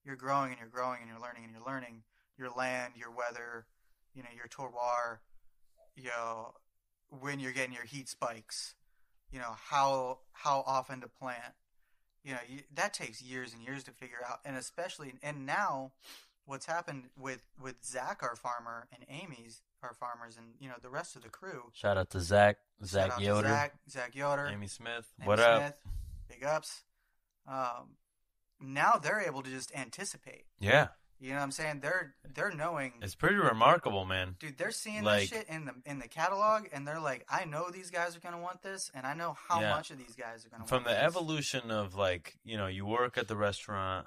you're growing and you're growing and you're learning and you're learning your land, your weather, you know, your terroir, you know, when you're getting your heat spikes, you know, how often to plant. You know, that takes years and years to figure out. And especially, and now what's happened with Zach, our farmer, and Amy's, our farmers, and, you know, the rest of the crew. Shout out to Zach Shout Yoder. out to Zach Yoder. Amy Smith. Amy What Smith, up? Big ups. Now they're able to just anticipate. Yeah. You know what I'm saying? They're knowing. It's pretty remarkable, man. Dude, they're seeing like, that shit in the catalog, and they're like, I know these guys are gonna want this, and I know how much of these guys are gonna want this. From the evolution of, like, you know, you work at the restaurant.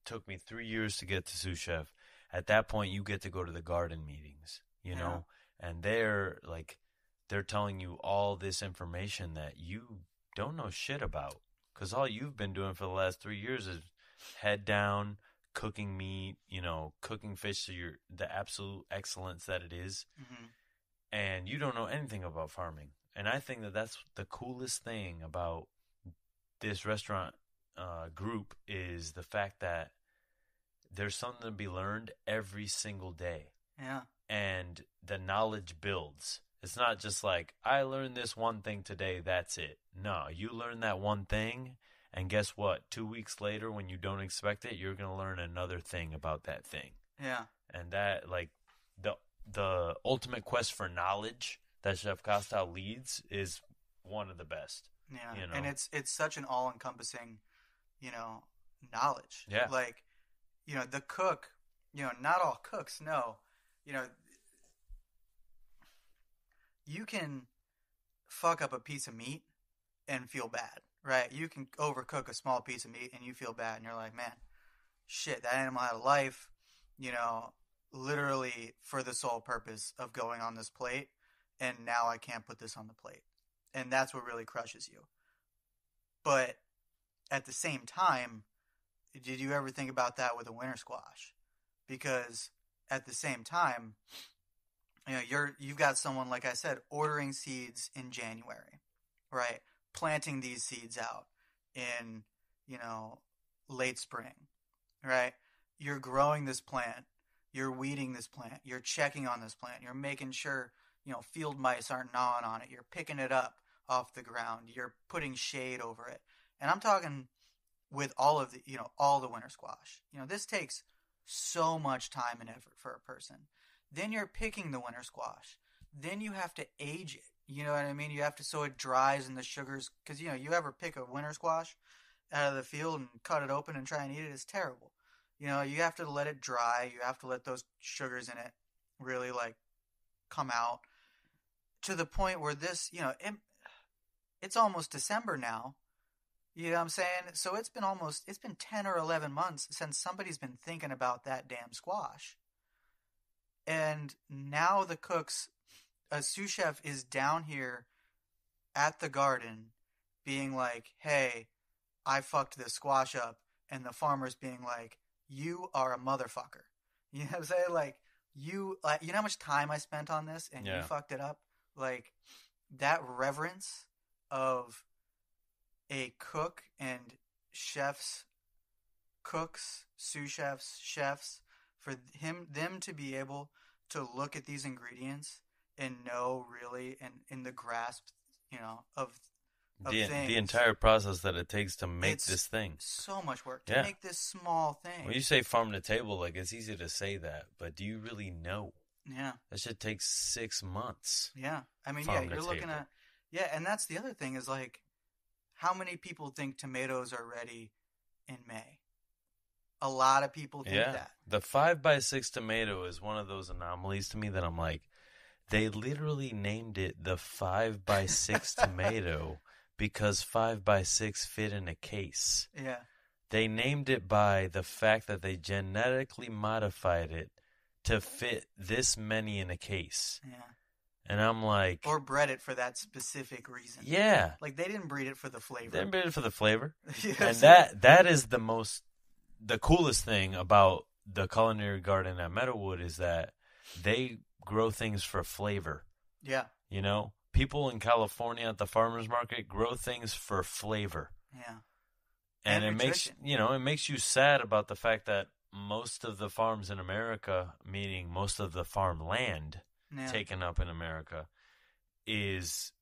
Took me 3 years to get to sous chef. At that point, you get to go to the garden meetings, you know, and they're telling you all this information that you don't know shit about, because all you've been doing for the last 3 years is head down, cooking meat, you know, cooking fish to the absolute excellence that it is. Mm-hmm. And you don't know anything about farming. And I think that that's the coolest thing about this restaurant group is the fact that there's something to be learned every single day. Yeah. And the knowledge builds. It's not just like, I learned this one thing today, that's it. No, you learn that one thing, and guess what? 2 weeks later, when you don't expect it, you're going to learn another thing about that thing. Yeah. And that, like, the ultimate quest for knowledge that Chef Costow leads is one of the best. Yeah. You know? And it's such an all-encompassing, you know, knowledge. Yeah. Like, you know, the cook, you know, not all cooks know, you know, you can fuck up a piece of meat and feel bad, right? You can overcook a small piece of meat and you feel bad, and you're like, man, shit, that animal had a life, you know, literally for the sole purpose of going on this plate, and now I can't put this on the plate. And that's what really crushes you. But at the same time, did you ever think about that with a winter squash? Because at the same time, you know, you've got someone, like I said, ordering seeds in January, right? Planting these seeds out in, you know, late spring, right? You're growing this plant, you're weeding this plant, you're checking on this plant, you're making sure, you know, field mice aren't gnawing on it, you're picking it up off the ground, you're putting shade over it. And I'm talking with all of the, you know, all the winter squash. You know, this takes so much time and effort for a person. Then you're picking the winter squash. Then you have to age it. You know what I mean? You have to, so it dries and the sugars, because, you know, you ever pick a winter squash out of the field and cut it open and try and eat it, it's terrible. You know, you have to let it dry. You have to let those sugars in it really, like, come out to the point where this, you know, it's almost December now. You know what I'm saying? So it's been 10 or 11 months since somebody's been thinking about that damn squash. And now the cooks, a sous chef is down here at the garden being like, hey, I fucked this squash up. And the farmer's being like, you are a motherfucker. You know what I'm saying? Like, you know how much time I spent on this and you fucked it up? Like, that reverence of a cook and cooks, sous chefs, for them to be able to look at these ingredients and know really and in the grasp, you know, of things. The entire process that it takes to make this thing. So much work to make this small thing. When you say farm to table, like, it's easy to say that, but do you really know? Yeah. That shit takes 6 months. Yeah. I mean, you're looking at, and that's the other thing is, like, how many people think tomatoes are ready in May? A lot of people think that. The 5x6 tomato is one of those anomalies to me that I'm like, they literally named it the 5x6 tomato because 5x6 fit in a case. Yeah. They named it by the fact that they genetically modified it to fit this many in a case. Yeah. And I'm like... Or bred it for that specific reason. Yeah. Like, they didn't breed it for the flavor. They didn't breed it for the flavor. You know and what I'm saying? that is the coolest thing about the culinary garden at Meadowood is that they grow things for flavor. Yeah. You know? People in California at the farmer's market grow things for flavor. Yeah. And it nutrition. makes you sad about the fact that most of the farms in America, meaning most of the farmland taken up in America, is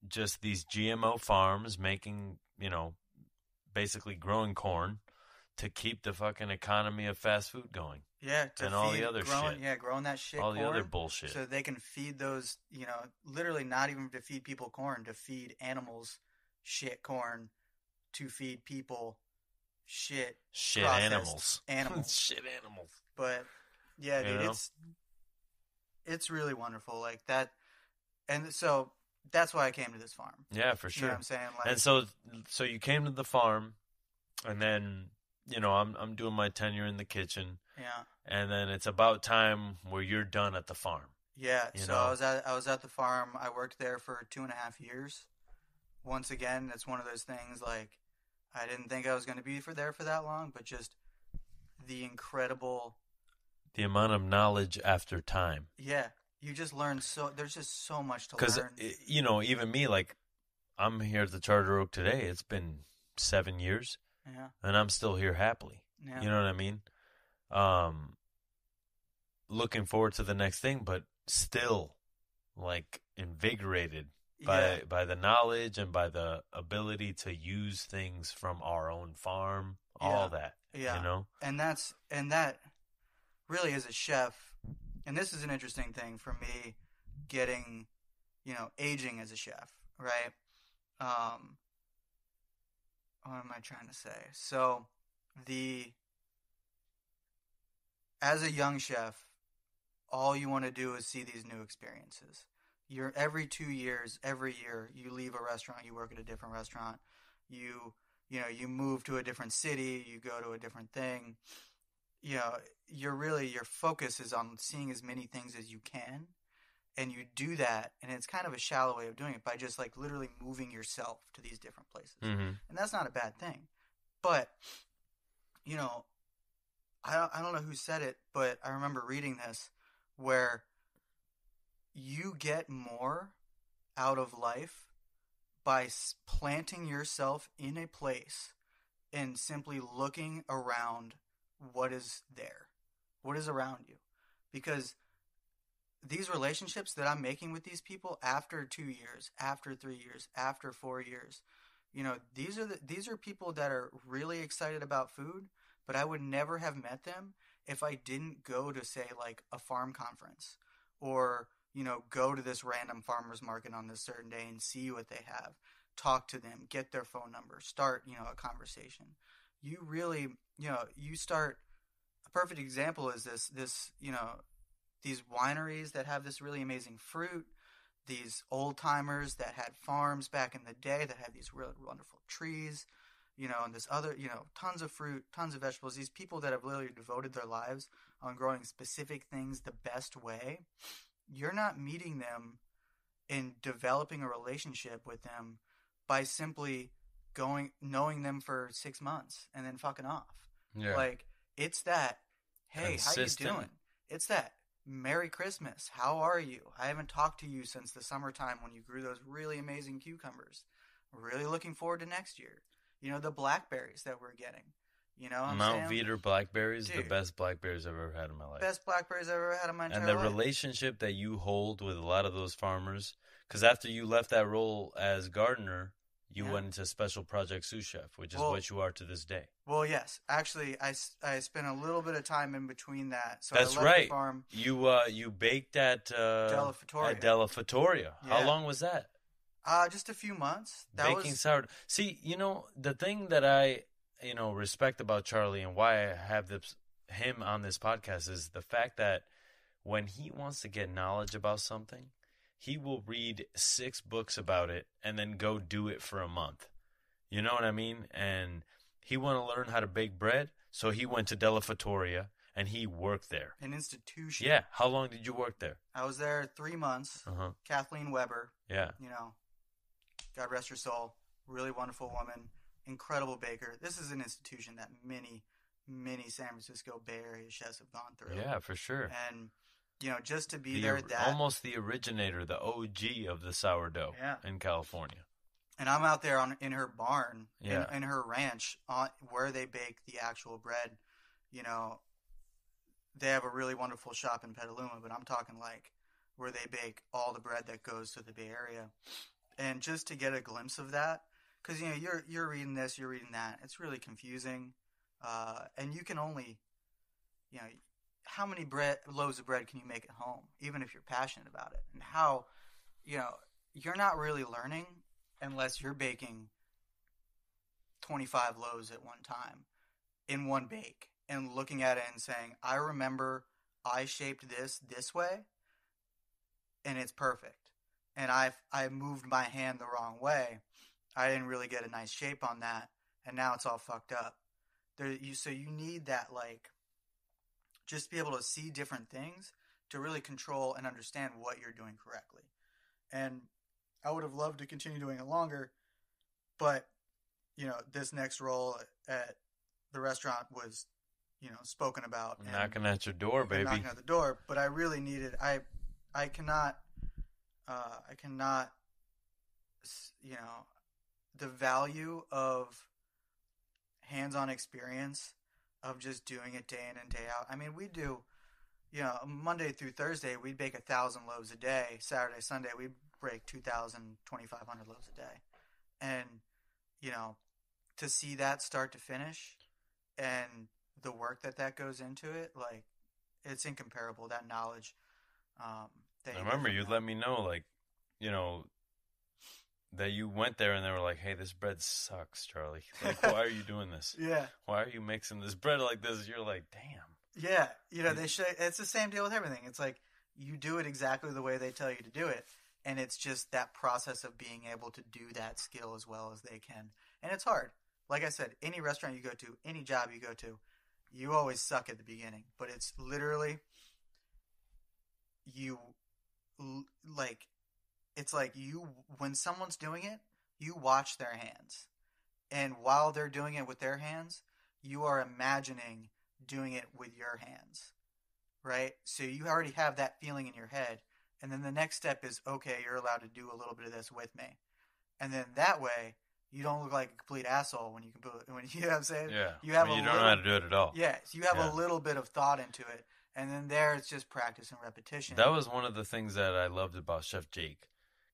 just these GMO farms making, basically growing corn to keep the fucking economy of fast food going. Yeah, and all the other shit. Yeah, growing that shit. All corn, the other bullshit. So they can feed those, literally not even to feed people corn, to feed animals shit corn, to feed people shit animals. Shit animals. But yeah, dude, it's really wonderful like that. And so that's why I came to this farm. Yeah, for sure. You know what I'm saying? Like, and so you came to the farm, and then I'm doing my tenure in the kitchen. Yeah. And then it's about time where you're done at the farm. Yeah. So I was at the farm. I worked there for 2.5 years. Once again, it's one of those things like I didn't think I was going to be there for that long, but just the amount of knowledge after time. Yeah. You just learn there's just so much to learn. Because, even me, like, I'm here at the Charter Oak today. It's been 7 years. Yeah. And I'm still here happily. Yeah. You know what I mean? Looking forward to the next thing, but still, like, invigorated by the knowledge and by the ability to use things from our own farm, all that. Yeah. And that really is a chef. And this is an interesting thing for me getting, aging as a chef, right? What am I trying to say? So as a young chef, all you want to do is see these new experiences. Every 2 years, every year, you leave a restaurant, you work at a different restaurant, you move to a different city, you go to a different thing. Your focus is on seeing as many things as you can, and you do that, and it's kind of a shallow way of doing it by just like literally moving yourself to these different places. Mm-hmm. And that's not a bad thing. But, I don't know who said it, but I remember reading this where you get more out of life by planting yourself in a place and simply looking around what is there, what is around you. Because these relationships that I'm making with these people after 2 years, after 3 years, after 4 years, these are people that are really excited about food, but I would never have met them if I didn't go to, say, like a farm conference or, go to this random farmer's market on this certain day and see what they have, talk to them, get their phone number, start, a conversation. You really, you start, a perfect example is this, these wineries that have this really amazing fruit, these old timers that had farms back in the day that had these really wonderful trees, and this other, tons of fruit, tons of vegetables. These people that have literally devoted their lives on growing specific things the best way. You're not meeting them and developing a relationship with them by simply knowing them for 6 months and then fucking off. Yeah. Like, it's that, hey, consistent. How you doing? It's that, Merry Christmas. How are you? I haven't talked to you since the summertime when you grew those really amazing cucumbers. Really looking forward to next year. The blackberries that we're getting. Mount Veeder blackberries, Dude, the best blackberries I've ever had in my life. Best blackberries I've ever had in my entire life. And the relationship that you hold with a lot of those farmers, because after you left that role as gardener, you went into Special Projects Sous Chef, which is what you are to this day. Well, yes. Actually, I spent a little bit of time in between that. So that's I left right. The farm. You baked at Della Fattoria. Yeah. How long was that? Just a few months. Baking sourdough. See, the thing that I, respect about Charlie and why I have him on this podcast is the fact that when he wants to get knowledge about something, he will read 6 books about it and then go do it for a month. You know what I mean? And he wanted to learn how to bake bread, so he went to Della Fattoria and he worked there. An institution. Yeah. How long did you work there? I was there 3 months. Uh-huh. Kathleen Weber. Yeah. You know, God rest her soul. Really wonderful woman. Incredible baker. This is an institution that many San Francisco Bay Area chefs have gone through. Yeah, for sure. And, you know, just to be there at that. Almost the originator, the OG of the sourdough in California. And I'm out there in her barn, Yeah. in her ranch, where they bake the actual bread. You know, they have a really wonderful shop in Petaluma, but I'm talking like where they bake all the bread that goes to the Bay Area. And just to get a glimpse of that, because, you know, you're reading this, you're reading that. It's really confusing. And you can only, you know, how many loaves of bread can you make at home, even if you're passionate about it? And how, you know, you're not really learning unless you're baking 25 loaves at one time in one bake and looking at it and saying, I remember I shaped this way and it's perfect. And I moved my hand the wrong way. I didn't really get a nice shape on that, and now it's all fucked up. So you need that, like, just be able to see different things to really control and understand what you're doing correctly. And I would have loved to continue doing it longer, but, you know, this next role at the restaurant was, you know, spoken about. Knocking at your door, baby. Knocking at the door, but I really needed. I cannot, you know, the value of hands-on experience of just doing it day in and day out. I mean, we do, you know, Monday through Thursday, we'd bake 1,000 loaves a day. Saturday, Sunday, we'd break 2,000, 2,500 loaves a day. And, you know, to see that start to finish and the work that goes into it, like, it's incomparable, that knowledge. I remember you let me know, like, you know, that you went there and they were like, hey, this bread sucks, Charlie. Like, why are you doing this? Yeah. Why are you mixing this bread like this? You're like, damn. Yeah. You know, it's the same deal with everything. It's like you do it exactly the way they tell you to do it. And it's just that process of being able to do that skill as well as they can. And it's hard. Like I said, any restaurant you go to, any job you go to, you always suck at the beginning. But it's literally it's like when someone's doing it, you watch their hands. And while they're doing it with their hands, you are imagining doing it with your hands, right? So you already have that feeling in your head. And then the next step is, okay, you're allowed to do a little bit of this with me. And then that way, you don't look like a complete asshole when you know what I'm saying? Yeah. You have don't know how to do it at all. Yeah. So you have a little bit of thought into it. And then there, it's just practice and repetition. That was one of the things that I loved about Chef Jake.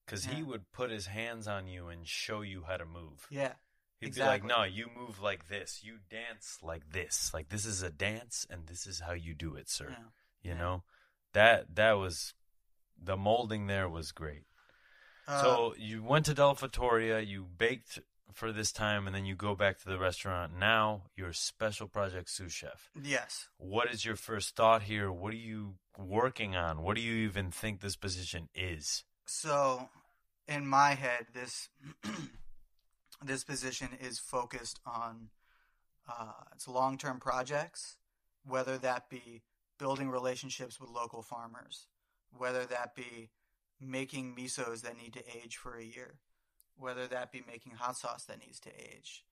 Because he would put his hands on you and show you how to move. Yeah. He'd be like, no, you move like this. You dance like this. Like, this is a dance, and this is how you do it, sir. Yeah. You know? That was... The molding there was great. So you went to Del Fattoria, you baked for this time, and then you go back to the restaurant. Now you're Special Projects Sous Chef. Yes. What is your first thought here? What are you working on? What do you even think this position is? So, in my head, this this position is focused on its long-term projects, whether that be building relationships with local farmers, whether that be making misos that need to age for a year, whether that be making hot sauce that needs to age,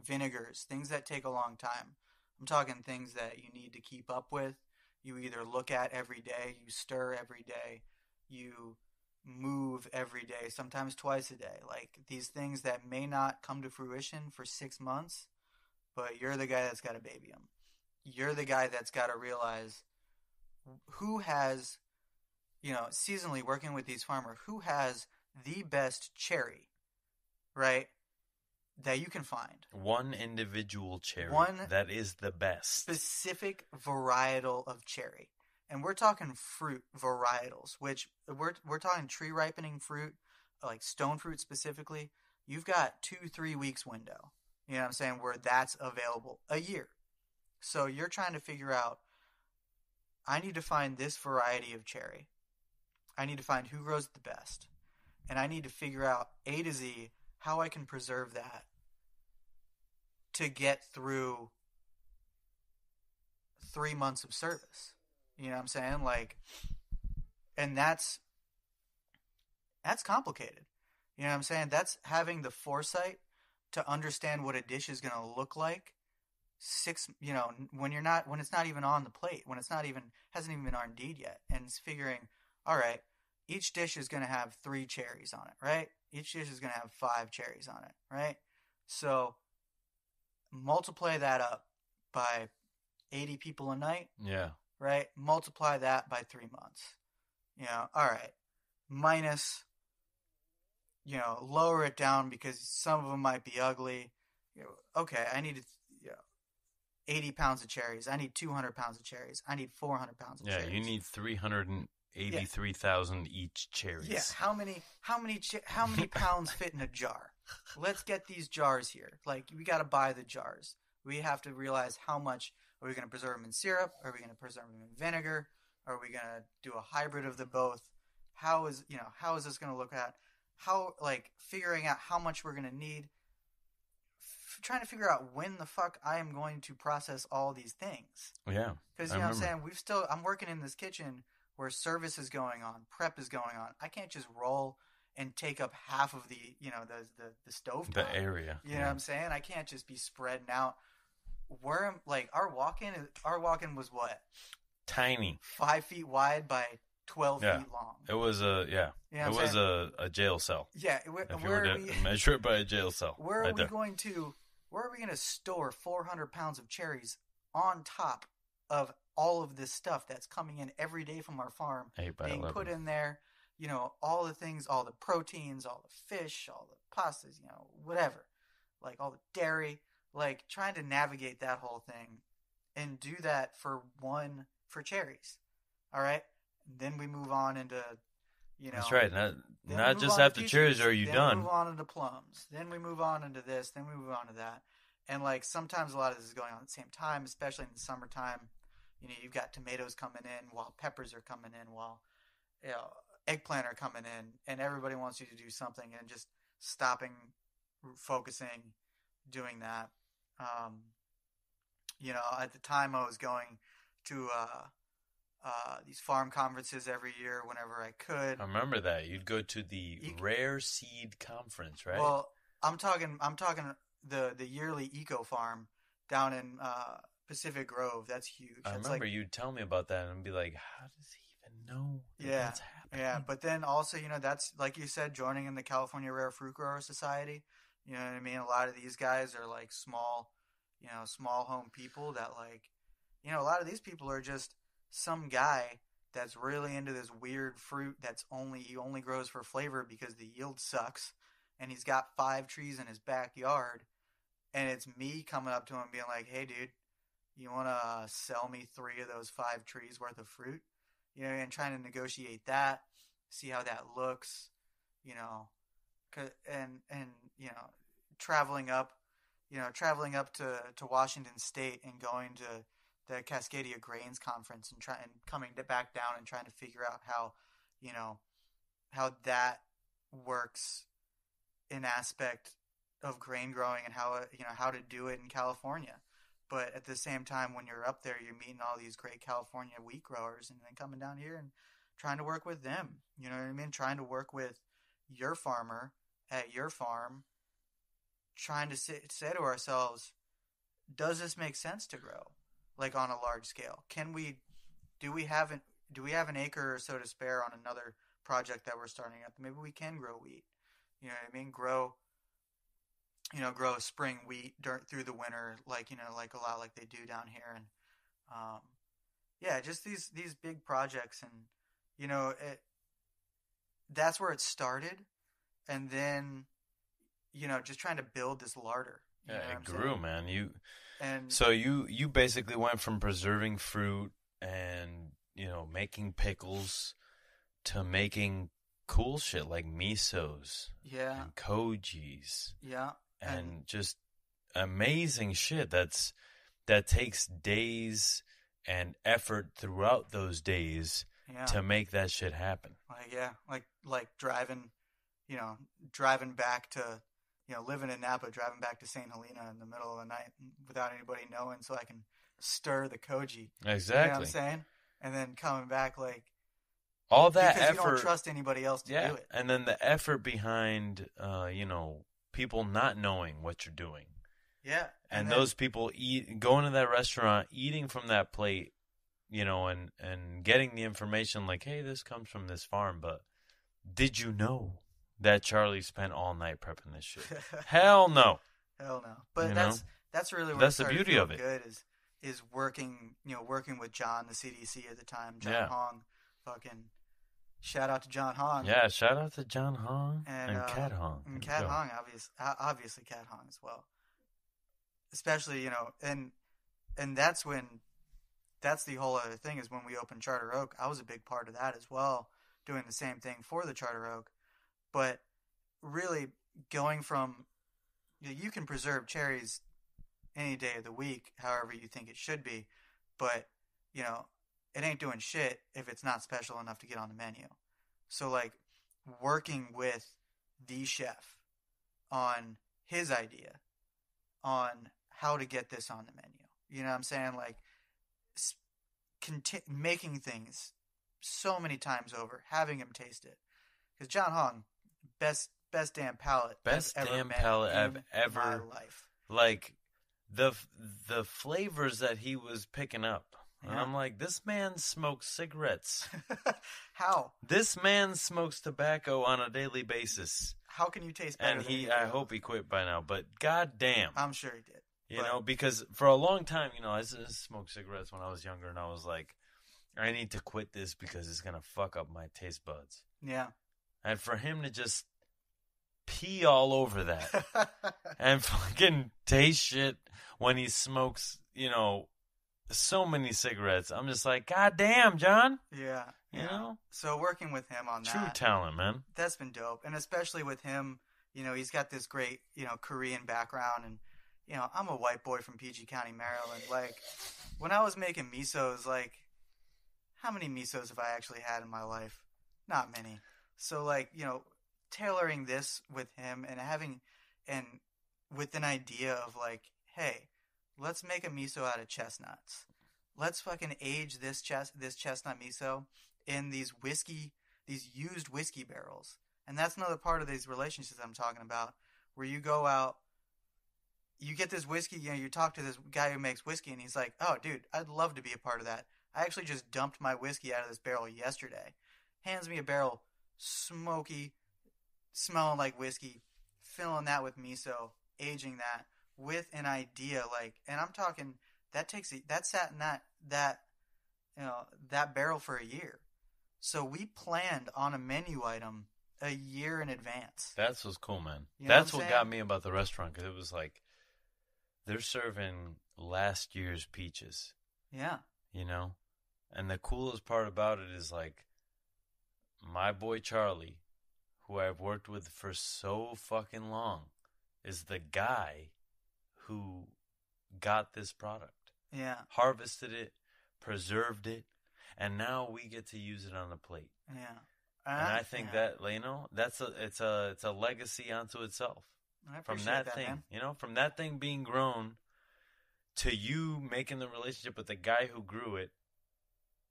vinegars, things that take a long time. I'm talking things that you need to keep up with. You either look at every day, you stir every day, you move every day, sometimes twice a day. Like these things that may not come to fruition for 6 months, but you're the guy that's got to baby them. You're the guy that's got to realize who has, you know, seasonally working with these farmers, who has the best cherry, right, that you can find. One individual cherry. That is the best. Specific varietal of cherry. And we're talking fruit varietals, which we're talking tree ripening fruit, like stone fruit specifically. You've got 2-3 weeks window, you know what I'm saying, where that's available a year. So you're trying to figure out, I need to find this variety of cherry. I need to find who grows it the best. And I need to figure out A to Z how I can preserve that to get through 3 months of service. You know what I'm saying? Like, and that's complicated. You know what I'm saying? That's having the foresight to understand what a dish is going to look like when it's not even on the plate, when it's not even, hasn't even been R&D'd yet. And it's figuring, all right, each dish is going to have 3 cherries on it, right? Each dish is going to have 5 cherries on it, right? So multiply that up by 80 people a night. Yeah. Right? Multiply that by 3 months. All right. Minus, lower it down because some of them might be ugly. Okay, I need 80 pounds of cherries. I need 200 pounds of cherries. I need 400 pounds of cherries. Yeah, you need 383,000 each cherries. Yeah, how many pounds fit in a jar? Let's get these jars here. Like, we got to buy the jars. We have to realize how much. Are we going to preserve them in syrup? Are we going to preserve them in vinegar? Are we going to do a hybrid of the both? How is this going to look at? Figuring out how much we're going to need. Trying to figure out when the fuck I am going to process all these things. Yeah. Because, what I'm saying? I'm working in this kitchen where service is going on, prep is going on. I can't just roll and take up half of the stove top. The area. You know what I'm saying? I can't just be spreading out. Our walk-in was what? Tiny. 5 feet wide by 12 feet long. It was a jail cell. Yeah. If you were to measure it by a jail cell. Where are we going to store 400 pounds of cherries on top of all of this stuff that's coming in every day from our farm? 8 by being 11. Put in there, all the things, all the proteins, all the fish, all the pastas, whatever. Like all the dairy. Like, trying to navigate that whole thing and do that for cherries. All right? And then we move on into, That's right. Not just after cherries are you done. Then we move on into plums. Then we move on into this. Then we move on to that. And, sometimes a lot of this is going on at the same time, especially in the summertime. You've got tomatoes coming in while peppers are coming in, while, eggplant are coming in. And everybody wants you to do something, and just stopping, focusing, doing that. At the time I was going to these farm conferences every year whenever I could. I remember that. You'd go to the Rare Seed Conference, right? Well, I'm talking the yearly eco farm down in Pacific Grove. That's huge. I remember you'd tell me about that and be like, how does he even know that's happening? Yeah, but then also, that's, like you said, joining in the California Rare Fruit Grower Society. You know what I mean? A lot of these guys are small home people that a lot of these people are just some guy that's really into this weird fruit he only grows for flavor because the yield sucks, and he's got 5 trees in his backyard, and it's me coming up to him being like, hey dude, you want to sell me 3 of those 5 trees worth of fruit? And trying to negotiate that, see how that looks, and traveling up to Washington State and going to the Cascadia Grains Conference and coming back down and trying to figure out how that works in aspect of grain growing and how to do it in California. But at the same time, when you're up there, you're meeting all these great California wheat growers, and then coming down here and trying to work with them. You know what I mean? Trying to work with your farmer at your farm, trying to say to ourselves, does this make sense to grow on a large scale? Do we have an acre or so to spare on another project that we're starting up? Maybe we can grow wheat. You know what I mean? Grow a spring wheat through the winter, a lot like they do down here. And just these big projects, and that's where it started. And then just trying to build this larder. Yeah, it grew, man. So you basically went from preserving fruit and making pickles to making cool shit like misos, and kojis, and just amazing shit that takes days and effort throughout those days to make that shit happen. Like driving back to, living in Napa, driving back to St. Helena in the middle of the night without anybody knowing, so I can stir the koji. Exactly. You know what I'm saying? And then coming back like all that because effort. you don't trust anybody else to do it. And then the effort behind, people not knowing what you're doing. Yeah. And those people going to that restaurant, eating from that plate, and getting the information like, hey, this comes from this farm, but did you know that Charlie spent all night prepping this shit? Hell no. Hell no. But that's really where that's the beauty of it. Good is working with John, the CDC at the time, John Hong, fucking shout out to John Hong. Yeah, shout out to John Hong and Cat Hong. And Cat Hong, obviously Cat Hong as well. Especially, and that's the whole other thing is when we opened Charter Oak, I was a big part of that as well, doing the same thing for the Charter Oak. But really going from, you can preserve cherries any day of the week, however you think it should be, but, it ain't doing shit if it's not special enough to get on the menu. So, like, working with the chef on his idea on how to get this on the menu. You know what I'm saying? Like, making things so many times over, having him taste it. Because John Hong, best damn palate I've ever in my life. Like, the flavors that he was picking up. Yeah. And I'm like, this man smokes cigarettes. How? This man smokes tobacco on a daily basis. How can you taste better? And I hope he quit by now, but goddamn. I'm sure he did. Because for a long time, I smoked cigarettes when I was younger, and I was like, I need to quit this because it's going to fuck up my taste buds. Yeah. And for him to just pee all over that and fucking taste shit when he smokes, so many cigarettes, I'm just like, God damn, John. Yeah. You know? So working with him on that. True talent, man. That's been dope. And especially with him, he's got this great, Korean background. And, I'm a white boy from PG County, Maryland. Like, when I was making misos, like, how many misos have I actually had in my life? Not many. So, like, tailoring this with him and with an idea of, like, hey, let's make a miso out of chestnuts. Let's fucking age this chestnut miso in these used whiskey barrels. And that's another part of these relationships I'm talking about, where you go out, you get this whiskey, you talk to this guy who makes whiskey, and he's like, oh, dude, I'd love to be a part of that. I actually just dumped my whiskey out of this barrel yesterday. Hands me a barrel, smoky, smelling like whiskey, filling that with miso, aging that with an idea, like, and I'm talking that sat in that barrel for a year. So we planned on a menu item a year in advance. That's what's cool, man. That's what got me about the restaurant, because it was like, they're serving last year's peaches. Yeah. And the coolest part about it is, like, my boy Charlie, who I've worked with for so fucking long, is the guy who got this product. Yeah. Harvested it, preserved it, and now we get to use it on the plate. Yeah. And I think that, it's a legacy unto itself. I from appreciate that thing, man. From that thing being grown to you making the relationship with the guy who grew it,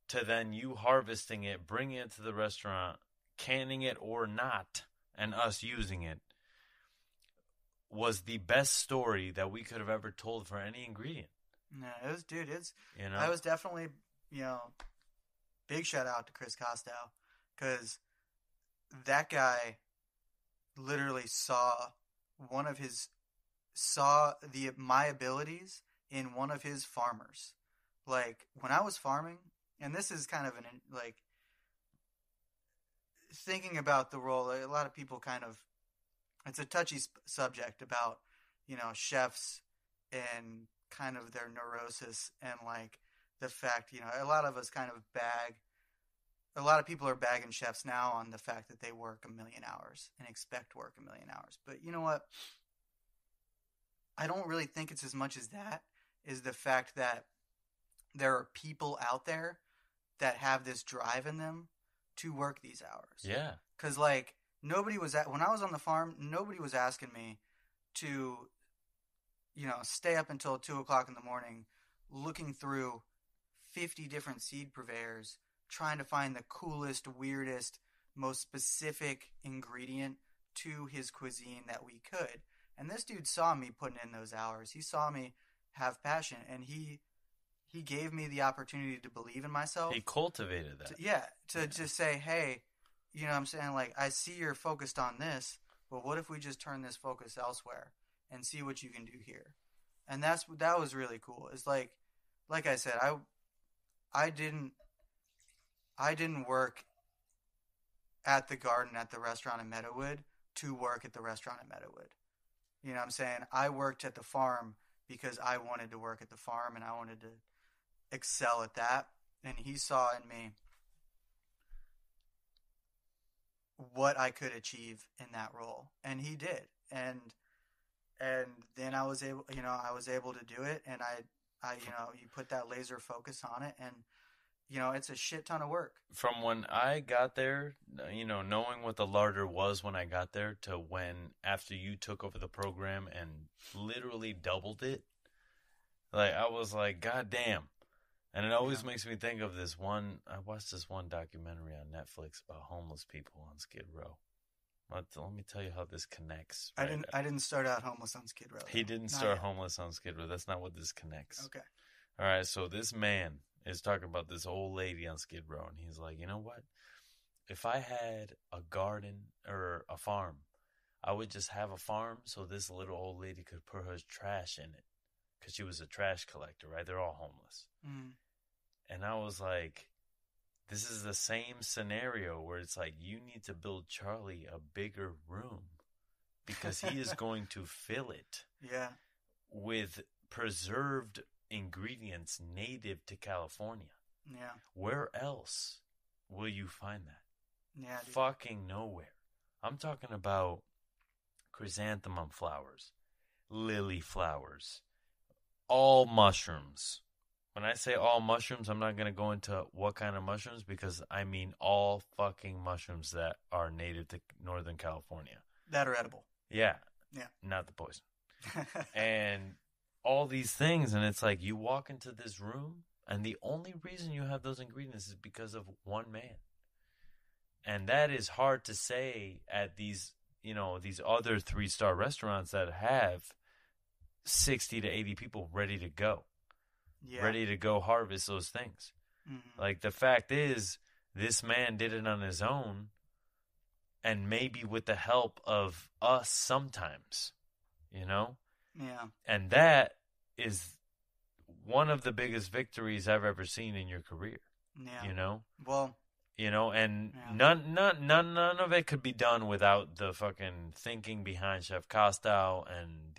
to then you harvesting it, bringing it to the restaurant, canning it or not, and us using it, was the best story that we could have ever told for any ingredient. No, I was definitely, big shout out to Chris Costow, because that guy literally saw my abilities in one of his farmers. Like, when I was farming, and this is kind of thinking about the role, a lot of people it's a touchy subject about, chefs and kind of their neurosis, and like the fact, a lot of people are bagging chefs now on the fact that they work 1 million hours and expect work 1 million hours. But you know what? I don't really think it's as much as that, is the fact that there are people out there that have this drive in them to work these hours. Yeah. Because, like, when I was on the farm, nobody was asking me to, stay up until 2 o'clock in the morning looking through 50 different seed purveyors, trying to find the coolest, weirdest, most specific ingredient to his cuisine that we could. And this dude saw me putting in those hours. He saw me have passion, and he gave me the opportunity to believe in myself. He cultivated that. To just say, hey, you know what I'm saying? Like, I see you're focused on this, but what if we just turn this focus elsewhere and see what you can do here? And that was really cool. It's like I said, I didn't work at the garden at the restaurant at Meadowood to work at the restaurant at Meadowood. You know what I'm saying? I worked at the farm because I wanted to work at the farm and I wanted to excel at that. And he saw in me what I could achieve in that role, and he did. And then I was able to do it, and I you put that laser focus on it, and it's a shit ton of work. From when I got there, knowing what the larder was when I got there to when after you took over the program and literally doubled it, like I was like, God damn. And it always makes me think of this one. I watched this one documentary on Netflix about homeless people on Skid Row. Let me tell you how this connects. Right? I didn't start out homeless on Skid Row. He didn't start homeless on Skid Row. That's not what this connects. Okay. All right. So this man is talking about this old lady on Skid Row, and he's like, you know what? If I had a garden or a farm, I would just have a farm so this little old lady could put her trash in it, because she was a trash collector. Right? They're all homeless. Mm. And I was like, this is the same scenario where it's like, you need to build Charlie a bigger room because he is going to fill it with preserved ingredients native to California. Yeah. Where else will you find that? Yeah, dude. Fucking nowhere. I'm talking about chrysanthemum flowers, lily flowers, all mushrooms. When I say all mushrooms, I'm not going to go into what kind of mushrooms, because I mean all fucking mushrooms that are native to Northern California. That are edible. Yeah. Yeah. Not the poison. And all these things, and it's like you walk into this room, and the only reason you have those ingredients is because of one man. And that is hard to say at these other 3-star restaurants that have 60 to 80 people ready to go. Yeah. Ready to go harvest those things. Mm-hmm. Like, the fact is, this man did it on his own, and maybe with the help of us sometimes, Yeah. And that is one of the biggest victories I've ever seen in your career. Yeah. Well, and none of it could be done without the fucking thinking behind Chef Costow and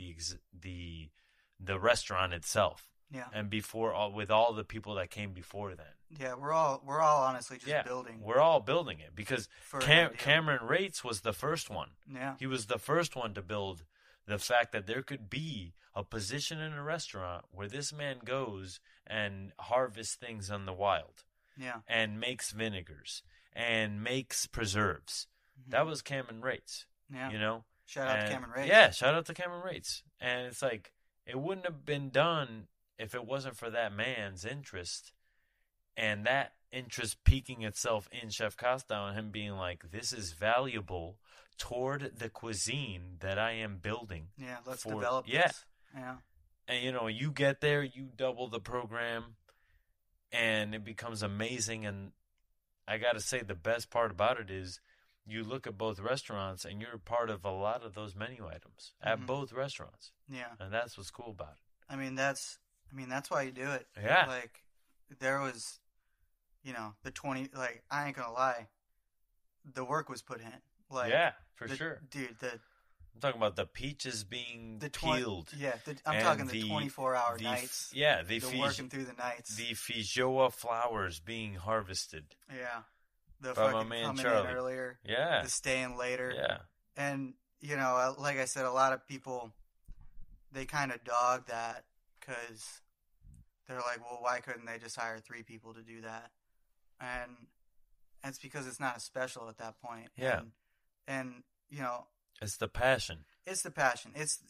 the restaurant itself. Yeah. And with all the people that came before then. Yeah, we're all honestly just building. We're all building it because Cameron Rates was the first one. Yeah. He was the first one to build the fact that there could be a position in a restaurant where this man goes and harvests things in the wild. Yeah. And makes vinegars and makes preserves. Mm-hmm. That was Cameron Rates. Yeah. Shout out to Cameron Rates. Yeah, shout out to Cameron Rates. And it's like, it wouldn't have been done if it wasn't for that man's interest, and that interest piquing itself in Chef Costow and him being like, this is valuable toward the cuisine that I am building. Yeah, let's develop this. Yeah. And, you get there, you double the program, and it becomes amazing. And I got to say, the best part about it is you look at both restaurants, and you're part of a lot of those menu items at both restaurants. Yeah. And that's what's cool about it. I mean, that's why you do it. Yeah. Like, there was, the 20, like, I ain't gonna lie, the work was put in. Like, yeah, for sure. Dude, I'm talking about the peaches being peeled. Yeah, I'm talking the 24-hour nights. Yeah, the working through the nights. The feijoa flowers being harvested. Yeah. The by fucking my man coming Charlie. In earlier. Yeah. The staying later. Yeah. And, like I said, a lot of people, they kind of dog that because they're like, well, why couldn't they just hire 3 people to do that? And it's because it's not a special at that point. Yeah. And it's the passion. It's the passion. It's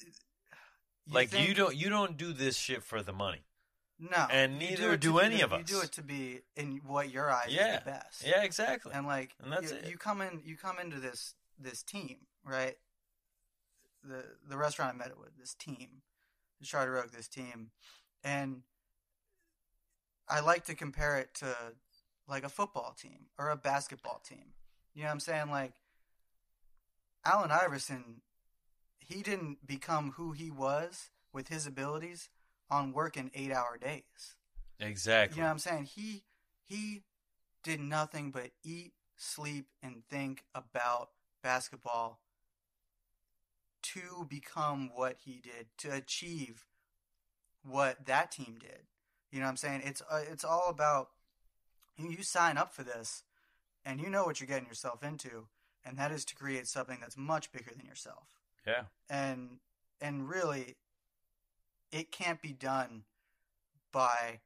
you don't do this shit for the money. No, And neither do any of us. You do it to be in what your eyes is the best. Yeah, exactly. And like, and that's it. You come into this team, right? The Restaurant At Meadowood, this team, the Charter Oak, this team, and I like to compare it to like a football team or a basketball team. You know what I'm saying? Like, Allen Iverson, he didn't become who he was with his abilities on working 8-hour days. Exactly. You know what I'm saying? He did nothing but eat, sleep, and think about basketball to become what he did, to achieve what that team did. You know what I'm saying? It's all about, you sign up for this and you know what you're getting yourself into, and that is to create something that's much bigger than yourself. Yeah. And really, it can't be done by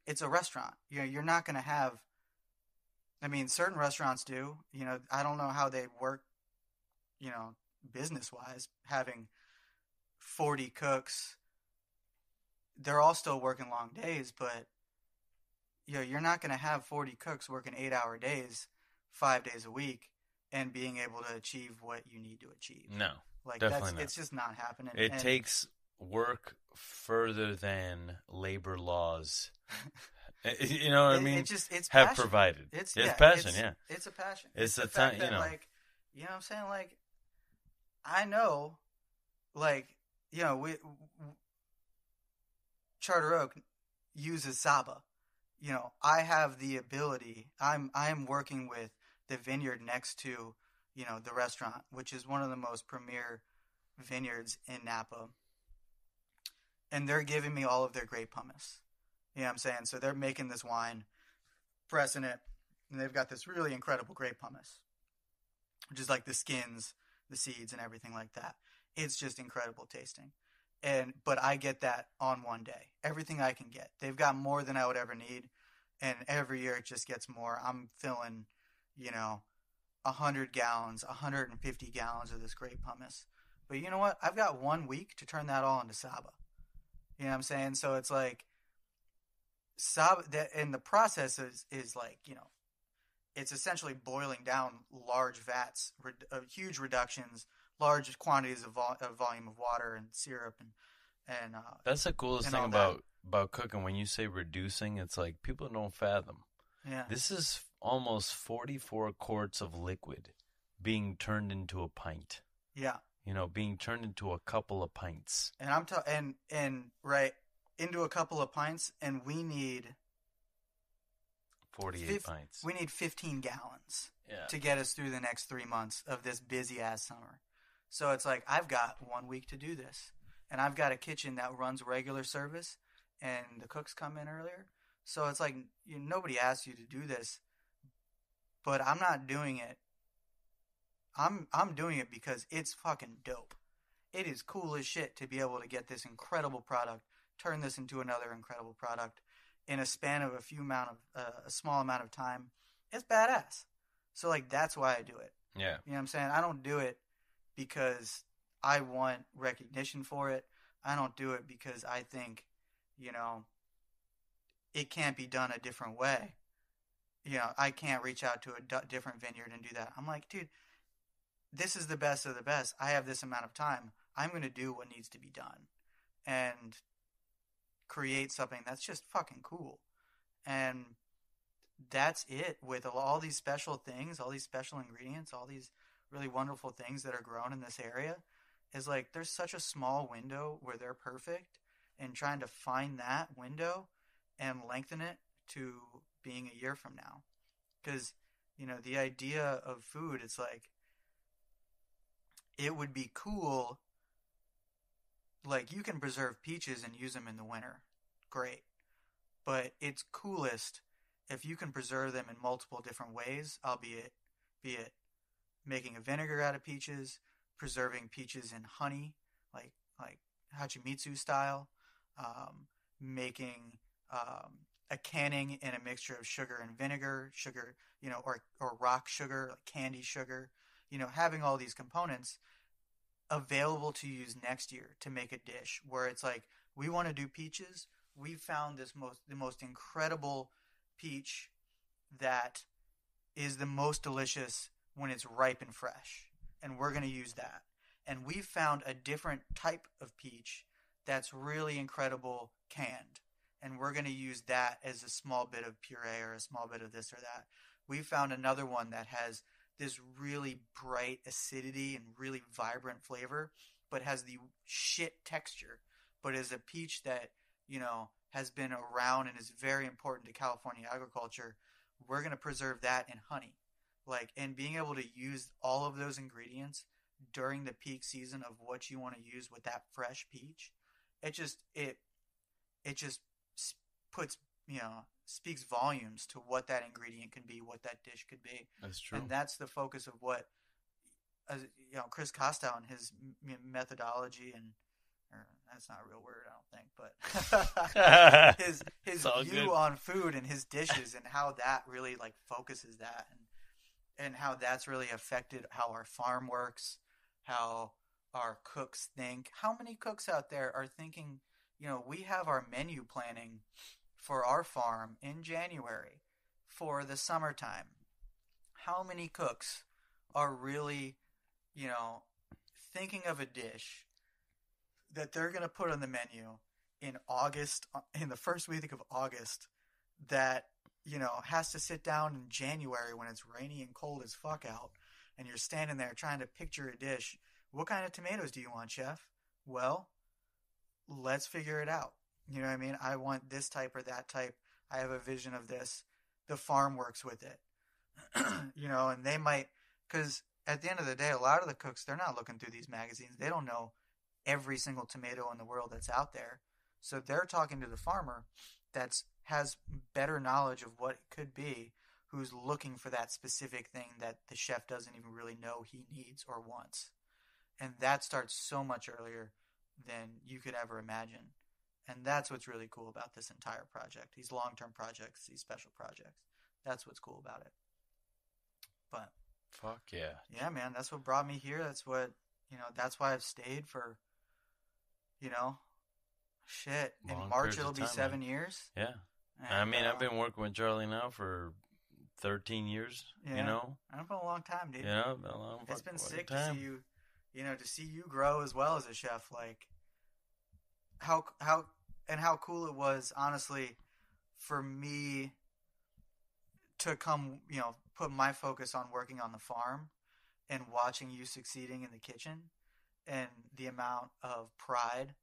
it's a restaurant. You know, you're not going to have, I mean, certain restaurants do, you know, I don't know how they work, you know, business wise, having 40 cooks. They're all still working long days, but you know, you're not going to have 40 cooks working 8-hour days, 5 days a week, and being able to achieve what you need to achieve. No, like definitely not. It's just not happening. It takes work further than labor laws. You know what I mean? It's have passion. provided. It's passion. It's a passion. It's the the fact time. that, You know, like, you know what I'm saying? Like, I know, like, you know, we Charter Oak uses Saba. You know, I have the ability. I'm working with the vineyard next to, you know, the restaurant, which is one of the most premier vineyards in Napa. And they're giving me all of their grape hummus. You know what I'm saying? So they're making this wine, pressing it, and they've got this really incredible grape hummus, which is like the skins, the seeds, and everything like that. It's just incredible tasting. But I get that on one day. Everything I can get. They've got more than I would ever need, and every year it just gets more. I'm filling, you know, 100 gallons, 150 gallons of this grape hummus. But you know what? I've got 1 week to turn that all into Saba. You know what I'm saying? So it's like Saba, and the process is like, you know, it's essentially boiling down large vats, huge reductions, large quantities of volume of water and syrup and that's the coolest thing about cooking. When you say reducing, it's like people don't fathom. Yeah. This is almost 44 quarts of liquid being turned into a pint. Yeah. You know, being turned into a couple of pints. And and right into a couple of pints, and we need 48 pints. We need 15 gallons Yeah. to get us through the next 3 months of this busy ass summer. So it's like, I've got 1 week to do this, and I've got a kitchen that runs regular service, and the cooks come in earlier. So it's like, nobody asked you to do this, but I'm not doing it. I'm doing it because it's fucking dope. It is cool as shit to be able to get this incredible product, turn this into another incredible product in a span of a small amount of time. It's badass. So like, that's why I do it. Yeah. You know what I'm saying? I don't do it because I want recognition for it. I don't do it because I think, you know, it can't be done a different way. You know, I can't reach out to a different vineyard and do that. I'm like, dude, this is the best of the best. I have this amount of time. I'm going to do what needs to be done and create something that's just fucking cool. And that's it with all these special things, all these special ingredients, all these really wonderful things that are grown in this area. Is like, there's such a small window where they're perfect, and trying to find that window and lengthen it to being a year from now. Because, you know, the idea of food, it's like, it would be cool, like, you can preserve peaches and use them in the winter. Great. But it's coolest if you can preserve them in multiple different ways, albeit be it making a vinegar out of peaches, preserving peaches in honey, like Hachimitsu style, making a canning in a mixture of sugar and vinegar, you know, or rock sugar, like candy sugar, you know, having all these components available to use next year to make a dish where it's like we want to do peaches. We found the most incredible peach that is the most delicious when it's ripe and fresh, and we're going to use that. And we found a different type of peach that's really incredible canned, and we're going to use that as a small bit of puree or a small bit of this or that. We found another one that has this really bright acidity and really vibrant flavor, but has the shit texture, but is a peach that, you know, has been around and is very important to California agriculture. We're going to preserve that in honey. Like, and being able to use all of those ingredients during the peak season of what you want to use with that fresh peach, it just puts, you know, speaks volumes to what that ingredient can be, what that dish could be. That's true. And that's the focus of what, you know, Chris Costow and his methodology, and or that's not a real word, I don't think, but his view on food and his dishes and how that really like focuses that, and how that's really affected how our farm works, how our cooks think. How many cooks out there are thinking, you know, we have our menu planning for our farm in January for the summertime. How many cooks are really, you know, thinking of a dish that they're going to put on the menu in August, in the first week of August, that, you know, has to sit down in January when it's rainy and cold as fuck out, and you're standing there trying to picture a dish. What kind of tomatoes do you want, chef? Well, let's figure it out. You know what I mean? I want this type or that type. I have a vision of this. The farm works with it. You know, and they might, because at the end of the day, a lot of the cooks, they're not looking through these magazines. They don't know every single tomato in the world that's out there. So they're talking to the farmer that has better knowledge of what it could be, who's looking for that specific thing that the chef doesn't even really know he needs or wants. And that starts so much earlier than you could ever imagine. And that's what's really cool about this entire project. These long-term projects, these special projects. That's what's cool about it. But fuck yeah. Yeah, man, that's what brought me here. That's what, you know, that's why I've stayed for, you know, shit. In March it'll be 7 years. Yeah. And, I mean, I've been working with Charlie now for 13 years, yeah, you know. It's been a long time, dude. Yeah, it's been a long It's been sick time. to see you, you know, to see you grow as well as a chef. Like, how cool it was, honestly, for me to come, you know, put my focus on working on the farm and watching you succeeding in the kitchen, and the amount of pride.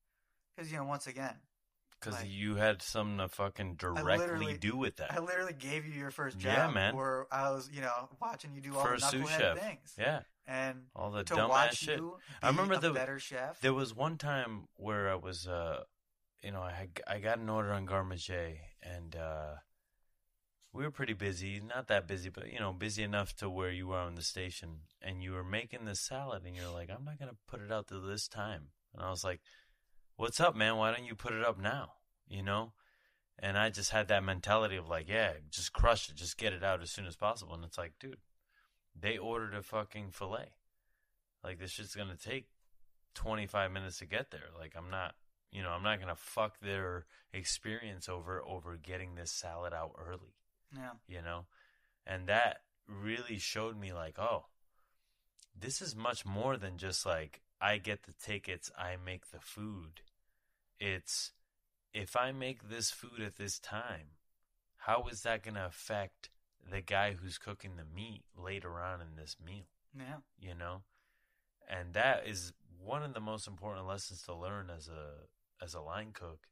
Because, you know, once again, because like, you had something to fucking directly do with that. I literally gave you your first job. Yeah, man. Where I was, you know, watching you do all first the sous knucklehead chef things. Yeah. And all the to dumbass watch shit. You I remember a better chef. There was one time where I was, you know, I got an order on Garmager, and we were pretty busy. Not that busy, but, you know, busy enough to where you were on the station, and you were making this salad, and you're like, I'm not going to put it out till this time. And I was like, what's up, man? Why don't you put it up now? You know? And I just had that mentality of like, yeah, just crush it. Just get it out as soon as possible. And it's like, dude, they ordered a fucking filet. Like, this shit's going to take 25 minutes to get there. Like, I'm not going to fuck their experience over getting this salad out early. Yeah. You know? And that really showed me like, oh, this is much more than just like, I get the tickets, I make the food. It's, if I make this food at this time, how is that going to affect the guy who's cooking the meat later on in this meal? Yeah. You know? And that is one of the most important lessons to learn as a line cook,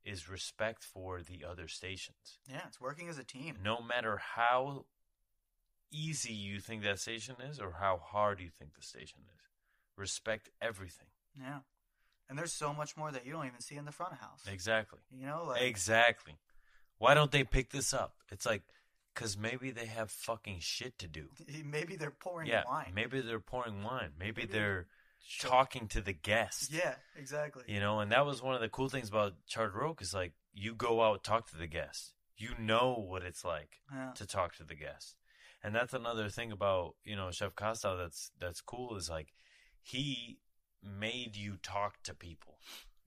is respect for the other stations. Yeah, it's working as a team. No matter how easy you think that station is or how hard you think the station is. Respect everything. Yeah. And there's so much more that you don't even see in the front of house. Exactly. You know, like, exactly. Why don't they pick this up? It's like, because maybe they have fucking shit to do. Maybe they're pouring wine. Maybe they're pouring wine. Maybe they're talking to the guest. Yeah, exactly. You know, and that was one of the cool things about Charred Roque, is like, you go out, talk to the guest. You know what it's like to talk to the guest. And that's another thing about, you know, Chef Costow that's cool, is like, he made you talk to people.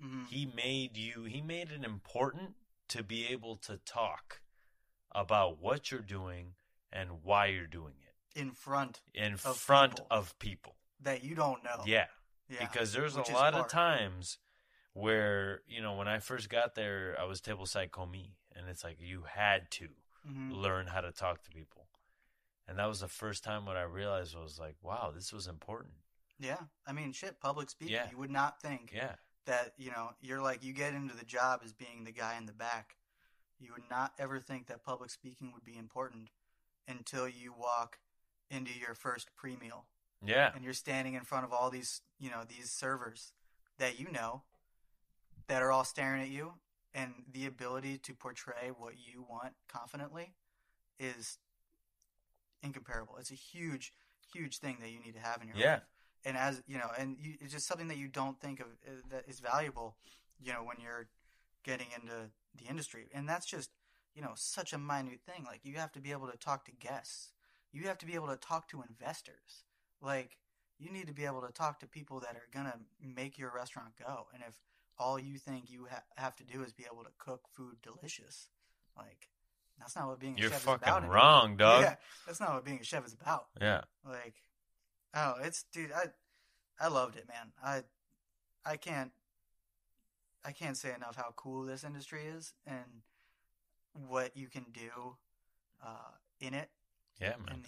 Mm-hmm. He made it important to be able to talk about what you're doing and why you're doing it. In front of people. That you don't know. Yeah. Because there's a lot of times where, when I first got there, I was tableside commis. And it's like you had to learn how to talk to people. And that was the first time what I realized was like, wow, this was important. Yeah. I mean, public speaking. Yeah. You would not think that, you're like, you get into the job as being the guy in the back. You would not ever think that public speaking would be important until you walk into your first pre-meal. Yeah. And you're standing in front of all these, these servers that that are all staring at you. And the ability to portray what you want confidently is incomparable. It's a huge, huge thing that you need to have in your life. And it's just something that you don't think of that is valuable, when you're getting into the industry. And that's just, such a minute thing. Like, you have to be able to talk to guests. You have to be able to talk to investors. Like, you need to be able to talk to people that are going to make your restaurant go. And if all you think you have to do is be able to cook food delicious, like, that's not what being a chef is about. You're fucking wrong, dog. Yeah, that's not what being a chef is about. Yeah. Like, dude, I loved it, man. I can't say enough how cool this industry is and what you can do in it. Yeah, man.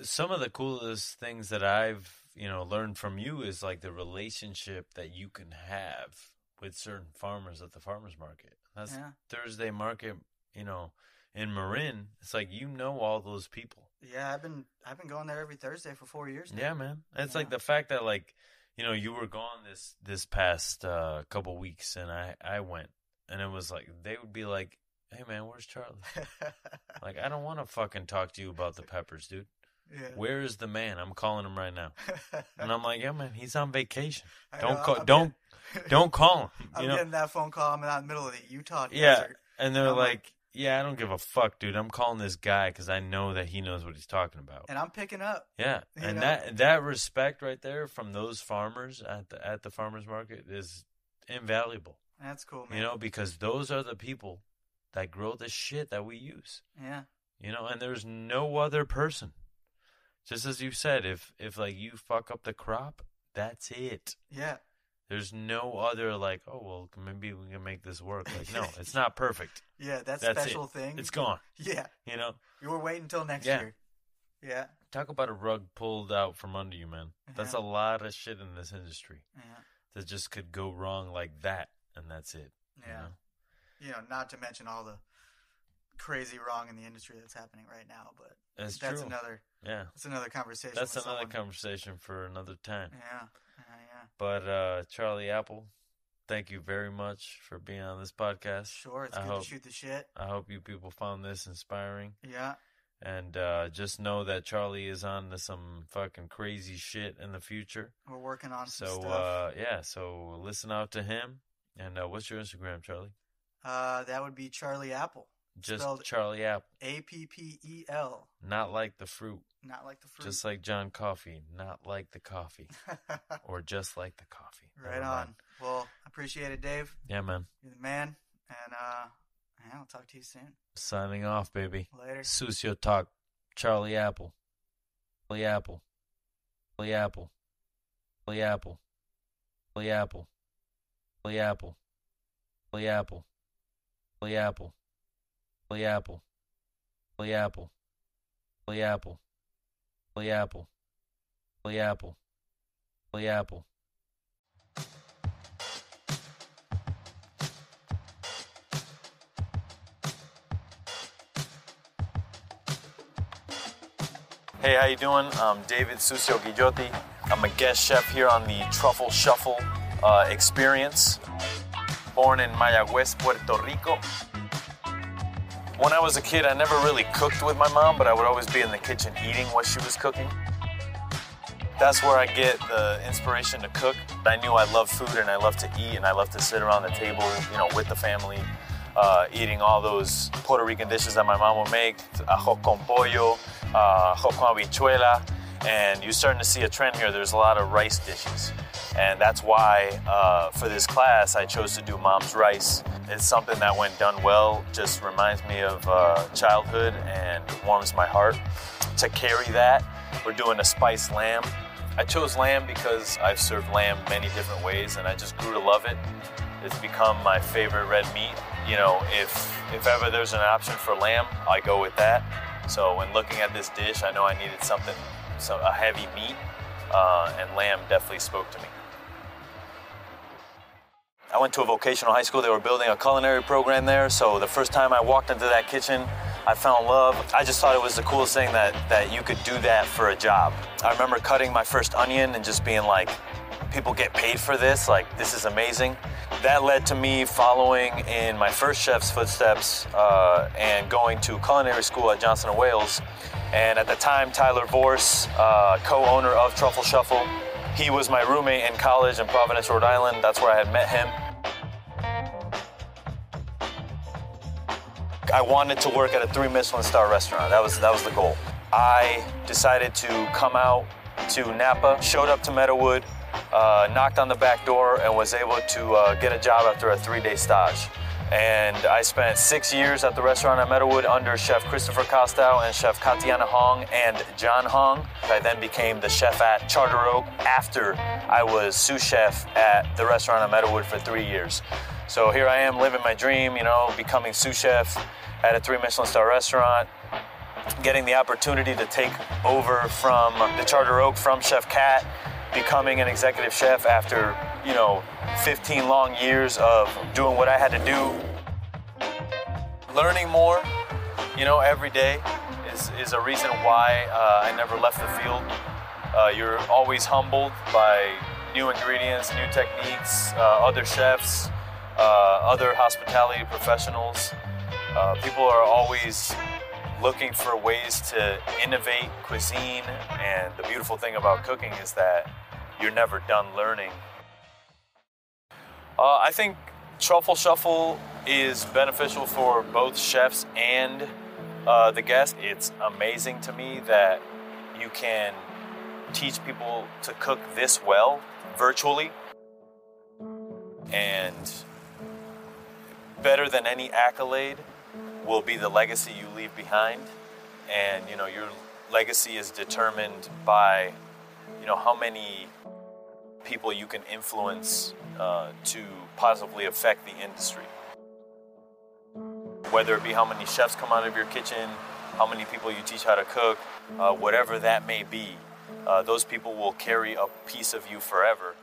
Some of the coolest things that I've, learned from you is like the relationship that you can have with certain farmers at the farmers market. That's Thursday market, in Marin. It's like, all those people. Yeah, I've been going there every Thursday for 4 years now. Yeah, man. It's like the fact that, like, you were gone this past couple weeks, and I went, and it was like they would be like, "Hey, man, where's Charlie?" Like, I don't want to fucking talk to you about the peppers, dude. Yeah. Where is the man? I'm calling him right now. And I'm like, "Yeah, man, he's on vacation. Don't call him." I'm getting that phone call. I'm out in the middle of the Utah desert. Yeah, and they're like, "Yeah, I don't give a fuck, dude. I'm calling this guy because I know that he knows what he's talking about." And I'm picking up. Yeah, and that respect right there from those farmers at the farmers market is invaluable. That's cool, man. Because those are the people that grow the shit that we use. Yeah. And there's no other person. Just as you said, if like you fuck up the crop, that's it. Yeah. There's no other like, oh, well, maybe we can make this work. Like, no, it's not perfect. Yeah, that's special thing. It's gone. Yeah. You were waiting until next year. Yeah. Talk about a rug pulled out from under you, man. That's a lot of shit in this industry. Yeah. That just could go wrong like that, and that's it. Yeah. Not to mention all the crazy wrong in the industry that's happening right now, but that's true. That's another conversation. That's another conversation for another time. Yeah. But Charlie Appel, thank you very much for being on this podcast. Sure, it's good to shoot the shit. I hope you people found this inspiring. Yeah. And just know that Charlie is on to some fucking crazy shit in the future. We're working on some stuff. So listen out to him. And what's your Instagram, Charlie? That would be Charlie Appel. Just Charlie Appel. Appel. Not like the fruit. Not like the fruit. Just like John Coffee. Not like the coffee. Or just like the coffee. Right on. Well, appreciate it, Dave. Yeah, man. You're the man. And I'll talk to you soon. Signing off, baby. Later. Sucio Talk. Charlie Appel. Charlie Appel. Charlie Appel. Charlie Appel. Charlie Appel. Charlie Appel. Charlie Appel. Charlie Appel. Charlie Appel. Charlie Appel. Charlie Appel. Charlie Appel. Charlie Appel. Charlie Appel. Hey, how you doing? I'm David Sucio Guillotti. I'm a guest chef here on the Truffle Shuffle experience. Born in Mayagüez, Puerto Rico. When I was a kid, I never really cooked with my mom, but I would always be in the kitchen eating what she was cooking. That's where I get the inspiration to cook. I knew I love food and I love to eat and I love to sit around the table, with the family, eating all those Puerto Rican dishes that my mom would make, ajo con pollo, ajo con habichuela. And you're starting to see a trend here. There's a lot of rice dishes. And that's why for this class, I chose to do mom's rice. It's something that when done well, just reminds me of childhood and warms my heart. To carry that, we're doing a spiced lamb. I chose lamb because I've served lamb many different ways and I just grew to love it. It's become my favorite red meat. You know, if ever there's an option for lamb, I go with that. So when looking at this dish, I know I needed something, a heavy meat, and lamb definitely spoke to me. I went to a vocational high school. They were building a culinary program there. So the first time I walked into that kitchen, I fell in love. I just thought it was the coolest thing that you could do that for a job. I remember cutting my first onion and just being like, people get paid for this? Like, this is amazing. That led to me following in my first chef's footsteps and going to culinary school at Johnson & Wales. And at the time, Tyler Vorse, co-owner of Truffle Shuffle, he was my roommate in college in Providence, Rhode Island. That's where I had met him. I wanted to work at a 3 Michelin star restaurant. That was the goal. I decided to come out to Napa, showed up to Meadowood, knocked on the back door, and was able to get a job after a 3-day stage. And I spent 6 years at the Restaurant At Meadowood under Chef Christopher Costow and Chef Katiana Hong and John Hong. I then became the chef at Charter Oak after I was sous chef at the Restaurant At Meadowood for 3 years. So here I am living my dream, you know, becoming sous chef at a 3 Michelin star restaurant, getting the opportunity to take over from the Charter Oak from Chef Kat, becoming an executive chef after, 15 long years of doing what I had to do. Learning more, every day is a reason why I never left the field. You're always humbled by new ingredients, new techniques, other chefs, other hospitality professionals. People are always looking for ways to innovate cuisine, and the beautiful thing about cooking is that you're never done learning. I think Truffle Shuffle is beneficial for both chefs and the guests. It's amazing to me that you can teach people to cook this well virtually, and better than any accolade will be the legacy you leave behind. And your legacy is determined by how many people you can influence to positively affect the industry. Whether it be how many chefs come out of your kitchen, how many people you teach how to cook, whatever that may be, those people will carry a piece of you forever.